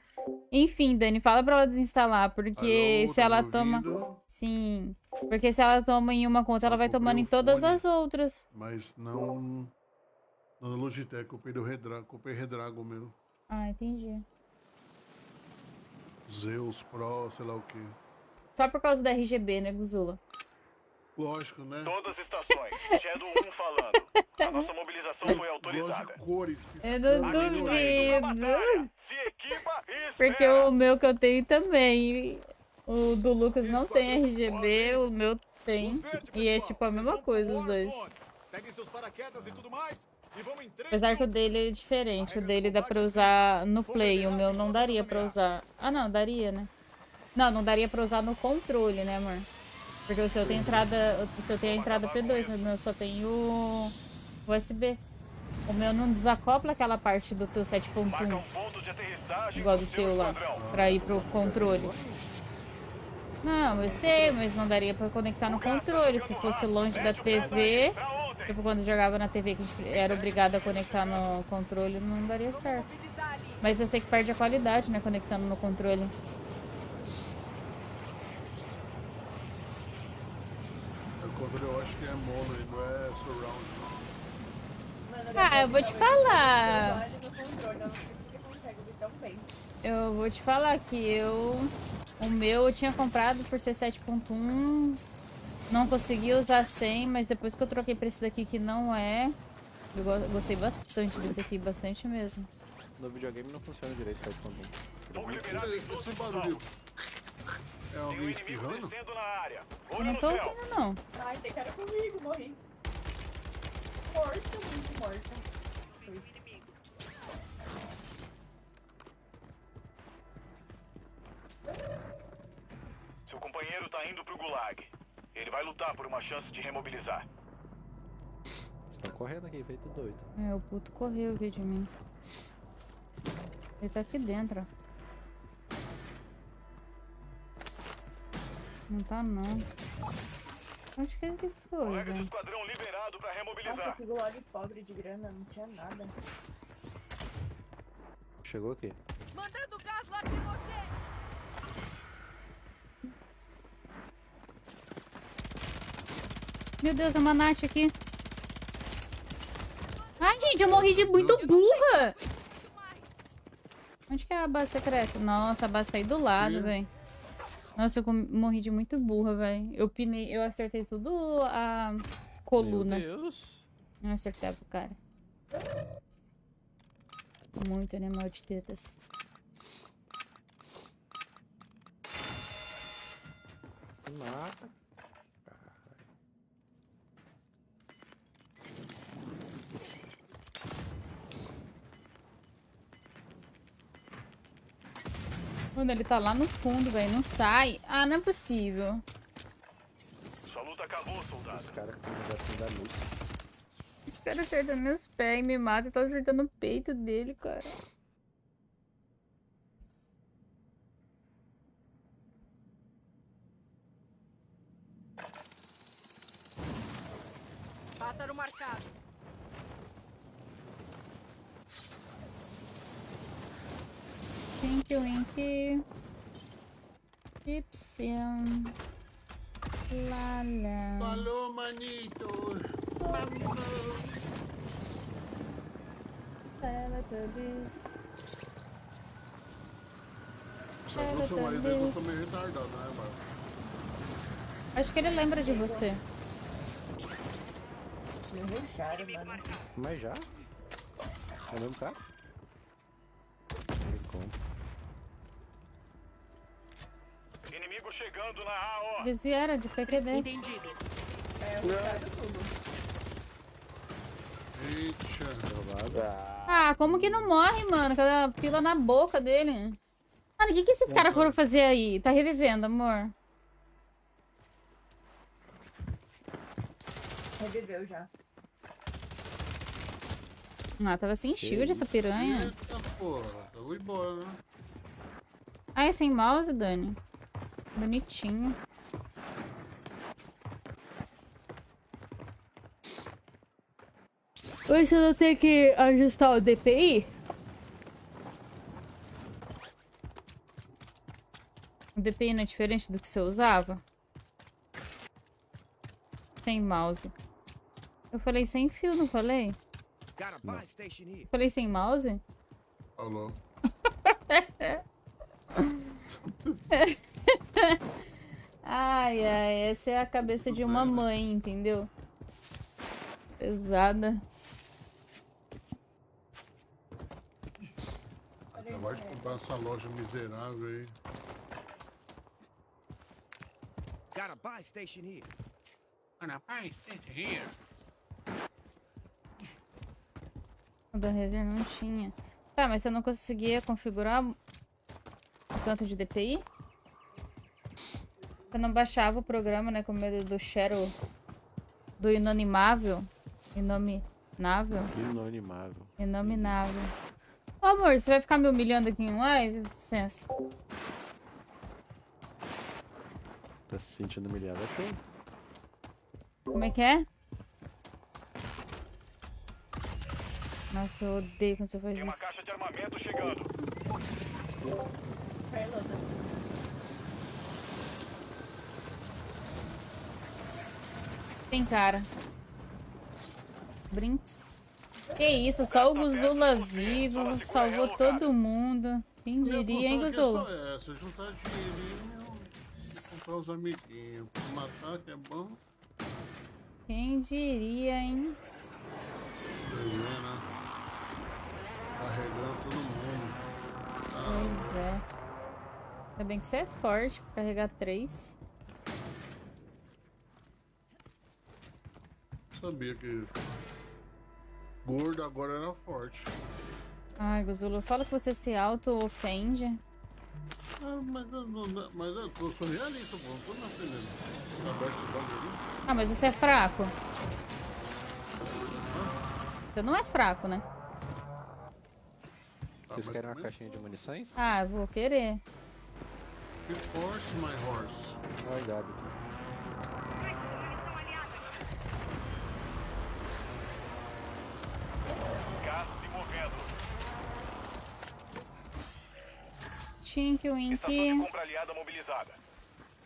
Enfim, Dani, fala pra ela desinstalar, porque se ela toma... Sim, porque se ela toma em uma conta, ela vai tomando em todas as outras. Mas não na Logitech, comprei Redragon mesmo. Ah, entendi. Zeus Pro, sei lá o que. Só por causa da RGB, né, Guzula? Lógico, né? Todas as estações, Shadow 1 falando. A nossa mobilização foi autorizada. Eu não duvido. Porque o meu que eu tenho também. O do Lucas não tem RGB, o meu tem. E é tipo a mesma coisa, os dois. Peguem seus paraquedas e tudo mais. Apesar que o dele é diferente. O dele dá pra usar no Play. O meu não daria pra usar. Ah, não, daria, né? Não daria pra usar no controle, né, amor? Porque o seu tem entrada. O seu tem a entrada P2, mas o meu só tem o USB. O meu não desacopla aquela parte do teu 7.1. Igual do teu lá. Pra ir pro controle. Não, eu sei, mas não daria pra conectar no controle. Se fosse longe da TV. Tipo, quando jogava na TV que a gente era obrigado a conectar no controle, não daria certo. Mas eu sei que perde a qualidade, né, conectando no controle. O controle eu acho que é mono, ele não é surround. Ah, eu vou te falar. Eu vou te falar que o meu eu tinha comprado por ser 7.1. Não consegui usar 100, mas depois que eu troquei pra esse daqui que não é... Eu gostei bastante desse aqui, bastante mesmo. No videogame não funciona direito, tá escondido. Esse barulho é alguém espirrando? Eu não tô ouvindo, não. Ai, tem cara comigo, morri. Morta, muito morta. Seu companheiro tá indo pro gulag. Ele vai lutar por uma chance de remobilizar. Estão correndo aqui, feito doido. É, o puto correu aqui de mim. Ele tá aqui dentro, ó. Não tá, não. Onde que ele foi, velho? Esquadrão liberado pra remobilizar. Nossa, que glória pobre de grana, não tinha nada. Chegou aqui. Mandando gás lacrimogêneo! Meu Deus, é uma Nath aqui. Ai, gente, eu morri de muito burra. Onde que é a base secreta? Nossa, a base tá aí do lado, velho. Nossa, eu morri de muito burra, velho. Eu acertei tudo a coluna. Meu Deus. Não acertava o cara. Muito animal de tetas. Mata. Mano, ele tá lá no fundo, velho. Não sai. Ah, não é possível. Sua luta acabou, soldado. Esse cara com o negocinho da luz. Esse cara acerta meus pés e me mata. Eu tô acertando o peito dele, cara. Pássaro marcado. Thank you, Winky. 𝗛𝗄𝗏. Lala. Falou, manito. Vamos. O seu marido aí gostou meio retardado, né, mano? Acho que ele lembra de você. Me ruxaram, mano. Mas já? É o mesmo cara? Tem como. Inimigo chegando na AO. Eles vieram de PQD. Entendido. É, ruxaram tudo. Eita. Ah, como que não morre, mano? Aquela pila na boca dele. Mano, o que esses caras foram fazer aí? Tá revivendo, amor. Reviveu já. Ah, tava sem shield essa piranha. Eita, porra. Eu vou embora, né? Ah, é sem mouse, Dani? Bonitinho. Oi, você não tem que ajustar o DPI? O DPI não é diferente do que você usava? Sem mouse. Eu falei sem fio, não falei? Não. Falei sem mouse? Falou. Ai, ai, essa é a cabeça de uma mãe, entendeu? Pesada. Acabar de comprar essa loja miserável aí. Got a buy station here. Got a buy station here. O da Razer não tinha. Tá, mas você não conseguia configurar o tanto de DPI? Você não baixava o programa, né? Com medo do Shadow. Do inanimável. Inominável. Inominável. Ô, amor, você vai ficar me humilhando aqui em live? Licença. Tá se sentindo humilhado, achei. Como é que é? Nossa, eu odeio quando você faz Tem uma isso. caixa de armamento chegando. Tem cara. Brinks. Que isso, só o Guzula vivo, salvou todo mundo. Quem diria, hein, Guzula? É, se juntar dinheirinho e comprar os amiguinhos. Pra matar, que é bom. Quem diria, hein? Né? Carregando todo mundo. Pois é. Ainda bem que você é forte pra carregar 3. Sabia que gordo agora era forte. Ai, Guzula, fala que você se auto-ofende. Mas eu tô surrealista, pô. Não tô na frente. Ah, mas você é fraco. Você não é fraco, né? Vocês querem uma caixinha de munições? Ah, vou querer. Report my horse. Olha dado aqui. Gás se movendo. Tink, Wink. Estação de compra aliada mobilizada.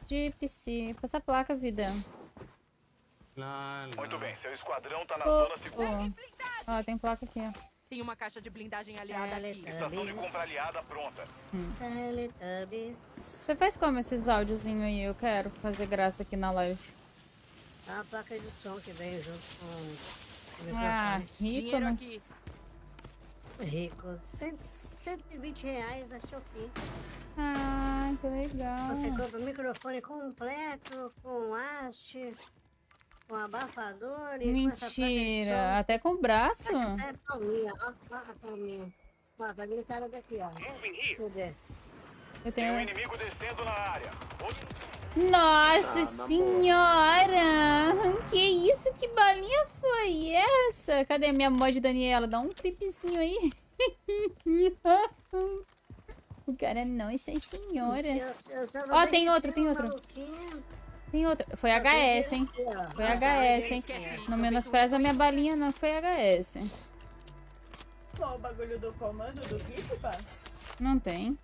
𝗛𝘄𝗿𝗍. Passa a placa, vida. Muito bem, seu esquadrão tá na zona segura. Ó, tem placa aqui, ó. Tem uma caixa de blindagem aliada aqui. Estação de compra aliada pronta. Você faz como esses áudiozinhos aí? Eu quero fazer graça aqui na live. É uma placa de som que vem junto com o microfone. Ah, rico, Dinheiro né? aqui. Rico. R$120 na Shopee. Ah, que legal. Você compra o microfone completo, com haste, com abafador e com essa placa de Mentira, som. até com o braço? É palminha, ó a palminha. Ó, tá gritando daqui, ó. Cadê? Eu Tem um tenho... inimigo descendo na área. Nossa senhora! Que isso? Que balinha foi essa? Cadê a minha mod Daniela? Dá um clipezinho aí. O cara, não, isso é senhora. Ó, tem outro, tem outro. Tem outro. Foi HS, hein? Foi HS, hein? Não menospreza a minha balinha, não. Foi HS. Qual o bagulho do comando do Krieff, pá? Não tem.